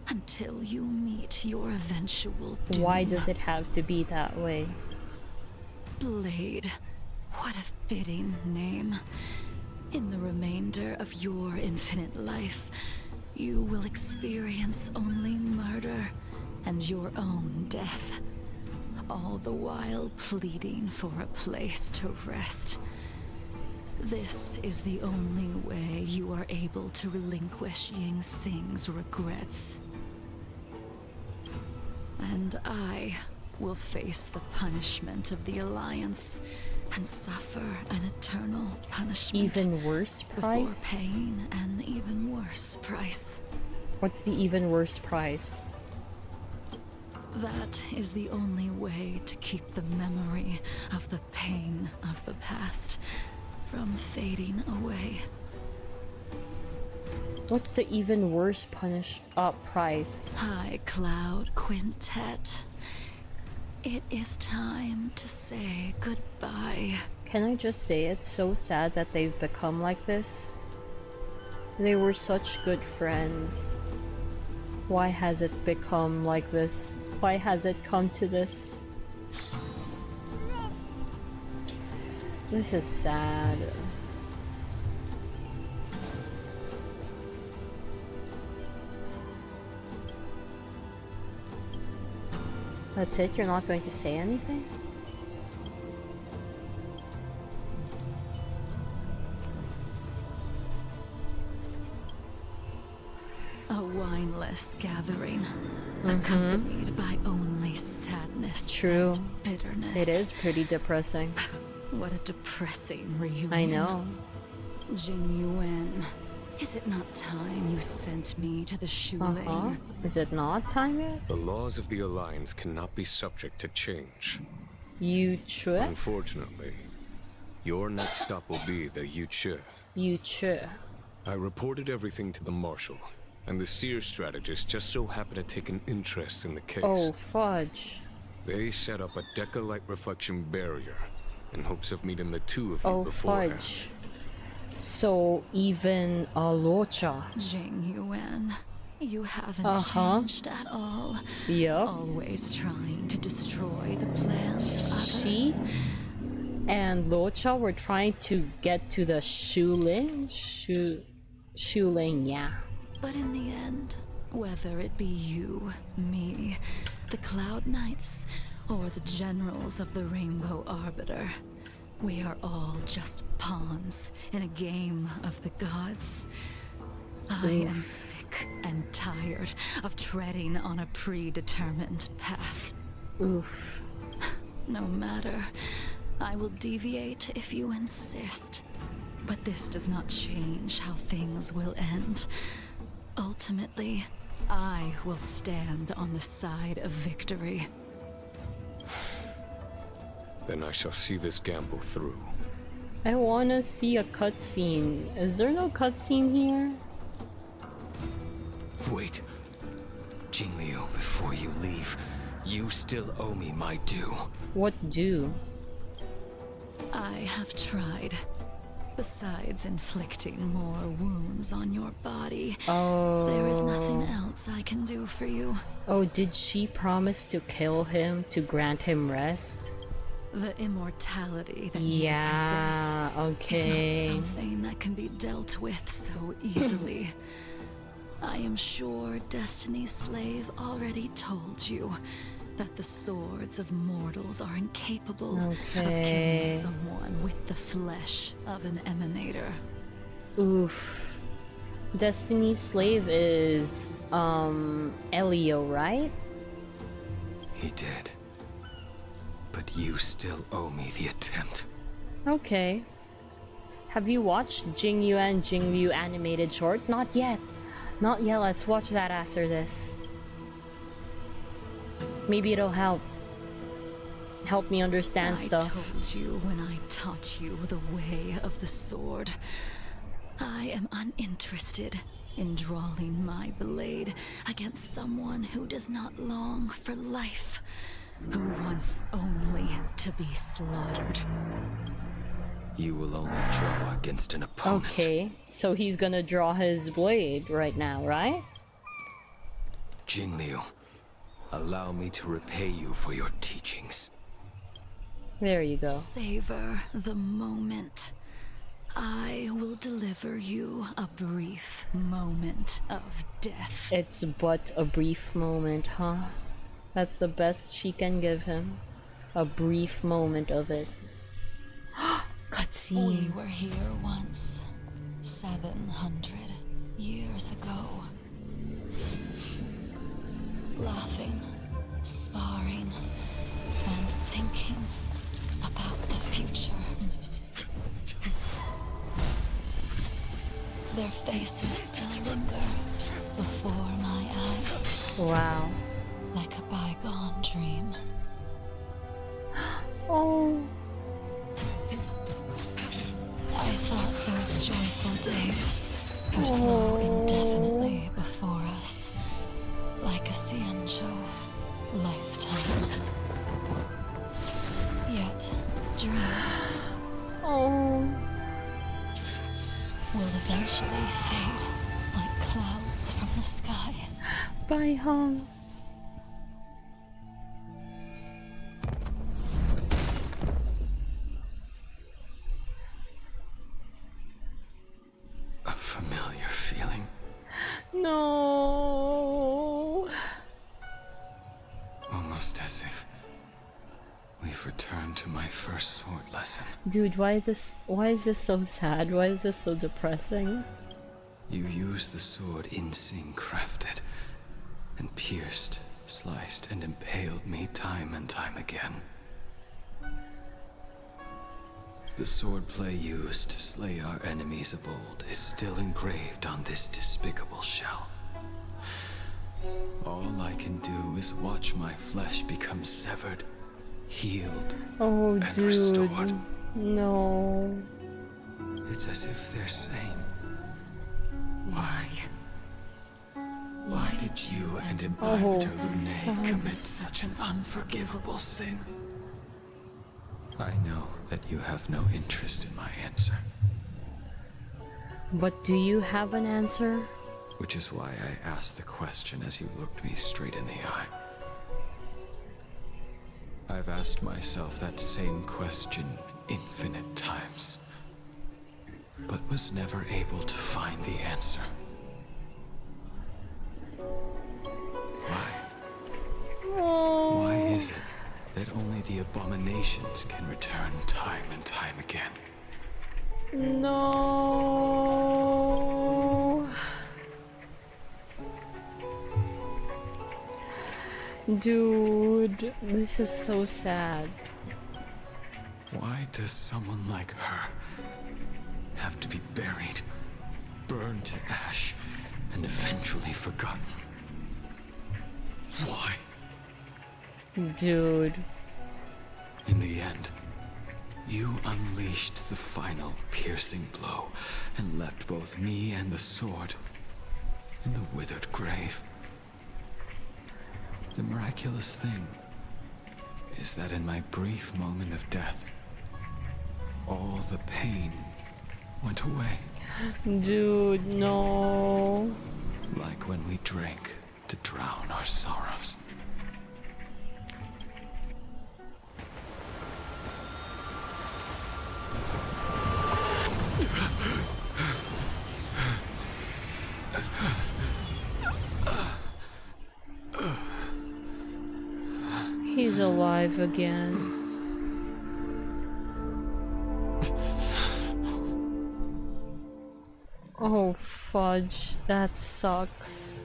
until you meet your eventual doom. Why does it have to be that way? Blade, what a fitting name. In the remainder of your infinite life, you will experience only murder and your own death, all the while pleading for a place to rest. This is the only way you are able to relinquish Ying Sing's regrets. And I will face the punishment of the Alliance and suffer an eternal punishment. Even worse price? Before paying an even worse price. What's the even worse price? That is the only way to keep the memory of the pain of the past from fading away. What's the even worse price? High Cloud Quintet. It is time to say goodbye. Can I just say it's so sad that they've become like this? They were such good friends. Why has it become like this? Why has it come to this? This is sad. That's it? You're not going to say anything? A wineless gathering, accompanied by only sadness True. and bitterness. It is pretty depressing. What a depressing reunion. I know. Jing Yuan, is it not time you sent me to the Shuling? Is it not time yet? The laws of the Alliance cannot be subject to change. Yuche? Unfortunately, your next stop will be the Yuche. Yuche. I reported everything to the Marshal, and the Seer strategist just so happened to take an interest in the case. Oh, fudge. They set up a Deca-light reflection barrier in hopes of meeting the two of you Oh, beforehand. fudge. So even Locha. Jing Yuan, you haven't changed at all. Yep. Always trying to destroy the plans of others. She and Locha were trying to get to the Shuling? Shuling, yeah. But in the end, whether it be you, me, the Cloud Knights, or the generals of the Rainbow Arbiter, we are all just pawns in a game of the gods. I am sick and tired of treading on a predetermined path. Oof. No matter. I will deviate if you insist. But this does not change how things will end. Ultimately, I will stand on the side of victory. Then I shall see this gamble through. I wanna see a cutscene. Is there no cutscene here? Wait. Jing Liu, before you leave, you still owe me my due. What do? I have tried. Besides inflicting more wounds on your body, there is nothing else I can do for you. Oh, did she promise to kill him to grant him rest? The immortality that you possess is not something that can be dealt with so easily. I am sure Destiny's slave already told you that the swords of mortals are incapable of killing someone with the flesh of an emanator. Oof. Destiny's slave is Elio, right? He did. But you still owe me the attempt. Okay. Have you watched Jingyu and Jingyu animated short? Not yet. Not yet. Let's watch that after this. Maybe it'll help me understand stuff. I told you when I taught you the way of the sword. I am uninterested in drawing my blade against someone who does not long for life, who wants only to be slaughtered. You will only draw against an opponent. Okay, so he's gonna draw his blade right now, right? Jingliu, allow me to repay you for your teachings. There you go. Savor the moment. I will deliver you a brief moment of death. It's but a brief moment, huh? That's the best she can give him. A brief moment of it. Cutscene. We were here once, 700 years ago. Laughing, sparring, and thinking about the future. Their faces still linger before my eyes. Wow. Like a bygone dream. Oh. I thought those joyful days would flow indefinitely before us, like a Cienjo lifetime. Yet, dreams will eventually fade like clouds from the sky. Bye, Hong. A familiar feeling. No. Almost as if we've returned to my first sword lesson. Dude, why is this so sad? Why is this so depressing? You used the sword Insing crafted, and pierced, sliced, and impaled me time and time again. The swordplay used to slay our enemies of old is still engraved on this despicable shell. All I can do is watch my flesh become severed, healed, and restored. No. It's as if they're saying, Why? why did you and Imbibitor Lunae commit such an unforgivable sin? I know that you have no interest in my answer. But do you have an answer? Which is why I asked the question as you looked me straight in the eye. I've asked myself that same question infinite times, but was never able to find the answer. Why? Why is it that only the abominations can return time and time again? No. Dude, this is so sad. Why does someone like her have to be buried, burned to ash, and eventually forgotten? Why? Dude. In the end, you unleashed the final piercing blow and left both me and the sword in the withered grave. The miraculous thing is that in my brief moment of death, all the pain went away. Dude, no. Like when we drank to drown our sorrows. He's alive again. Oh, fudge. That sucks.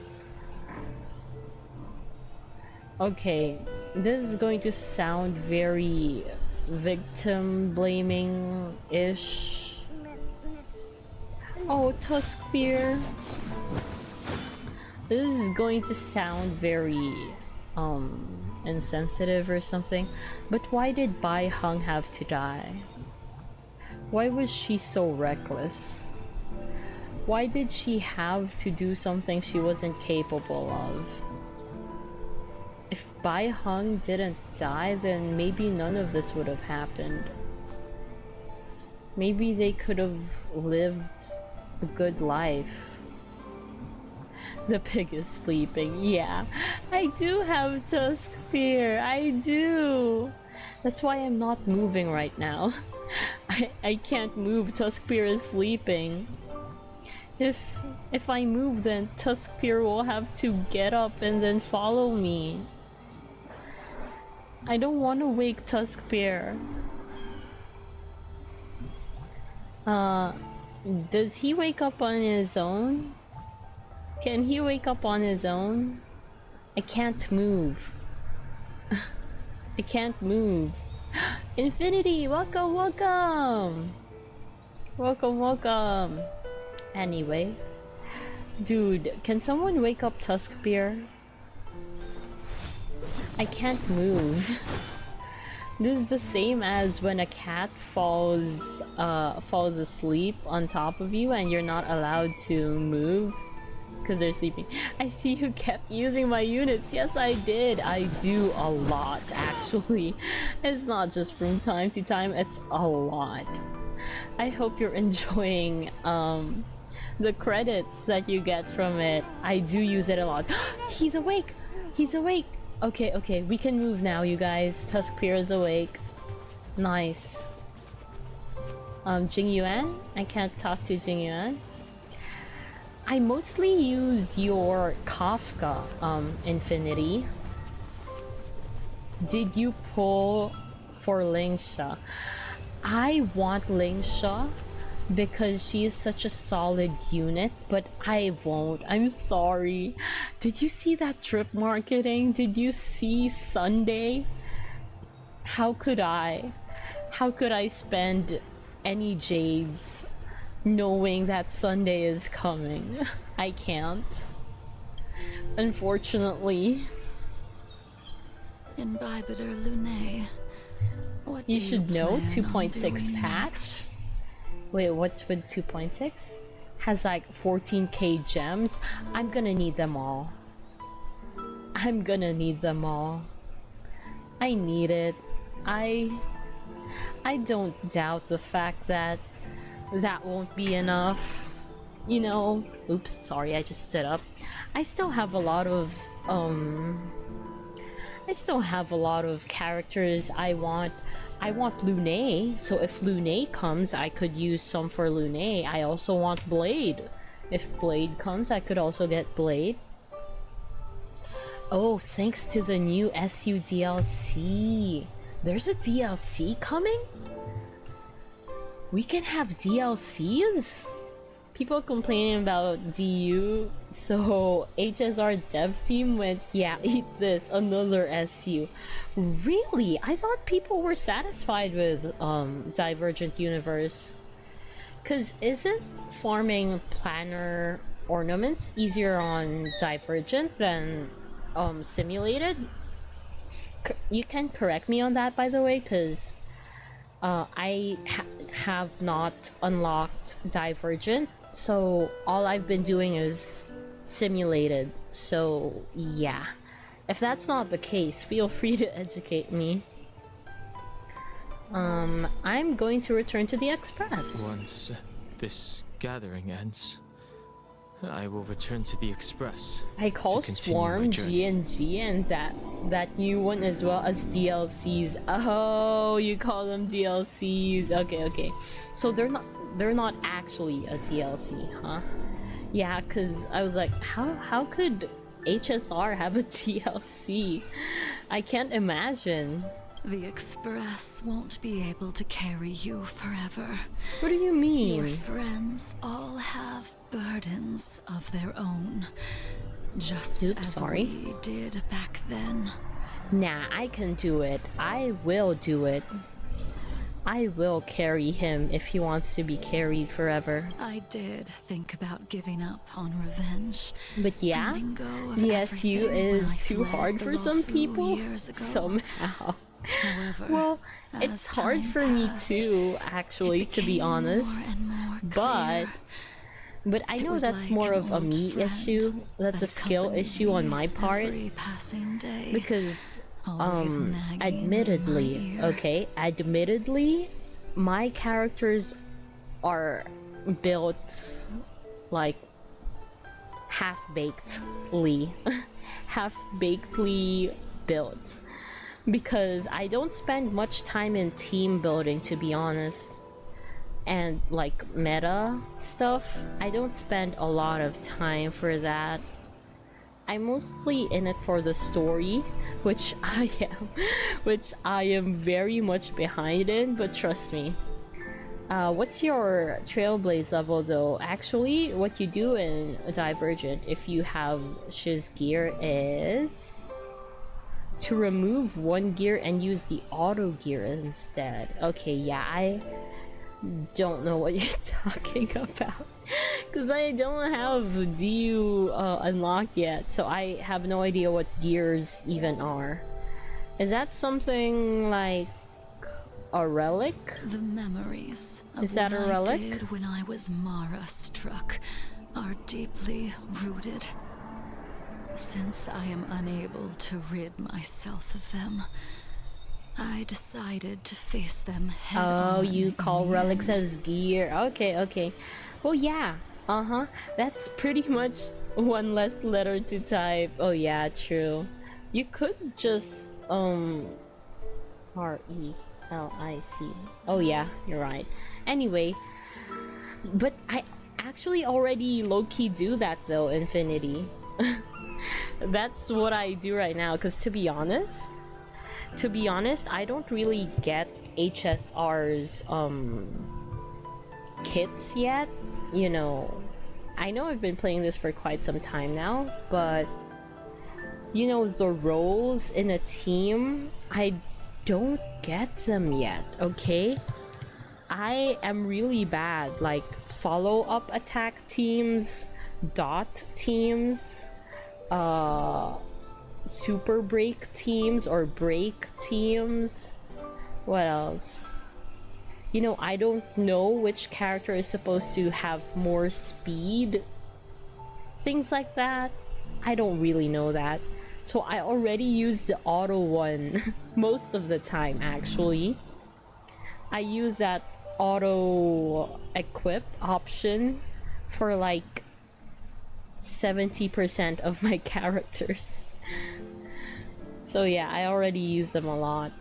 Okay, this is going to sound very victim blaming-ish. Oh, Tuskbear. This is going to sound very, insensitive or something, but why did Bai Hung have to die? Why was she so reckless? Why did she have to do something she wasn't capable of? If Bai Hung didn't die, then maybe none of this would have happened. Maybe they could have lived a good life. The pig is sleeping. Yeah, I do have Tuskbear. I do. That's why I'm not moving right now. I can't move. Tuskbear is sleeping. If I move, then Tuskbear will have to get up and then follow me. I don't want to wake Tuskbear. Does he wake up on his own? Can he wake up on his own? I can't move. I can't move. Infinity, welcome, welcome! Welcome, welcome! Anyway. Dude, can someone wake up Tuskbear? I can't move. This is the same as when a cat falls asleep on top of you and you're not allowed to move because they're sleeping. I see you kept using my units. Yes, I did. I do a lot, actually. It's not just from time to time, it's a lot. I hope you're enjoying the credits that you get from it. I do use it a lot. He's awake! He's awake! Okay, okay, we can move now, you guys. Tuskbear is awake. Nice. Jing Yuan? I can't talk to Jing Yuan. I mostly use your Kafka, Infinity. Did you pull for Lingsha? I want Lingsha because she is such a solid unit, but I won't. I'm sorry. Did you see that trip marketing? Did you see Sunday? How could I? How could I spend any jades knowing that Sunday is coming? I can't. Unfortunately. Imbibitor Lunae. What You should know 2.6 patch. Wait, what's with 2.6? Has like 14k gems. I'm gonna need them all. I'm gonna need them all. I need it. I don't doubt the fact that that won't be enough. You know, oops, sorry, I just stood up. I still have a lot of characters I want. I want Lunae, so if Lunae comes, I could use some for Lunae. I also want Blade. If Blade comes, I could also get Blade. Oh, thanks to the new SU DLC. There's a DLC coming? We can have DLCs? People complaining about DU, so HSR dev team went, yeah, eat this, another SU. Really? I thought people were satisfied with Divergent Universe. Cause isn't farming planner ornaments easier on Divergent than simulated? You can correct me on that, by the way, cause I have not unlocked Divergent, so all I've been doing is simulated. So yeah, if that's not the case, feel free to educate me. I'm going to return to the Express. Once this gathering ends, I will return to the Express. I call Swarm G&G and that new one as well as DLCs. Oh, you call them DLCs. Okay. So they're not actually a DLC, huh? Yeah, cuz I was like, how could HSR have a DLC? I can't imagine. The Express won't be able to carry you forever. What do you mean? Your friends all have burdens of their own. Just as we did back then. Nah, I can do it. I will do it. I will carry him if he wants to be carried forever. I did think about giving up on revenge. But yeah, the SU is too hard for some people somehow. However, well, it's hard for me too, actually, to be honest. But I know that's more of a me issue. That's a skill issue on my part. Because, admittedly, my characters are built like half-bakedly built. Because I don't spend much time in team building, to be honest. And like meta stuff, I don't spend a lot of time for that. I'm mostly in it for the story, which I am very much behind in, but trust me. What's your Trailblaze level though? Actually, what you do in Divergent if you have Shiz gear is to remove one gear and use the auto gear instead. Okay, yeah, I don't know what you're talking about because I don't have DU unlocked yet, so I have no idea what gears even are. Is that something like a relic? The memories of is that what a relic? I did when I was Mara struck are deeply rooted. Since I am unable to rid myself of them, I decided to face them head on. Oh, you call relics as gear. Okay. Well, yeah. That's pretty much one less letter to type. Oh, yeah, true. You could just, R-E-L-I-C. Oh, yeah, you're right. Anyway, but I actually already low-key do that, though, Infinity. That's what I do right now, because to be honest, I don't really get HSR's kits yet. You know, I know I've been playing this for quite some time now, but you know, the roles in a team, I don't get them yet, okay? I am really bad, like follow-up attack teams, dot teams, super break teams or break teams. What else? You know, I don't know which character is supposed to have more speed. Things like that. I don't really know that. So I already use the auto one most of the time, actually. I use that auto equip option for like 70% of my characters. So yeah, I already use them a lot.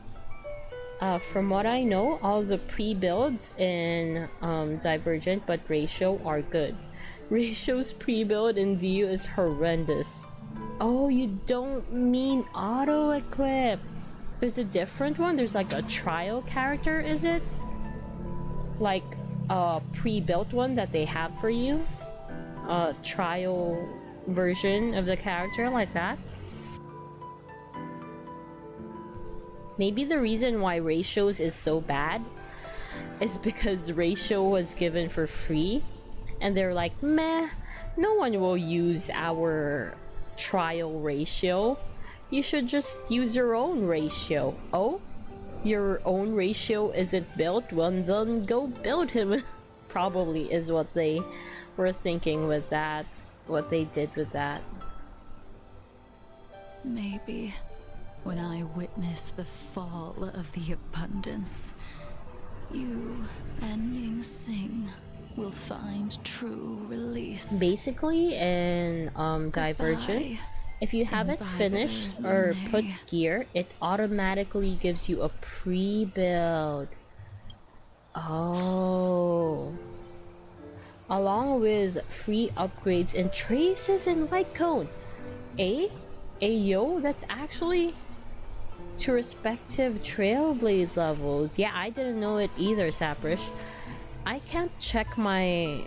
From what I know, all the pre-builds in Divergent but Ratio are good. Ratio's pre-build in DU is horrendous. Oh, you don't mean auto-equip. There's a different one? There's like a trial character, is it? Like a pre-built one that they have for you? A trial version of the character like that? Maybe the reason why Ratios is so bad is because Ratio was given for free and they're like, meh, no one will use our trial ratio. You should just use your own ratio. Oh? Your own ratio isn't built? Well, then go build him. Probably is what they were thinking with that. What they did with that. Maybe when I witness the fall of the abundance, you and Ying Sing will find true release. Basically, in Divergent, if you haven't finished or put gear, it automatically gives you a pre-build. Oh. Along with free upgrades and traces in Light Cone. Ayo, that's actually to respective Trailblaze levels. Yeah, I didn't know it either, Saprish. I cannot check my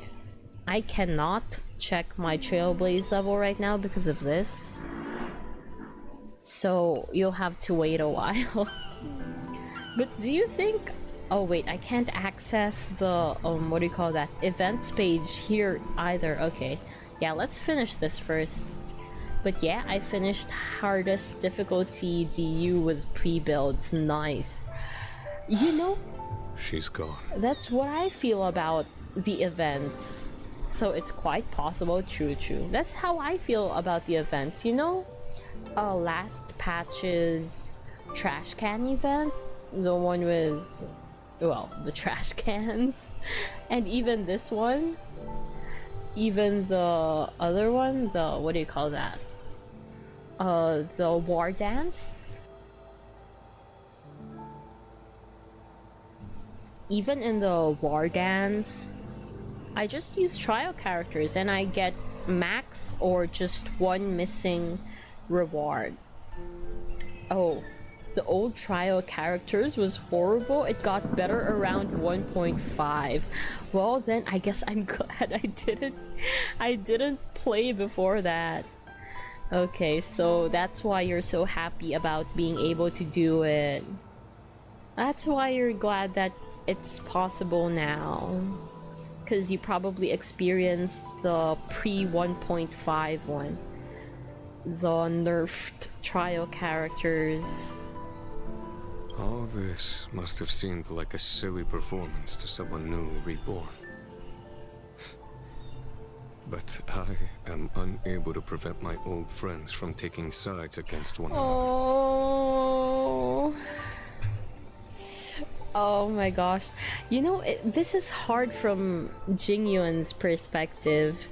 Trailblaze level right now because of this. So you'll have to wait a while. But do you think... Oh wait, I can't access the, what do you call that? Events page here either. Okay. Yeah, let's finish this first. But yeah, I finished hardest difficulty DU with pre-builds. Nice. You know... She's gone. That's what I feel about the events. So it's quite possible. True. That's how I feel about the events. You know, last patch's trash can event, the one with, well, the trash cans, and even this one, even the other one, the, what do you call that? The war dance. Even in the war dance, I just use trial characters and I get max or just one missing reward. Oh, the old trial characters was horrible. It got better around 1.5. Well, then I guess I'm glad I didn't play before that. Okay, so that's why you're so happy about being able to do it. That's why you're glad that it's possible now. Because you probably experienced the pre-1.5 one. The nerfed trial characters. All this must have seemed like a silly performance to someone newly reborn. But I am unable to prevent my old friends from taking sides against one another. Oh my gosh. You know, this is hard from Jingyun's perspective.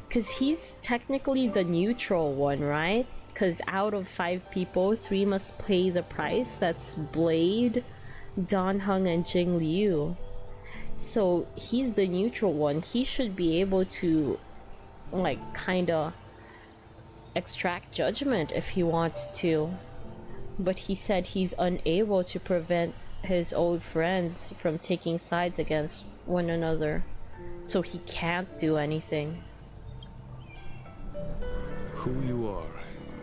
Because he's technically the neutral one, right? Because out of 5 people, 3 must pay the price. That's Blade, Dan Heng, and Jing Liu. So he's the neutral one. He should be able to, like, kinda extract judgment if he wants to. But he said he's unable to prevent his old friends from taking sides against one another. So he can't do anything. Who you are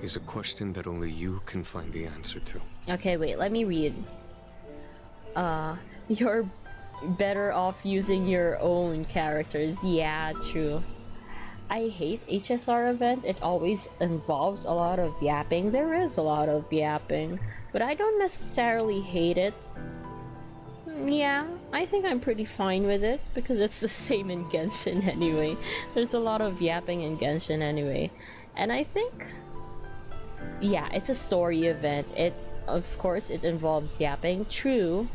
is a question that only you can find the answer to. Okay, wait, let me read. You're better off using your own characters. Yeah, true. I hate HSR event. It always involves a lot of yapping. There is a lot of yapping, but I don't necessarily hate it. Yeah, I think I'm pretty fine with it because it's the same in Genshin anyway. There's a lot of yapping in Genshin anyway. And I think, yeah, it's a story event. Of course, it involves yapping. True.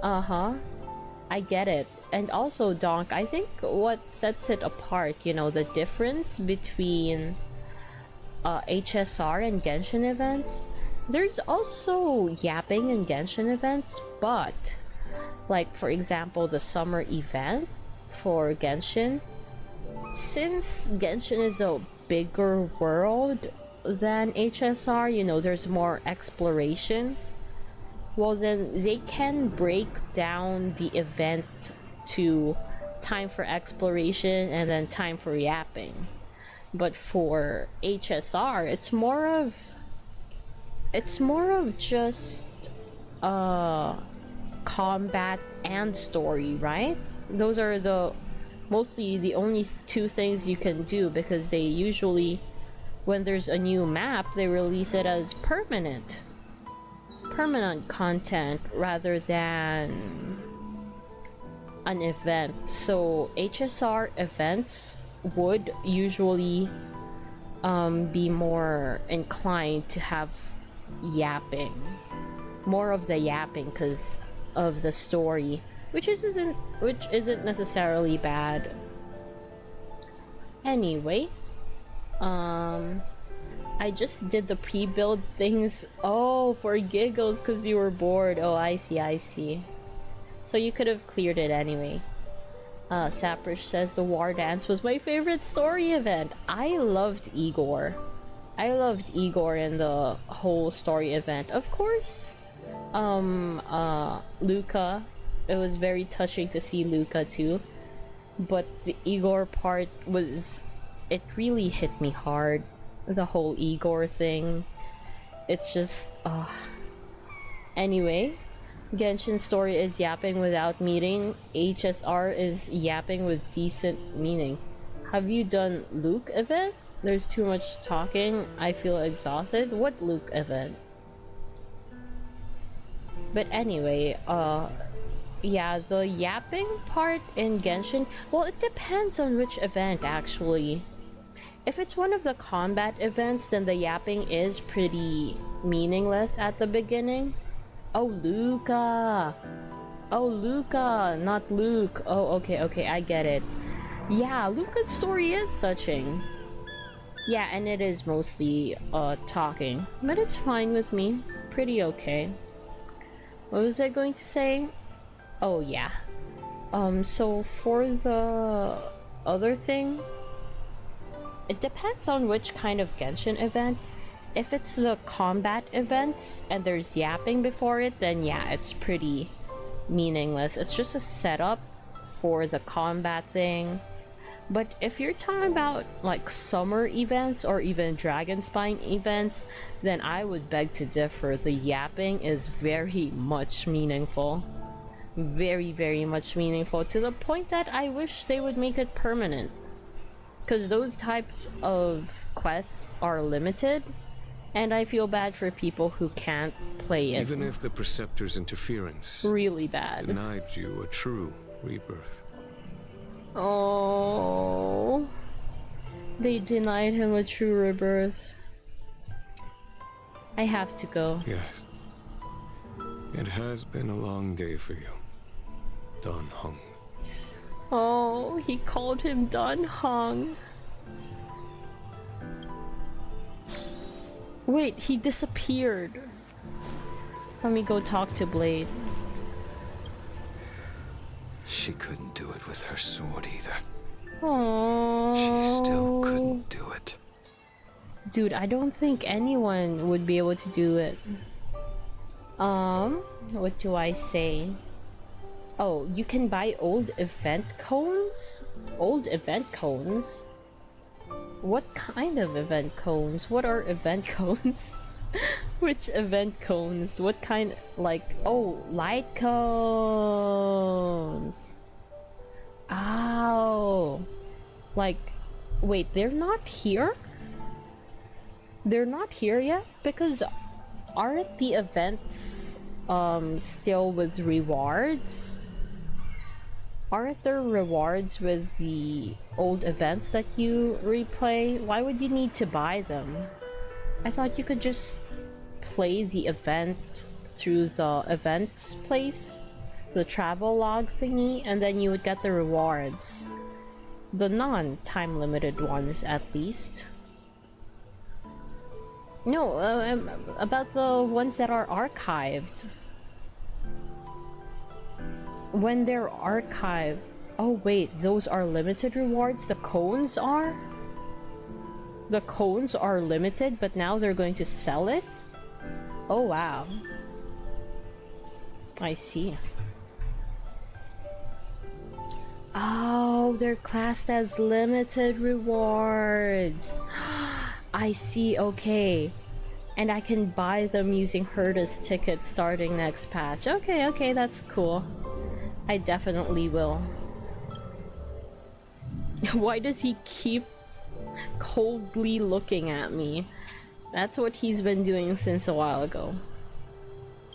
I get it. And also, Donk, I think what sets it apart, you know, the difference between HSR and Genshin events, there's also yapping in Genshin events, but like, for example, the summer event for Genshin, since Genshin is a bigger world than HSR, you know, there's more exploration, well then they can break down the event to time for exploration and then time for yapping. But for HSR, it's more of just combat and story, right? Those are mostly the only 2 things you can do, because they usually, when there's a new map, they release it as permanent content rather than an event. So HSR events would usually be more inclined to have yapping, more of the yapping because of the story. which isn't necessarily bad. Anyway, I just did the pre-build things. Oh, for giggles, because you were bored. Oh, I see. So you could have cleared it anyway. Saprish says the war dance was my favorite story event. I loved Igor. I loved Igor in the whole story event. Of course, Luca. It was very touching to see Luca too. But the Igor part it really hit me hard. The whole Igor thing. It's just, Anyway, Genshin's story is yapping without meaning. HSR is yapping with decent meaning. Have you done Luke event? There's too much talking. I feel exhausted. What Luke event? But anyway, yeah, the yapping part in Genshin, well, it depends on which event actually. If it's one of the combat events, then the yapping is pretty meaningless at the beginning. Oh, Luca! Oh, Luca, not Luke. Oh, okay, I get it. Yeah, Luca's story is touching. Yeah, and it is mostly, talking. But it's fine with me. Pretty okay. What was I going to say? Oh, yeah. So for the other thing, it depends on which kind of Genshin event. If it's the combat events and there's yapping before it, then yeah, it's pretty meaningless. It's just a setup for the combat thing. But if you're talking about like summer events or even dragon spine events, then I would beg to differ. The yapping is very much meaningful. Very, very much meaningful, to the point that I wish they would make it permanent. Because those types of quests are limited, and I feel bad for people who can't play it. Even if the Preceptor's interference really bad denied you a true rebirth. Oh, they denied him a true rebirth. I have to go. Yes. It has been a long day for you, Dan Heng. Oh, he called him Dan Heng. Wait, he disappeared. Let me go talk to Blade. She couldn't do it with her sword either. Oh. She still couldn't do it. Dude, I don't think anyone would be able to do it. What do I say? Oh, you can buy old event cones? Old event cones? What kind of event cones? What are event cones? Which event cones? What kind? Like, oh, light cones. Oh. Like, wait, they're not here? They're not here yet? Because aren't the events still with rewards? Aren't there rewards with the old events that you replay? Why would you need to buy them? I thought you could just play the event through the events place, the travel log thingy, and then you would get the rewards. The non-time limited ones, at least. No, about the ones that are archived. When they're archived. Oh wait, those are limited rewards? The cones are? The cones are limited, but now they're going to sell it? Oh wow. I see. Oh, they're classed as limited rewards. I see, okay. And I can buy them using Herta's ticket starting next patch. Okay, that's cool. I definitely will. Why does he keep coldly looking at me? That's what he's been doing since a while ago.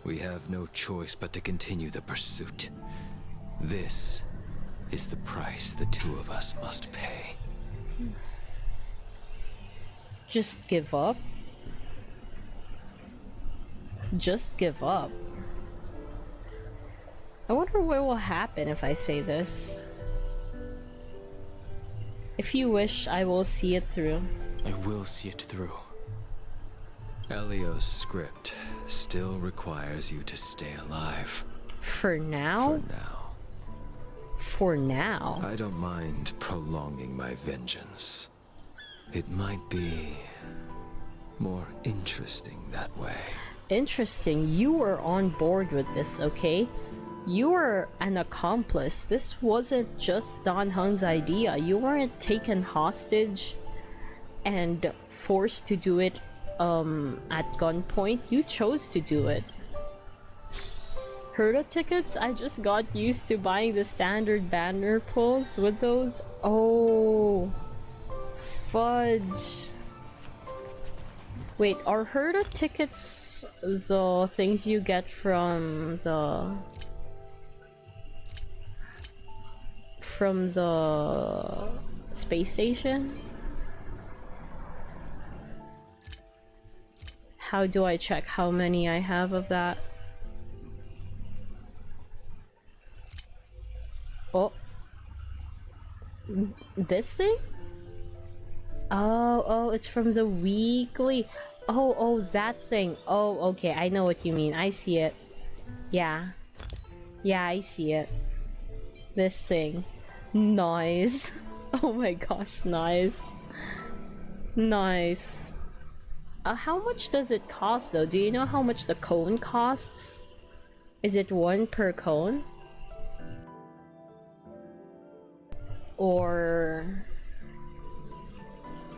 We have no choice but to continue the pursuit. This is the price the two of us must pay. Just give up? Just give up? wonder what will happen if I say this. If you wish, I will see it through. I will see it through. Elio's script still requires you to stay alive. For now? For now. For now? I don't mind prolonging my vengeance. It might be more interesting that way. Interesting. You were on board with this, okay? You were an accomplice. This wasn't just Dan Heng's idea. You weren't taken hostage and forced to do it at gunpoint. You chose to do it. Herda tickets? I just got used to buying the standard banner pulls with those. Oh, fudge. Wait, are Herda tickets the things you get from the space station? How do I check how many I have of that? Oh, this thing? Oh, it's from the weekly. Oh, that thing. Oh, okay, I know what you mean. I see it. Yeah, I see it. This thing. Nice. Oh my gosh, nice. Nice. How much does it cost though? Do you know how much the cone costs? Is it 1 per cone? Or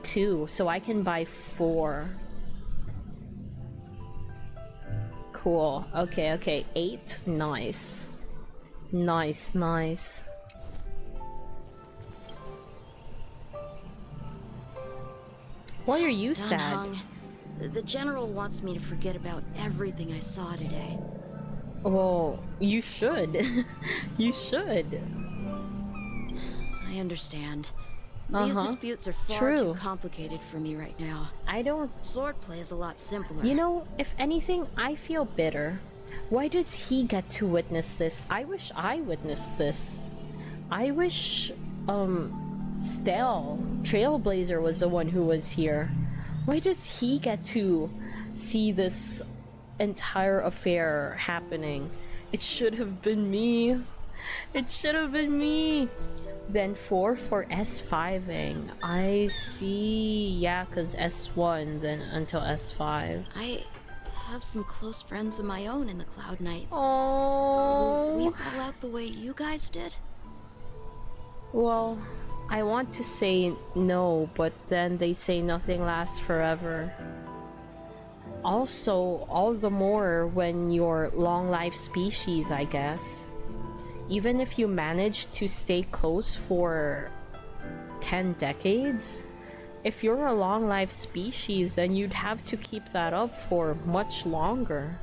2, so I can buy 4. Cool. Okay. 8. Nice. Nice. Why are you sad? Heng, the General wants me to forget about everything I saw today. Well, you should. You should. I understand. These disputes are far too complicated for me right now. Swordplay is a lot simpler. You know, if anything, I feel bitter. Why does he get to witness this? I wish I witnessed this. I wish, Stell, Trailblazer, was the one who was here. Why does he get to see this entire affair happening? It should have been me. It should have been me. Then 4 for S5ing. I see. Yeah, because S1 then until S5. I have some close friends of my own in the Cloud Knights. Oh. Will we fall out the way you guys did? Well, I want to say no, but then they say nothing lasts forever. Also, all the more when you're long life species, I guess. Even if you manage to stay close for 10 decades, if you're a long life species, then you'd have to keep that up for much longer.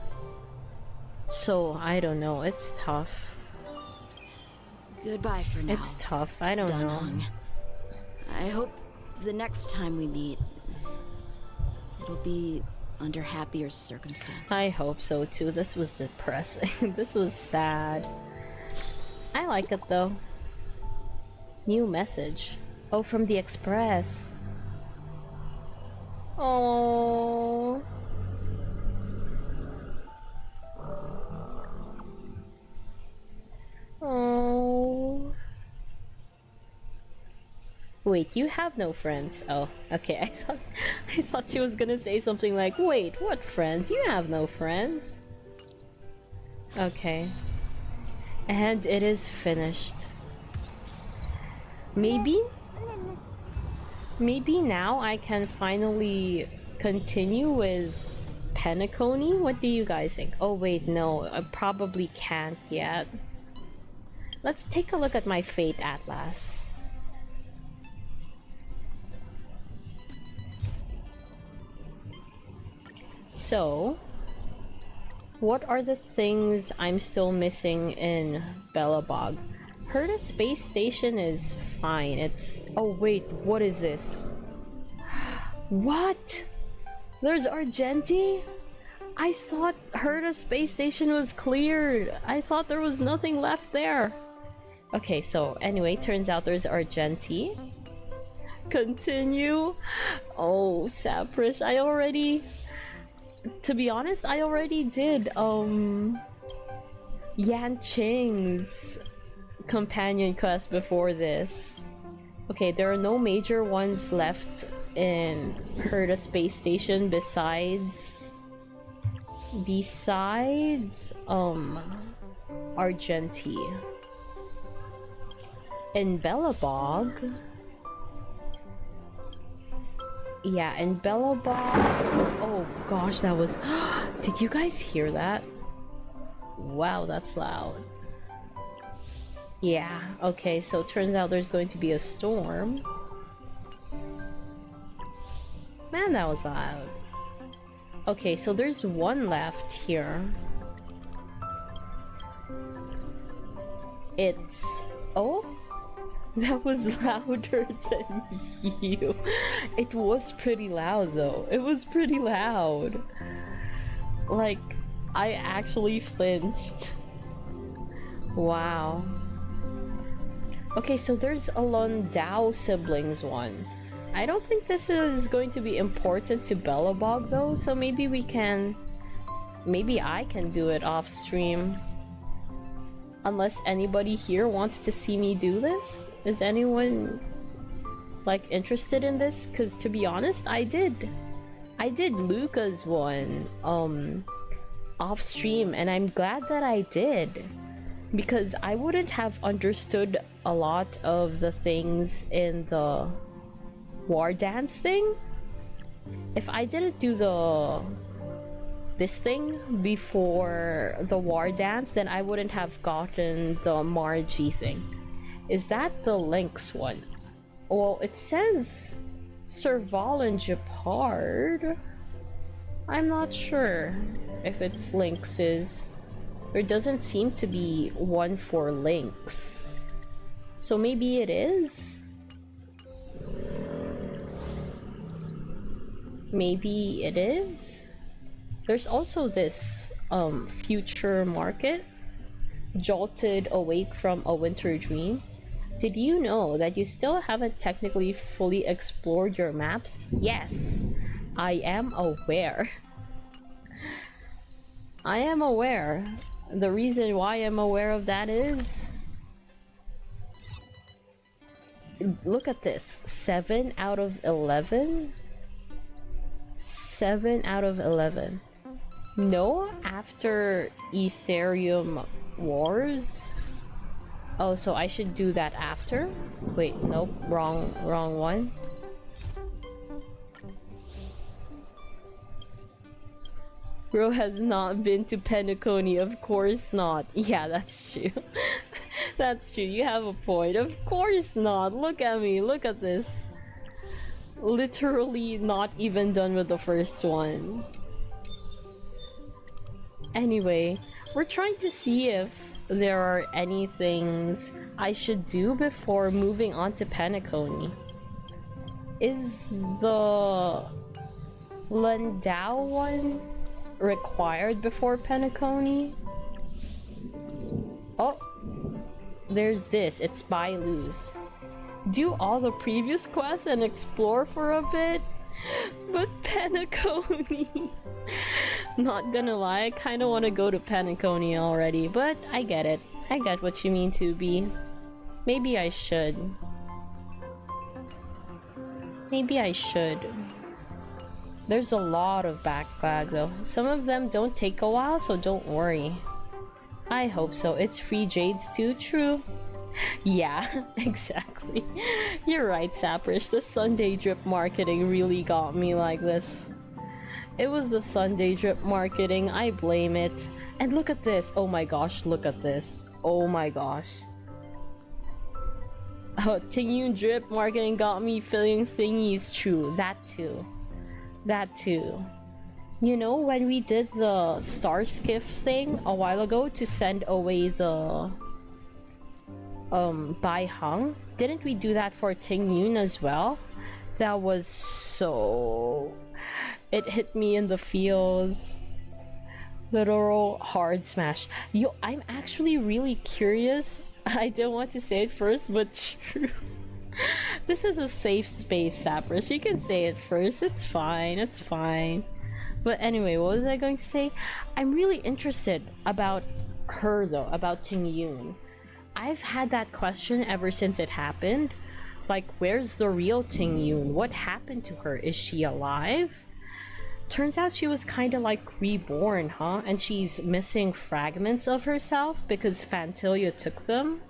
So, I don't know, it's tough. Goodbye for now. It's tough, I don't know. I hope the next time we meet, it'll be under happier circumstances. I hope so too. This was depressing. This was sad. I like it though. New message. Oh, from the Express. Oh. Oh. Wait, you have no friends. Oh, okay. I thought she was gonna say something like, "Wait, what friends? You have no friends." Okay. And it is finished. Maybe now I can finally continue with Penacony? What do you guys think? Oh wait, no, I probably can't yet. Let's take a look at my Fate Atlas. So, what are the things I'm still missing in Belobog? Herda Space Station is fine. It's... Oh wait, what is this? What? There's Argenti? I thought Herta space station was cleared. I thought there was nothing left there. Okay, so anyway, turns out there's Argenti. Continue. Oh, Saprish, to be honest, I already did Yan Qing's companion quest before this. Okay, there are no major ones left in Herta space station besides Argenti. In Bellabog. Yeah, in Bellabog. Oh gosh, that was did you guys hear that? Wow, that's loud. Yeah, okay, so turns out there's going to be a storm. Man, that was loud. Okay, so there's one left here. It's... oh? That was louder than you. It was pretty loud though. It was pretty loud. Like, I actually flinched. Wow. Okay, so there's a Londao siblings one. I don't think this is going to be important to Bellabog though, so maybe we can... maybe I can do it off stream. Unless anybody here wants to see me do this? Is anyone like interested in this? Because to be honest, I did Luca's one off stream, and I'm glad that I did, because I wouldn't have understood a lot of the things in the war dance thing if I didn't do this thing before the war dance. Then I wouldn't have gotten the Margie thing. Is that the Lynx one? Well, it says Serval and Japard. I'm not sure if it's Lynx's. There doesn't seem to be one for Lynx. So maybe it is? Maybe it is? There's also this future market, Jolted Awake from a Winter Dream. Did you know that you still haven't technically fully explored your maps? Yes, I am aware. I am aware. The reason why I'm aware of that is... look at this. 7 out of 11? 7 out of 11. No, after Ethereum Wars? Oh, so I should do that after? Wait, nope, wrong one. Bro has not been to Penacony, of course not. Yeah, that's true. That's true, you have a point. Of course not. Look at me, look at this. Literally not even done with the first one. Anyway, we're trying to see if there are any things I should do before moving on to Penacony. Is the Londao one required before Penacony? Oh, there's this. It's buy lose. Do all the previous quests and explore for a bit. But Penacony. Not gonna lie, I kinda wanna go to Penacony already, but I get it. I get what you mean, 2B. Maybe I should. Maybe I should. There's a lot of backlag though. Some of them don't take a while, so don't worry. I hope so. It's free jades too, true. Yeah, exactly. You're right, Saprish. The Sunday drip marketing really got me like this. It was the Sunday drip marketing. I blame it. And look at this. Oh my gosh, look at this. Oh my gosh. Oh, Tingyun drip marketing got me filling thingies. True, that too. That too. You know, when we did the Star Skiff thing a while ago to send away the Bai Hung, didn't we do that for Tingyun as well? That was so... it hit me in the feels. Literal hard smash. Yo, I'm actually really curious. I don't want to say it first, but true. This is a safe space, Sapper. She can say it first. It's fine. It's fine. But anyway, what was I going to say? I'm really interested about her, though, about Ting Yun. I've had that question ever since it happened. Like, where's the real Ting Yun? What happened to her? Is she alive? Turns out she was kind of like reborn, huh? And she's missing fragments of herself because Fantilia took them.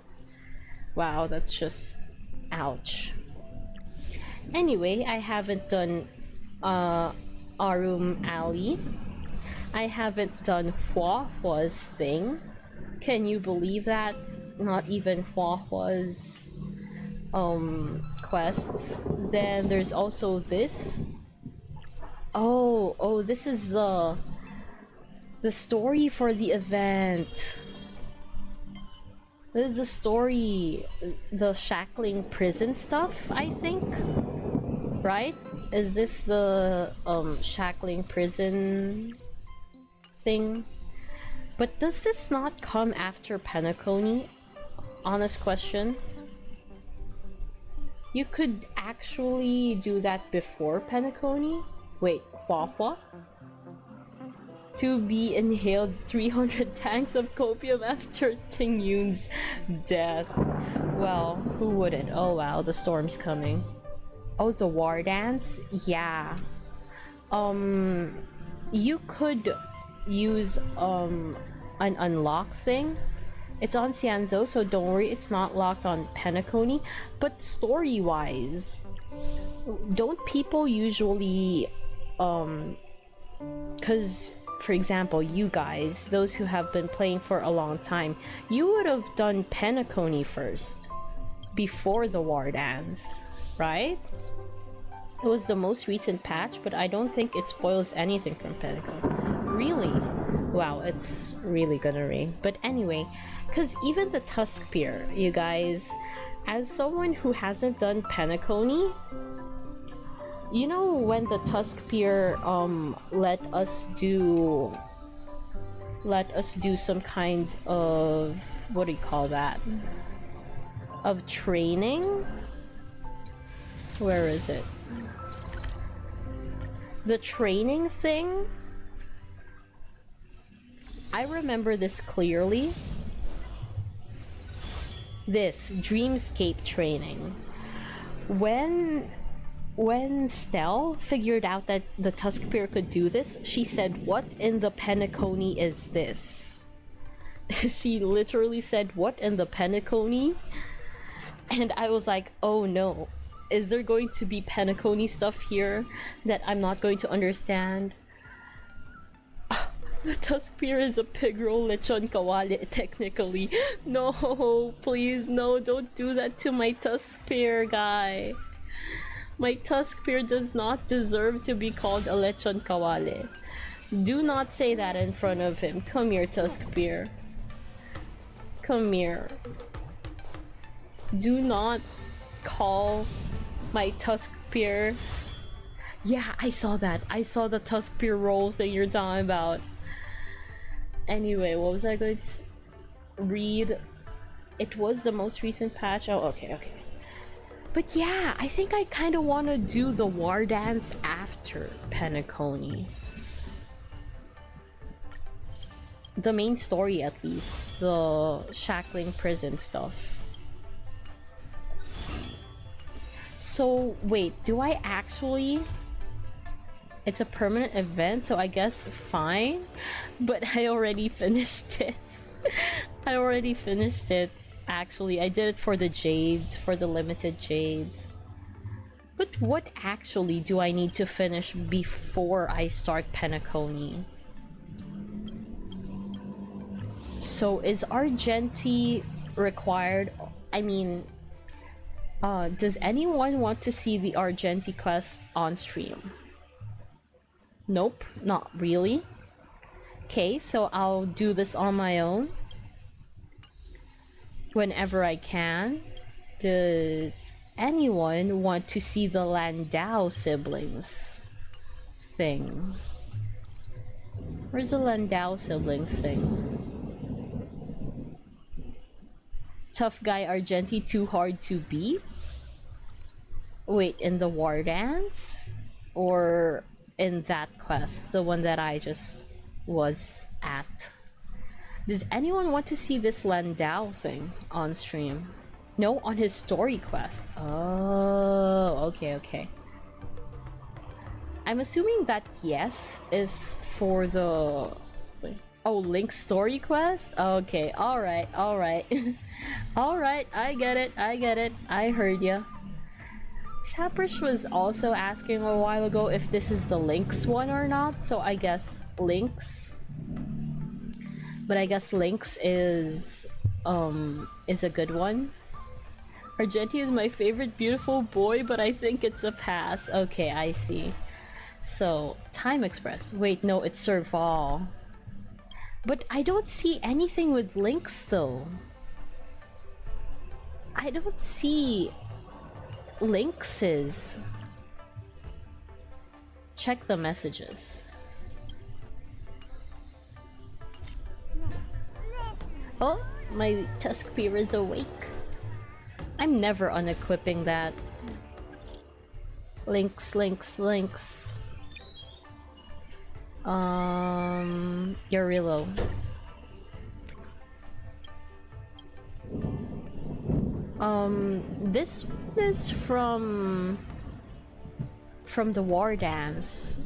Wow, that's just... ouch. Anyway, I haven't done Arum Alley. I haven't done Hua Hua's thing. Can you believe that? Not even Hua Hua's quests. Then there's also this. Oh, this is the story for the event. This is the story, the shackling prison stuff, I think. Right? Is this the shackling prison thing? But does this not come after Penacony? Honest question. You could actually do that before Penacony? Wait, Hua Hua? To be inhaled 300 tanks of copium after Ting Yun's death. Well, who wouldn't? Oh wow, the storm's coming. Oh, the war dance? Yeah. You could use an unlock thing. It's on Xianzhou, so don't worry, it's not locked on Penacony. But story-wise, don't people usually because for example, you guys, those who have been playing for a long time, you would have done Penacony first before the war dance, right? It was the most recent patch, but I don't think it spoils anything from Penacony. Really? Wow, it's really gonna rain. But anyway, because even the Tusk Pier, you guys, as someone who hasn't done Penacony, you know when the Tusk Pier let us do some kind of, what do you call that, of training? Where is it? The training thing? I remember this clearly. This Dreamscape training. When Stell figured out that the Tusk Pier could do this, she said, "What in the Penacony is this?" She literally said, "What in the Penacony?" And I was like, oh no. Is there going to be Penacony stuff here that I'm not going to understand? The Tusk Pier is a pig roll lechon kawali, technically. No, please, no, don't do that to my Tusk Pier guy. My Tusk Pier does not deserve to be called a lechon kawali. Do not say that in front of him. Come here, Tusk Pier. Come here. Do not call my Tusk Pier. Yeah, I saw that. I saw the Tusk Pier rolls that you're talking about. Anyway, what was I going to read? It was the most recent patch. Oh, okay. But yeah, I think I kind of want to do the war dance after Penacony. The main story, at least. The shackling prison stuff. So, wait, do I actually... It's a permanent event, so I guess fine. But I already finished it. I already finished it, actually. I did it for the Jades, for the limited Jades. But what actually do I need to finish before I start Penacony? So is Argenti required? I mean, does anyone want to see the Argenti quest on stream? Nope, not really. Okay, so I'll do this on my own whenever I can. Does anyone want to see the Landau siblings sing? Where's the Landau siblings thing? Tough guy Argenti too hard to beat? Wait, in the war dance? Or in that quest? The one that I just was at? Does anyone want to see this Landau thing on stream? No, on his story quest. Oh, okay. I'm assuming that yes is for the... Oh, Link's story quest? Okay, alright. Alright, I get it. I heard ya. Saprish was also asking a while ago if this is the Link's one or not, so I guess Link's. But I guess Link's is a good one. Argenti is my favorite beautiful boy, but I think it's a pass. Okay, I see. So, Time Express. Wait, no, it's Serval. But I don't see anything with Link's though. I don't see Link's. Check the messages. Oh, my Tuskpear is awake. I'm never unequipping that. Links. Yarillo. This is from the War Dance.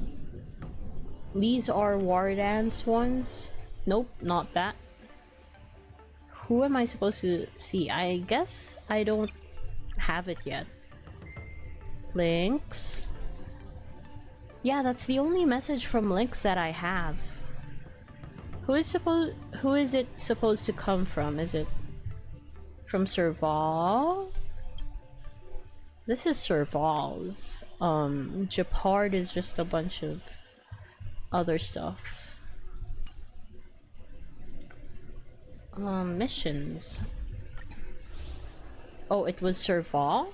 These are War Dance ones. Nope, not that. Who am I supposed to see? I guess I don't have it yet. Links. Yeah, that's the only message from Links that I have. Who is it supposed to come from? Is it from Serval? This is Serval's. Japard is just a bunch of other stuff. Missions. Oh, it was Serval?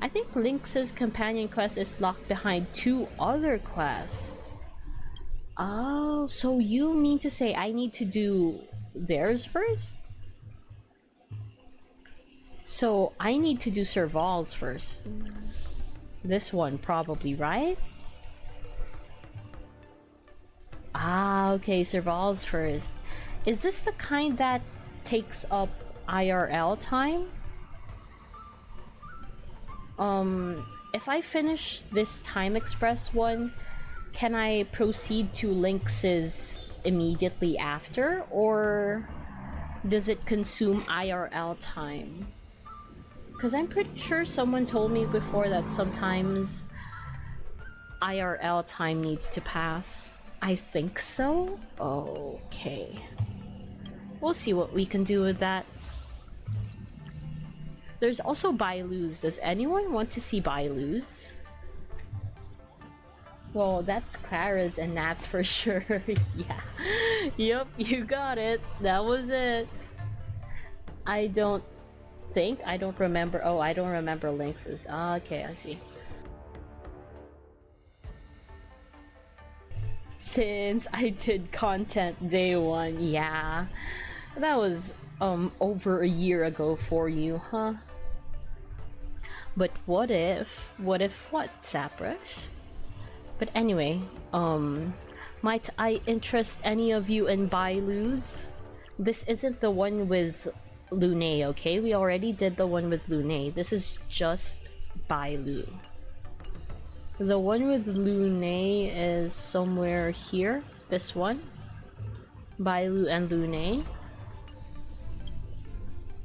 I think Lynx's companion quest is locked behind 2 other quests. Oh, so you mean to say I need to do theirs first? So I need to do Serval's first. This one probably, right? Ah, okay, Serval's first. Is this the kind that takes up IRL time? If I finish this Time Express one, can I proceed to Lynx's immediately after, or does it consume IRL time? Because I'm pretty sure someone told me before that sometimes IRL time needs to pass. I think so? Okay. We'll see what we can do with that. There's also Bailu's. Does anyone want to see Bailu's? Well, that's Clara's and Nat's for sure. Yeah. Yep, you got it. That was it. I don't remember. Oh, I don't remember Lynx's. Okay, I see. Since I did content day 1, yeah. That was over a year ago for you, huh? But what if what, Saprish? But anyway, might I interest any of you in Bailu's? This isn't the one with Lune, okay? We already did the one with Lune. This is just Bailu. The one with Lune is somewhere here. This one. Bailu and Lune.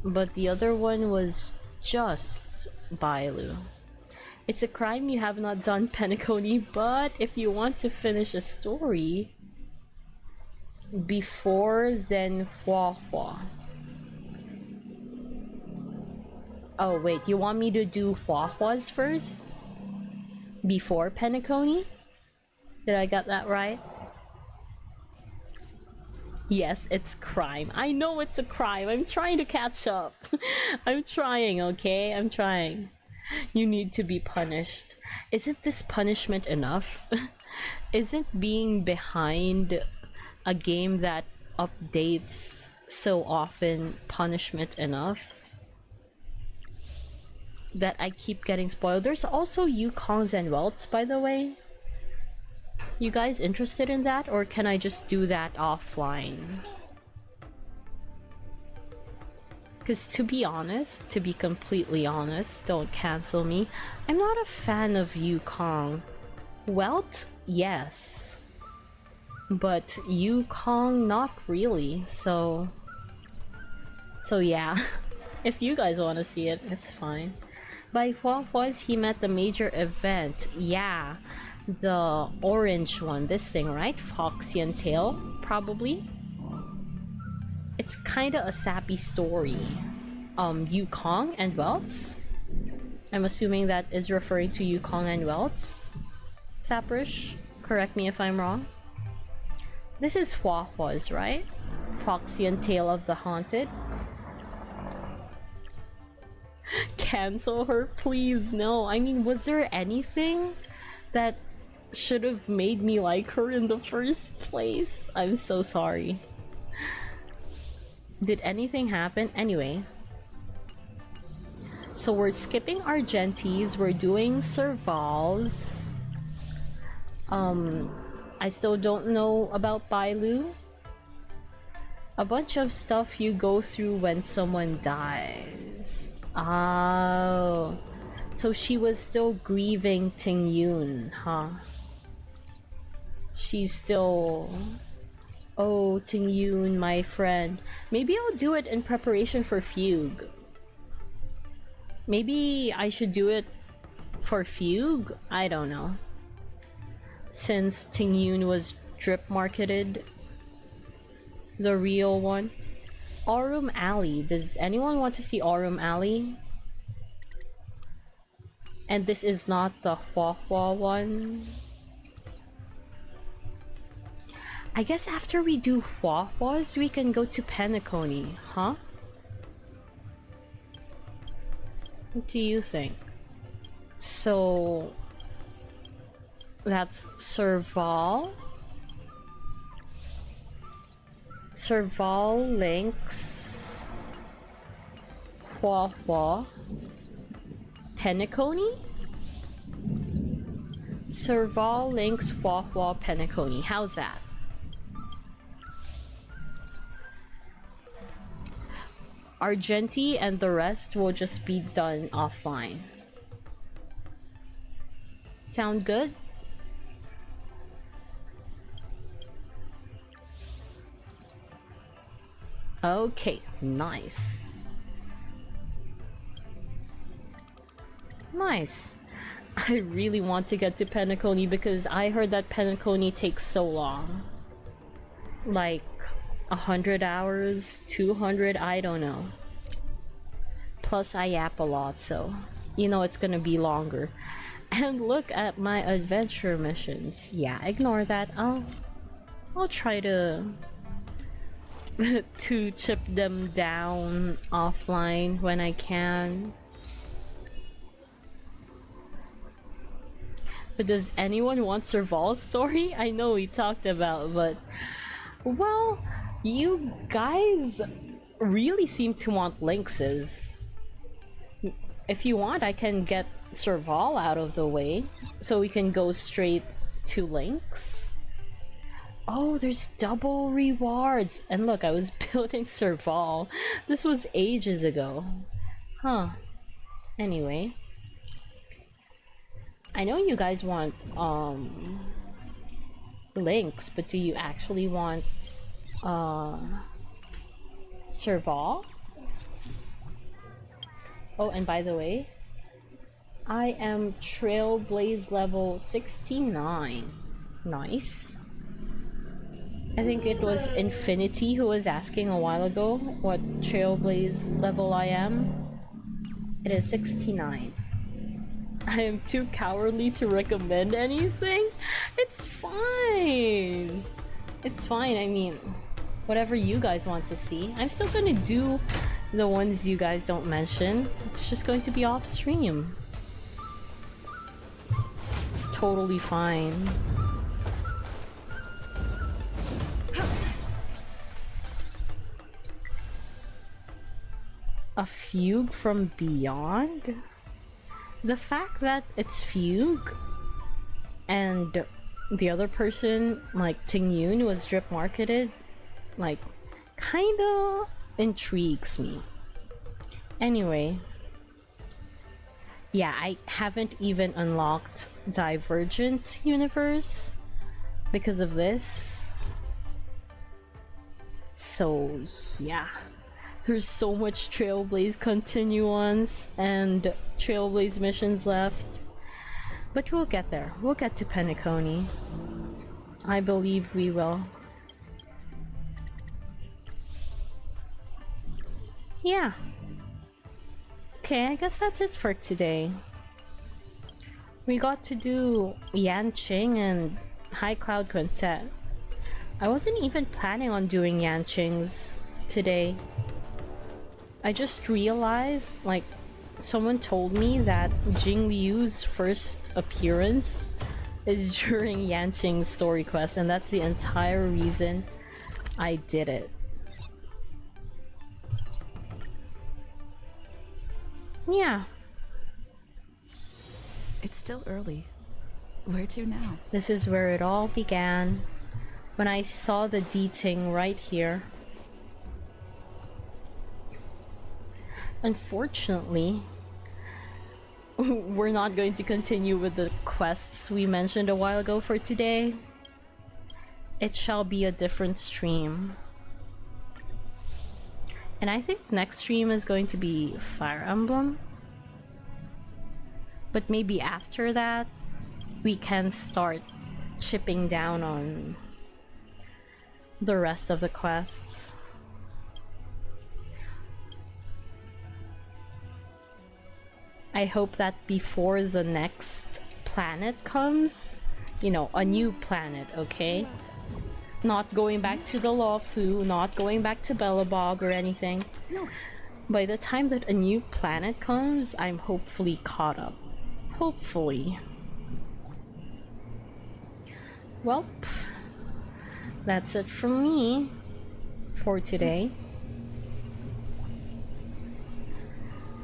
But the other one was just Bailu. It's a crime you have not done, Penacony, but if you want to finish a story before, then Hua Hua. Oh wait, you want me to do Hua Hua's first? Before Penacony? Did I get that right? Yes, it's crime. I know it's a crime. I'm trying to catch up. I'm trying, okay? I'm trying. You need to be punished. Isn't this punishment enough? Isn't being behind a game that updates so often punishment enough that I keep getting spoiled. There's also Yukongs and Welts, by the way. You guys interested in that, or can I just do that offline? Because to be honest, to be completely honest, don't cancel me, I'm not a fan of Yukong. Welt, yes. But Yukong, not really, so yeah. If you guys want to see it, it's fine. By what was he met the major event? Yeah, the orange one, this thing, right? Foxian Tail, probably. It's kinda a sappy story. Yukong and Welts? I'm assuming that is referring to Yukong and Welts. Saprish, correct me if I'm wrong. This is Huahua's, right? Foxian Tale of the Haunted. Cancel her, please. No, I mean, was there anything that should have made me like her in the first place? I'm so sorry. Did anything happen? Anyway. So we're skipping Argentis, we're doing Servals. I still don't know about Bailu. A bunch of stuff you go through when someone dies. Oh. So she was still grieving Ting Yun, huh? She's still... Oh, Ting Yun, my friend. Maybe I'll do it in preparation for Fugue. Maybe I should do it for Fugue? I don't know. Since Ting Yun was drip marketed. The real one. Aurum Alley. Does anyone want to see Aurum Alley? And this is not the Huahua one. I guess after we do Huahuas, we can go to Penacony, huh? What do you think? So... that's Serval. Serval links Huahua. Penacony? Serval links Huahua Penacony. How's that? Argenti and the rest will just be done offline. Sound good? Okay, nice. Nice. I really want to get to Penacony because I heard that Penacony takes so long. Like 100 hours, 200, I don't know. Plus I yap a lot, so you know it's gonna be longer. And look at my adventure missions. Yeah, ignore that. I'll try to to chip them down offline when I can. But does anyone want Serval's story? I know we talked about, but well, you guys really seem to want Lynx's. If you want, I can get Serval out of the way so we can go straight to Lynx. Oh, there's double rewards. And look, I was building Serval. This was ages ago. Huh. Anyway. I know you guys want, Lynx, but do you actually want, Serval? Oh, and by the way, I am Trailblaze level 69. Nice. I think it was Infinity who was asking a while ago what Trailblaze level I am. It is 69. I am too cowardly to recommend anything. It's fine. It's fine. I mean, whatever you guys want to see. I'm still gonna do the ones you guys don't mention. It's just going to be off stream. It's totally fine. A fugue from beyond? The fact that it's fugue and the other person, like Ting Yun, was drip marketed, like, kinda intrigues me. Anyway, yeah, I haven't even unlocked Divergent Universe because of this. So, yeah. There's so much Trailblaze continuance and Trailblaze missions left. But we'll get there. We'll get to Penacony. I believe we will. Yeah. Okay, I guess that's it for today. We got to do Yanqing and High Cloud Quintet. I wasn't even planning on doing Yanqing's today. I just realized, like, someone told me that Jing Liu's first appearance is during Yanqing's story quest, and that's the entire reason I did it. Yeah. It's still early. Where to now? This is where it all began, when I saw the D-Ting right here. Unfortunately, we're not going to continue with the quests we mentioned a while ago for today. It shall be a different stream. And I think next stream is going to be Fire Emblem. But maybe after that, we can start chipping down on the rest of the quests. I hope that before the next planet comes, you know, a new planet, okay? Not going back to the Lawfu, not going back to Bellabog or anything. By the time that a new planet comes, I'm hopefully caught up. Hopefully. Well, that's it from me for today.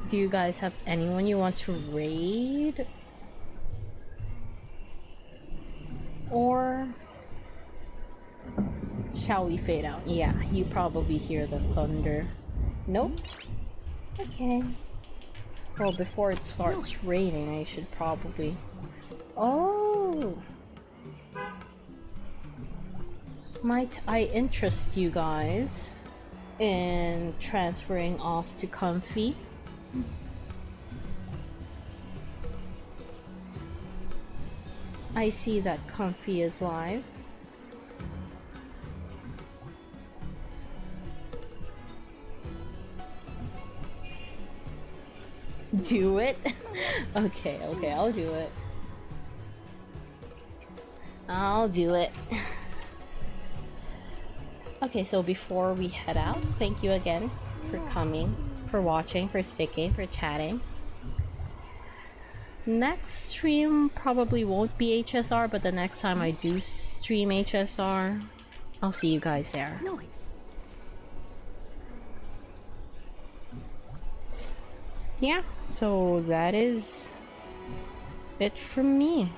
Do you guys have anyone you want to raid? Or shall we fade out? Yeah, you probably hear the thunder. Nope. Okay. Well, before it starts raining, I should probably... Oh! Might I interest you guys in transferring off to Comfy? I see that Comfy is live. Do it? Okay, I'll do it. I'll do it. Okay, so before we head out, thank you again for coming, for watching, for sticking, for chatting. Next stream probably won't be HSR, but the next time I do stream HSR, I'll see you guys there. Nice. Yeah, so that is it from me.